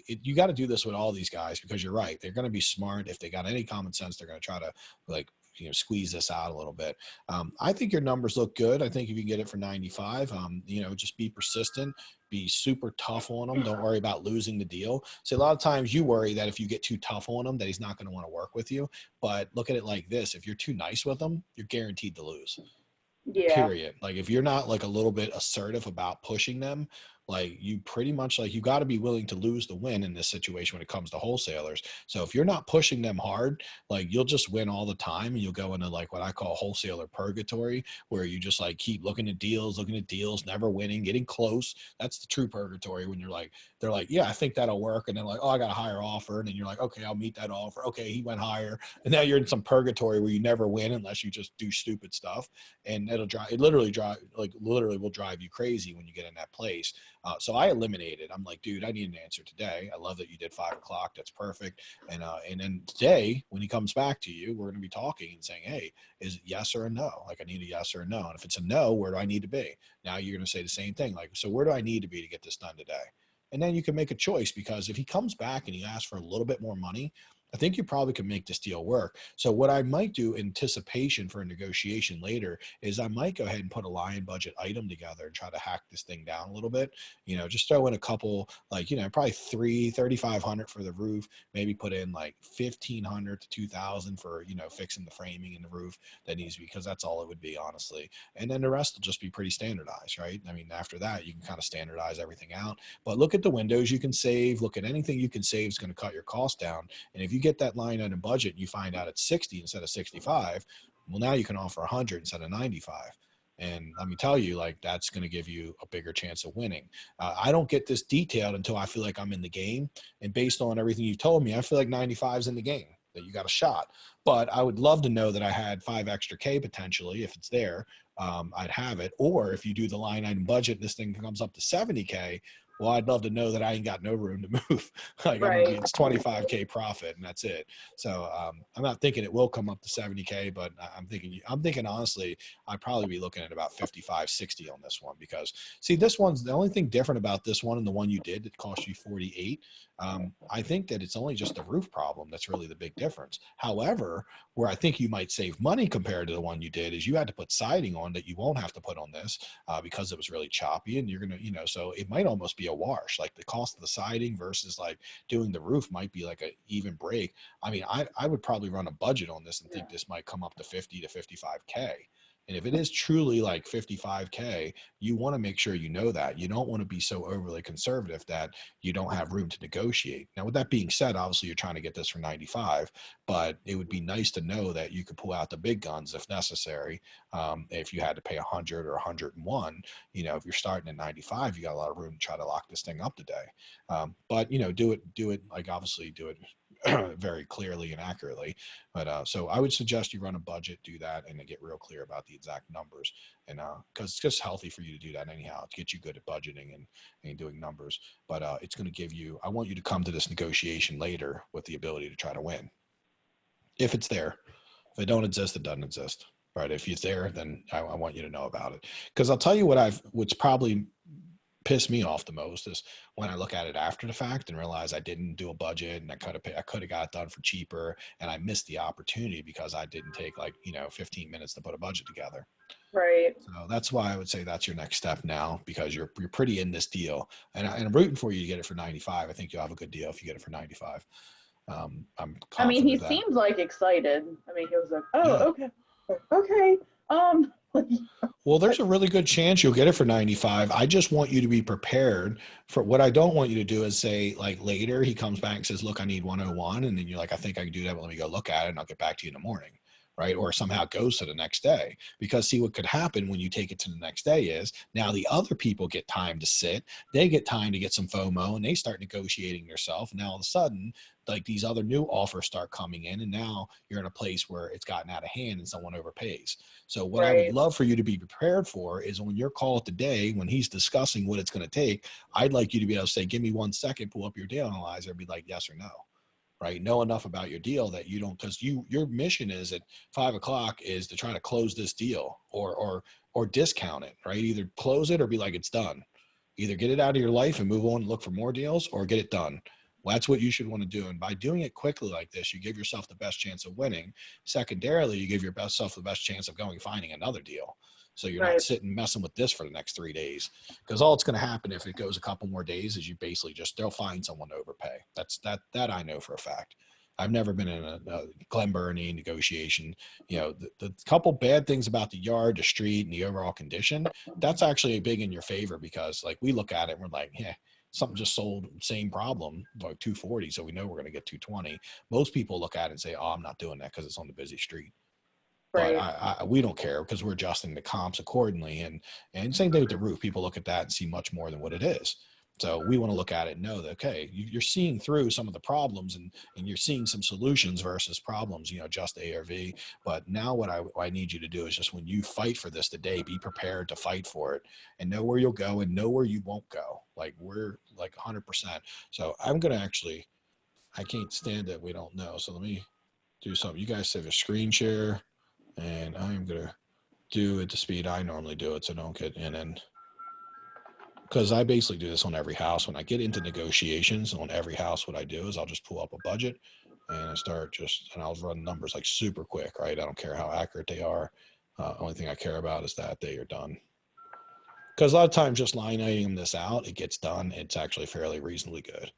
[SPEAKER 1] you got to do this with all these guys, because you're right. They're going to be smart. If they got any common sense, they're going to try to squeeze this out a little bit. I think your numbers look good. I think if you get it for 95, just be persistent, be super tough on them. Don't worry about losing the deal. So a lot of times you worry that if you get too tough on him, that he's not going to want to work with you. But look at it like this. If you're too nice with him, you're guaranteed to lose.
[SPEAKER 6] Yeah.
[SPEAKER 1] Period. Like if you're not like a little bit assertive about pushing them, like you pretty much you got to be willing to lose the win in this situation when it comes to wholesalers. So if you're not pushing them hard, like you'll just win all the time, and you'll go into like what I call wholesaler purgatory, where you just like keep looking at deals, never winning, getting close. That's the true purgatory, when they're like, yeah, I think that'll work. And then like, oh, I got a higher offer. And then you're like, okay, I'll meet that offer. Okay, he went higher. And now you're in some purgatory where you never win unless you just do stupid stuff. And it literally will drive you crazy when you get in that place. So I eliminated. I'm like, dude, I need an answer today. I love that you did 5 o'clock. That's perfect. And then today, when he comes back to you, we're going to be talking and saying, hey, is it yes or a no? Like, I need a yes or a no. And if it's a no, where do I need to be? Now you're going to say the same thing. Like, so where do I need to be to get this done today? And then you can make a choice, because if he comes back and he asks for a little bit more money, I think you probably can make this deal work. So what I might do in anticipation for a negotiation later is I might go ahead and put a line budget item together and try to hack this thing down a little bit. Just throw in a couple, probably 3,500 for the roof, maybe put in like 1,500 to 2,000 for, fixing the framing in the roof that needs to be, because that's all it would be, honestly. And then the rest will just be pretty standardized, right? I mean, after that, you can kind of standardize everything out. But look at the windows you can save. Look at anything you can save is going to cut your cost down. And if you get that line item budget and you find out it's 60 instead of 65, well, now you can offer 100 instead of 95. And let me tell you, like, that's going to give you a bigger chance of winning. I don't get this detailed until I feel like I'm in the game. And based on everything you've told me, I feel like 95 is in the game, that you got a shot. But I would love to know that I had 5 extra K potentially. If it's there, I'd have it. Or if you do the line item budget, this thing comes up to 70K. Well, I'd love to know that I ain't got no room to move. It's 25K profit and that's it. So I'm not thinking it will come up to 70K, but I'm thinking honestly, I'd probably be looking at about 55, 60 on this one, because see, this one's the only thing different about this one and the one you did that cost you 48. I think that it's only just the roof problem that's really the big difference. However, where I think you might save money compared to the one you did is you had to put siding on that you won't have to put on this because it was really choppy, and you're going to, so it might almost be a wash. Like the cost of the siding versus like doing the roof might be like an even break. I mean, I would probably run a budget on this and think this might come up to 50 to 55K. And if it is truly like 55K, you want to make sure you know that. You don't want to be so overly conservative that you don't have room to negotiate. Now, with that being said, obviously you're trying to get this for 95, but it would be nice to know that you could pull out the big guns if necessary. If you had to pay 100 or 101, you know, if you're starting at 95, you got a lot of room to try to lock this thing up today. But, you know, do it like, obviously do it very clearly and accurately. But so I would suggest you run a budget, do that, and then get real clear about the exact numbers. And because it's just healthy for you to do that anyhow, to get you good at budgeting and doing numbers. But it's going to give you, I want you to come to this negotiation later with the ability to try to win. If it's there. If it don't exist, it doesn't exist. Right? If it's there, then I want you to know about it. Because I'll tell you what's probably pissed me off the most is when I look at it after the fact and realize I didn't do a budget and I could have got it done for cheaper, and I missed the opportunity because I didn't take 15 minutes to put a budget together.
[SPEAKER 6] Right.
[SPEAKER 1] So that's why I would say that's your next step now, because you're pretty in this deal, and I'm rooting for you to get it for 95. I think you'll have a good deal if you get it for 95.
[SPEAKER 6] I mean, he seemed like excited. I mean, he was like, "Oh, yeah. Okay.
[SPEAKER 1] Well, there's a really good chance you'll get it for 95. I just want you to be prepared for what I don't want you to do is say, like, later he comes back and says, look, I need 101. And then you're like, I think I can do that, but let me go look at it and I'll get back to you in the morning. Right? Or somehow it goes to the next day. Because see, what could happen when you take it to the next day is now the other people get time to sit, they get time to get some FOMO, and they start negotiating themselves. Now all of a sudden, like, these other new offers start coming in, and now you're in a place where it's gotten out of hand and someone overpays. So what I would love for you to be prepared for is when your call today, when he's discussing what it's going to take, I'd like you to be able to say, give me 1 second, pull up your deal analyzer, and be like, yes or no. Right? Know enough about your deal that you don't, because your mission is at 5 o'clock is to try to close this deal or discount it, right? Either close it or be like, it's done. Either get it out of your life and move on and look for more deals, or get it done. Well, that's what you should want to do. And by doing it quickly like this, you give yourself the best chance of winning. Secondarily, you give yourself the best chance of going and finding another deal. So you're not sitting messing with this for the next 3 days, because all it's going to happen if it goes a couple more days is you basically they'll find someone to overpay. That I know for a fact. I've never been in a Glen Burnie negotiation. You know, the couple bad things about the yard, the street, and the overall condition, that's actually big in your favor, because like we look at it and we're like, yeah, something just sold, same problem, like 240. So we know we're going to get 220. Most people look at it and say, oh, I'm not doing that because it's on the busy street. But we don't care, because we're adjusting the comps accordingly. And same thing with the roof. People look at that and see much more than what it is. So we want to look at it and know that, okay, you're seeing through some of the problems and you're seeing some solutions versus problems, you know, just ARV. But now what I need you to do is just, when you fight for this today, be prepared to fight for it and know where you'll go and know where you won't go. Like, we're like 100%. So I'm going to actually, I can't stand it. We don't know. So let me do something. You guys have a screen share. And I'm going to do it the speed I normally do it, so don't get in. And because I basically do this on every house. When I get into negotiations on every house, what I do is I'll just pull up a budget and I start and I'll run numbers like super quick, right? I don't care how accurate they are. Only thing I care about is that they are done. Because a lot of times just line item this out, it gets done. It's actually fairly reasonably good.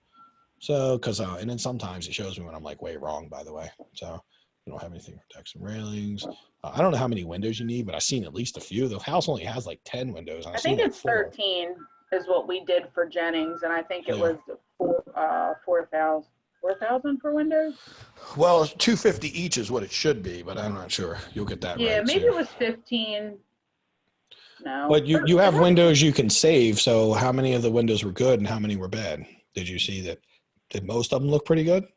[SPEAKER 1] So, and then sometimes it shows me when I'm like way wrong, by the way. So we don't have anything for decks and railings. I don't know how many windows you need, but I've seen at least a few. The house only has like 10 windows.
[SPEAKER 6] I think it's 13 is what we did for Jennings, and I think it was 4,000 for windows.
[SPEAKER 1] Well, 250 each is what it should be, but I'm not sure. You'll get that right.
[SPEAKER 6] Yeah, maybe it was 15. No.
[SPEAKER 1] But you have windows you can save. So how many of the windows were good and how many were bad? Did you see that? Did most of them look pretty good?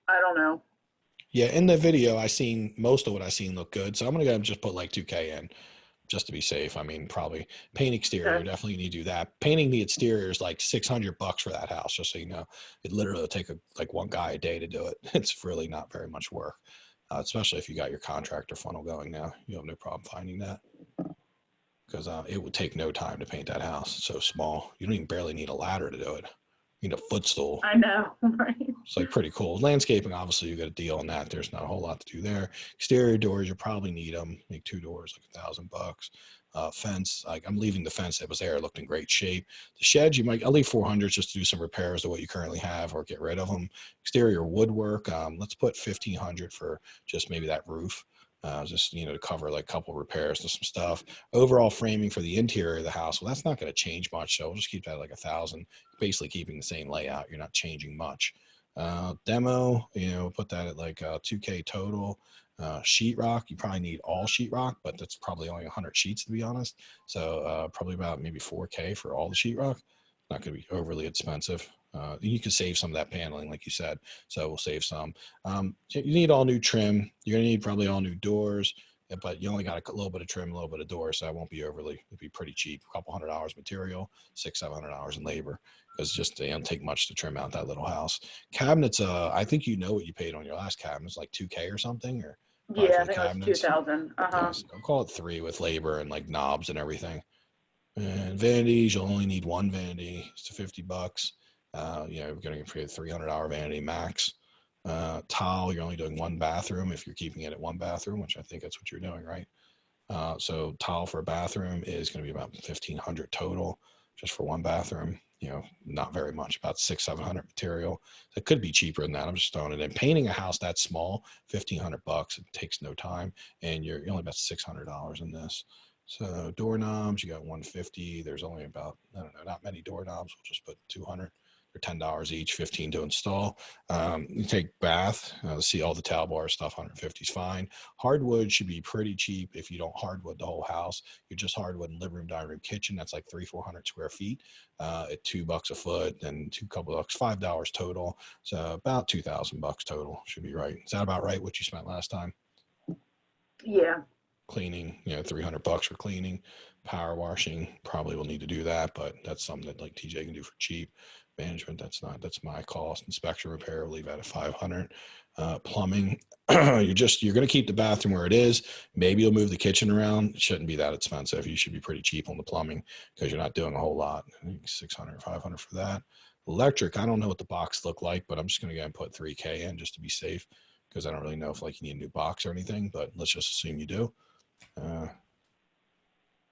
[SPEAKER 6] I don't know.
[SPEAKER 1] Yeah, in the video, most of what I seen look good. So I'm going to just put like 2K in just to be safe. I mean, probably paint exterior. Okay. Definitely need to do that. Painting the exterior is like $600 for that house, just so you know. It literally will take like one guy a day to do it. It's really not very much work, especially if you got your contractor funnel going now. You have no problem finding that, because it would take no time to paint that house. It's so small. You don't even barely need a ladder to do it. You need a footstool.
[SPEAKER 6] I know, right?
[SPEAKER 1] It's like pretty cool. Landscaping, obviously, you got a deal on that. There's not a whole lot to do there. Exterior doors, you probably need them. Make 2 doors, like $1,000. Fence, like I'm leaving the fence that was there. It looked in great shape. The sheds, I'll leave 400 just to do some repairs to what you currently have or get rid of them. Exterior woodwork, let's put 1,500 for just maybe that roof. just, you know, to cover like a couple repairs to some stuff. Overall framing for the interior of the house, well, that's not going to change much. So we'll just keep that like 1,000, basically keeping the same layout. You're not changing much. Demo, you know, put that at like 2K total. Sheetrock, you probably need all sheetrock, but that's probably only 100 sheets to be honest. So probably about maybe 4K for all the sheetrock. Not going to be overly expensive. You can save some of that paneling, like you said. So we'll save some. You need all new trim. You're going to need probably all new doors, but you only got a little bit of trim, a little bit of doors. So it won't be overly, it'd be pretty cheap. A couple $100 material, $600-700 in labor. Because just they don't take much to trim out that little house. Cabinets, I think you know what you paid on your last cabinets, like 2K or something, or
[SPEAKER 6] Yeah, I
[SPEAKER 1] for the
[SPEAKER 6] think it was
[SPEAKER 1] cabinets.
[SPEAKER 6] 2,000.
[SPEAKER 1] Yeah, so I'll call it 3 with labor and like knobs and everything. And vanities, you'll only need one vanity. It's $50. You know, you're going to get a $300 vanity max. Tile, you're only doing one bathroom if you're keeping it at one bathroom, which I think that's what you're doing, right? So tile for a bathroom is going to be about 1,500 total just for one bathroom. You know, not very much, about 600-700 material. It could be cheaper than that. I'm just throwing it in. Painting a house that small, $1,500. It takes no time, and you're only about $600 in this. So doorknobs, you got 150. There's only about, I don't know, not many doorknobs. We'll just put 200. They're $10 each, 15 to install. You take bath, see all the towel bar stuff, 150 is fine. Hardwood should be pretty cheap if you don't hardwood the whole house. You're just hardwood in living room, dining room, kitchen. That's like 300-400 square feet at $2 a foot, and $2 $5 total. So about $2,000 total should be right. Is that about right? What you spent last time?
[SPEAKER 6] Yeah.
[SPEAKER 1] Cleaning, you know, $300 for cleaning. Power washing, probably will need to do that, but that's something that like TJ can do for cheap. Management, that's my cost. Inspection repair, leave that at 500. Plumbing, you're going to keep the bathroom where it is. Maybe you'll move the kitchen around. It shouldn't be that expensive. You should be pretty cheap on the plumbing because you're not doing a whole lot. I think 600, 500 for that. Electric, I don't know what the box look like, but I'm just going to go and put 3K in just to be safe because I don't really know if like you need a new box or anything, but let's just assume you do.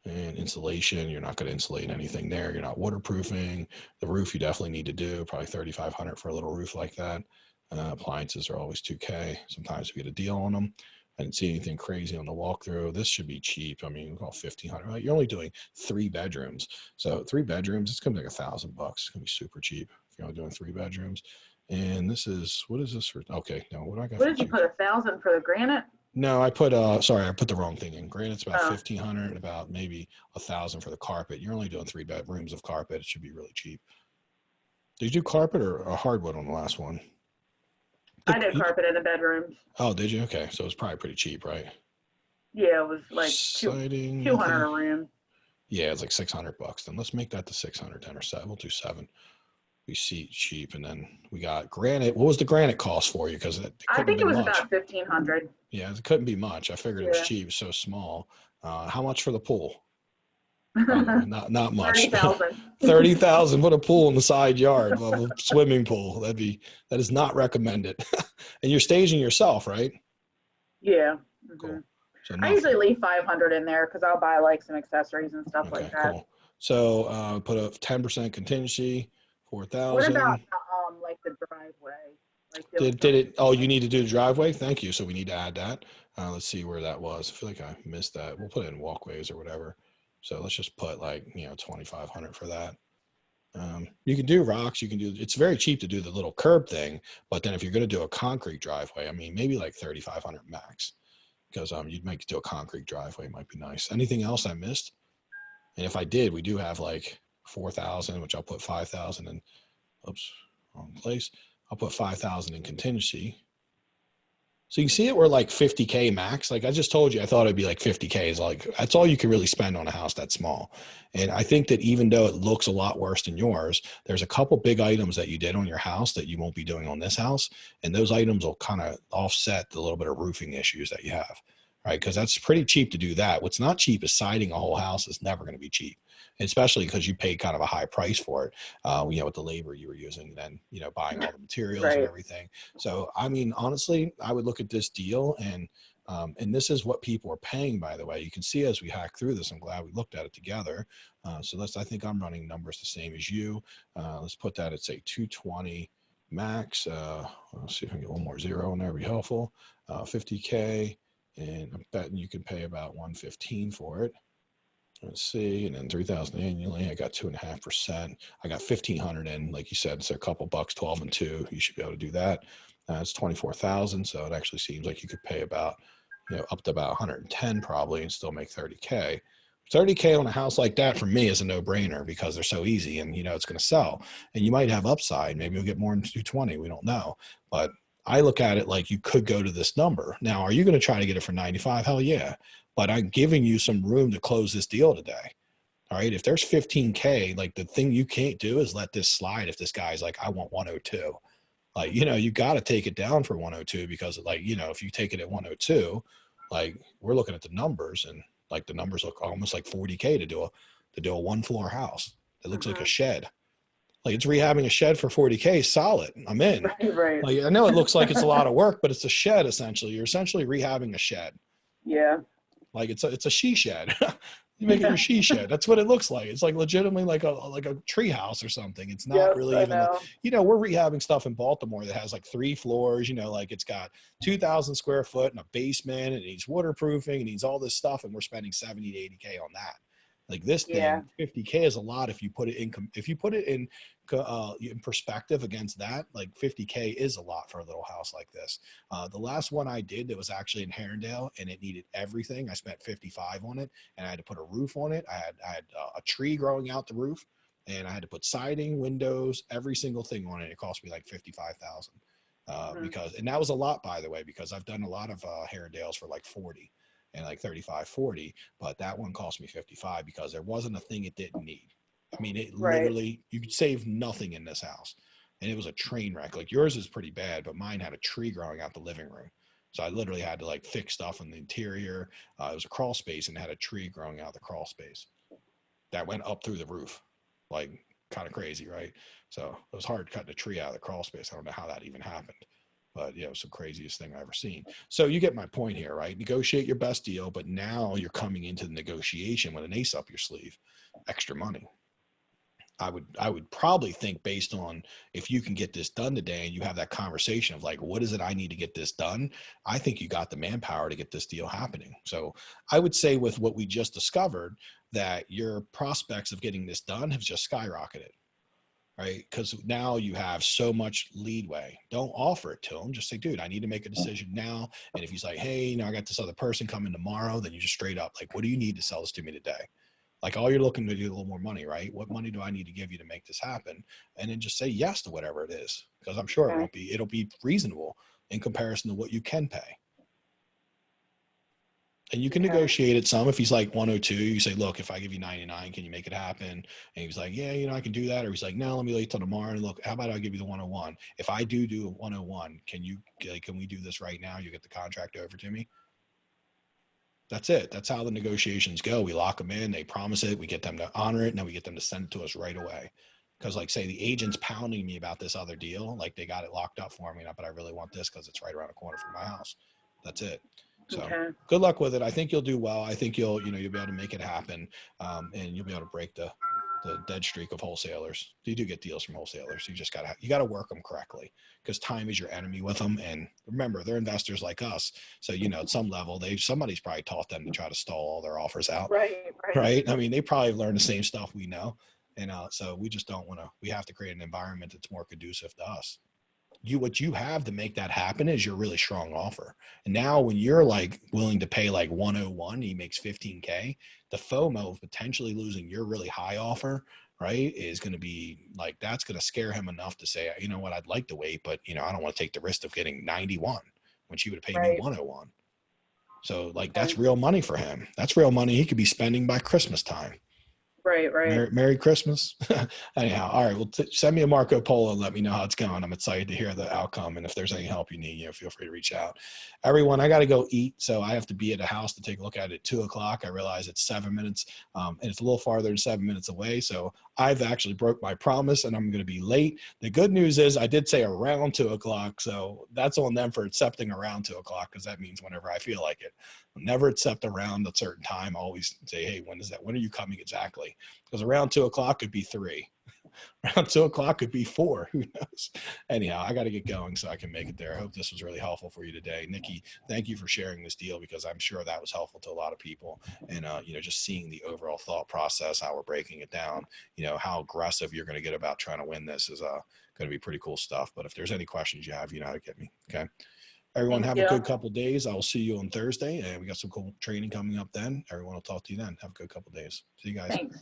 [SPEAKER 1] And insulation, you're not going to insulate anything there. You're not waterproofing. The roof you definitely need to do, probably 3,500 for a little roof like that. Appliances are always 2K. Sometimes we get a deal on them. I didn't see anything crazy on the walkthrough. This should be cheap. I mean, we'll call 1,500. Right? You're only doing 3 bedrooms. So 3 bedrooms, it's going to be like $1,000. It's going to be super cheap if you're only doing 3 bedrooms. And this is, what is this for? Okay, no, what do I got?
[SPEAKER 6] What did you put, 1,000 for the granite?
[SPEAKER 1] No, I put sorry, I put the wrong thing in. Granite's about 1,500, about maybe 1,000 for the carpet. You're only doing 3 bedrooms of carpet. It should be really cheap. Did you do carpet or hardwood on the last one?
[SPEAKER 6] I did carpet in the bedrooms.
[SPEAKER 1] Oh, did you? Okay, so it's probably pretty cheap, right?
[SPEAKER 6] Yeah, it was like
[SPEAKER 1] Siding,
[SPEAKER 6] 200 a room.
[SPEAKER 1] Yeah, it's like $600. Then let's make that to 600 then, or 7. We'll do 7. We see cheap, and then we got granite. What was the granite cost for you? Because
[SPEAKER 6] I think it was about 1,500.
[SPEAKER 1] Yeah, it couldn't be much. I figured it was cheap, so small. How much for the pool? Not much.
[SPEAKER 6] 30,000.
[SPEAKER 1] 30,000. Put a pool in the side yard, a swimming pool. That is not recommended. And you're staging yourself, right?
[SPEAKER 6] Yeah. Mm-hmm.
[SPEAKER 1] Cool. So
[SPEAKER 6] I usually leave 500 in there because I'll buy like some accessories and stuff like that.
[SPEAKER 1] Cool. So put a 10% contingency. 4,000.
[SPEAKER 6] What about like the driveway? Like
[SPEAKER 1] did it? Oh, you need to do the driveway. Thank you. So we need to add that. Let's see where that was. I feel like I missed that. We'll put it in walkways or whatever. So let's just put like 2,500 for that. You can do rocks. You can do. It's very cheap to do the little curb thing, but then if you're going to do a concrete driveway, I mean maybe like 3,500 max, because you'd make it do a concrete driveway. Might be nice. Anything else I missed? And if I did, we do have like 4,000, which I'll put 5,000 in. Oops, wrong place. I'll put 5,000 in contingency. So you can see it, we're like 50K max. Like I just told you, I thought it'd be like 50K is like, that's all you can really spend on a house that small. And I think that even though it looks a lot worse than yours, there's a couple big items that you did on your house that you won't be doing on this house. And those items will kind of offset the little bit of roofing issues that you have, right? Because that's pretty cheap to do that. What's not cheap is siding a whole house is never going to be cheap. Especially because you paid kind of a high price for it, with the labor you were using, and then, buying all the materials and everything. So, I mean, honestly, I would look at this deal and this is what people are paying, by the way. You can see as we hack through this, I'm glad we looked at it together. So I think I'm running numbers the same as you. Let's put that at say 220 max. Let's see if I can get one more zero in there, be helpful. 50K. and I'm betting you can pay about 115 for it. Let's see, and then 3,000 annually. I got 2.5%. I got 1,500 in, like you said, it's a couple bucks, 12 and 2. You should be able to do that. It's 24,000, so it actually seems like you could pay about, up to about 110 probably, and still make 30K. 30K on a house like that for me is a no-brainer because they're so easy, and it's going to sell. And you might have upside. Maybe you'll get more than 220. We don't know, but I look at it like you could go to this number. Now, are you going to try to get it for 95? Hell yeah. But I'm giving you some room to close this deal today. All right. If there's 15K, like the thing you can't do is let this slide. If this guy's like, I want 102, like, you got to take it down for 102 because like, if you take it at 102, like we're looking at the numbers and like the numbers look almost like 40K to do a 1-floor house. It looks like a shed. Like it's rehabbing a shed for 40K, solid. I'm in.
[SPEAKER 6] Right.
[SPEAKER 1] Like I know it looks like it's a lot of work, but it's a shed essentially. You're essentially rehabbing a shed.
[SPEAKER 6] Yeah.
[SPEAKER 1] Like it's a she shed. You make it your she shed. That's what it looks like. It's like legitimately like a tree house or something. It's not really even, we're rehabbing stuff in Baltimore that has like 3 floors, like it's got 2,000 square foot and a basement and it needs waterproofing and needs all this stuff. And we're spending 70 to 80K on that. Like this thing, 50K is a lot. If you put it in perspective against that, like 50K is a lot for a little house like this. The last one I did that was actually in Herondale and it needed everything. I spent 55 on it and I had to put a roof on it. I had a tree growing out the roof and I had to put siding, windows, every single thing on it. It cost me like 55,000 because, and that was a lot, by the way, because I've done a lot of Herondales for like 40. And like 35, 40, but that one cost me 55 because there wasn't a thing it didn't need. I mean, it literally, you could save nothing in this house. And it was a train wreck. Like yours is pretty bad, but mine had a tree growing out the living room. So I literally had to like fix stuff in the interior. It was a crawl space and had a tree growing out the crawl space that went up through the roof. Like kind of crazy, right? So it was hard cutting a tree out of the crawl space. I don't know how that even happened. But it was the craziest thing I've ever seen. So you get my point here, right? Negotiate your best deal, but now you're coming into the negotiation with an ace up your sleeve, extra money. I would probably think based on if you can get this done today and you have that conversation of like, what is it I need to get this done? I think you got the manpower to get this deal happening. So I would say with what we just discovered that your prospects of getting this done have just skyrocketed. Right? Because now you have so much leadway. Don't offer it to him. Just say, dude, I need to make a decision now. And if he's like, hey, I got this other person coming tomorrow, then you just straight up like, what do you need to sell this to me today? Like all you're looking to do a little more money, right? What money do I need to give you to make this happen? And then just say yes to whatever it is. Because I'm sure it'll be reasonable in comparison to what you can pay. And you can negotiate it some. If he's like 102, you say, look, if I give you 99, can you make it happen? And he's like, yeah, I can do that. Or he's like, no, let me wait till tomorrow. And look, how about I give you the 101? If I do a 101, can we do this right now? You get the contract over to me. That's it. That's how the negotiations go. We lock them in. They promise it. We get them to honor it. And then we get them to send it to us right away. Because like say the agent's pounding me about this other deal, like they got it locked up for me, but I really want this because it's right around the corner from my house. That's it. So good luck with it. I think you'll do well. I think you'll be able to make it happen. And you'll be able to break the dead streak of wholesalers. You do get deals from wholesalers. You just got to work them correctly because time is your enemy with them. And remember, they're investors like us. So, at some level, somebody's probably taught them to try to stall all their offers out. Right. I mean, they probably learned the same stuff we know. And so we just don't want to, we have to create an environment that's more conducive to us. What you have to make that happen is your really strong offer. And now when you're like willing to pay like 101, he makes 15K, the FOMO of potentially losing your really high offer, right, is going to be like, that's going to scare him enough to say, you know what, I'd like to wait, but I don't want to take the risk of getting 91 when she would have paid me 101. So like, that's real money for him. That's real money he could be spending by Christmas time.
[SPEAKER 6] Right.
[SPEAKER 1] Merry Christmas. Anyhow, all right. Well, send me a Marco Polo and let me know how it's going. I'm excited to hear the outcome. And if there's any help you need, feel free to reach out. Everyone, I got to go eat. So I have to be at a house to take a look at it at 2:00. I realize it's 7 minutes and it's a little farther than 7 minutes away. So I've actually broke my promise and I'm going to be late. The good news is I did say around 2:00. So that's on them for accepting around 2:00 because that means whenever I feel like it. I'll never accept around a certain time. I always say, hey, when are you coming exactly? Because around 2:00 could be 3. around 2 o'clock could be 4. Who knows? Anyhow, I got to get going so I can make it there. I hope this was really helpful for you today. Nikki, thank you for sharing this deal, because I'm sure that was helpful to a lot of people. And, just seeing the overall thought process, how we're breaking it down, how aggressive you're going to get about trying to win this is going to be pretty cool stuff. But if there's any questions you have, you know how to get me. Okay. Everyone have a good couple of days. I will see you on Thursday, and we got some cool training coming up then. Everyone will talk to you then. Have a good couple of days. See you guys.
[SPEAKER 6] Thanks.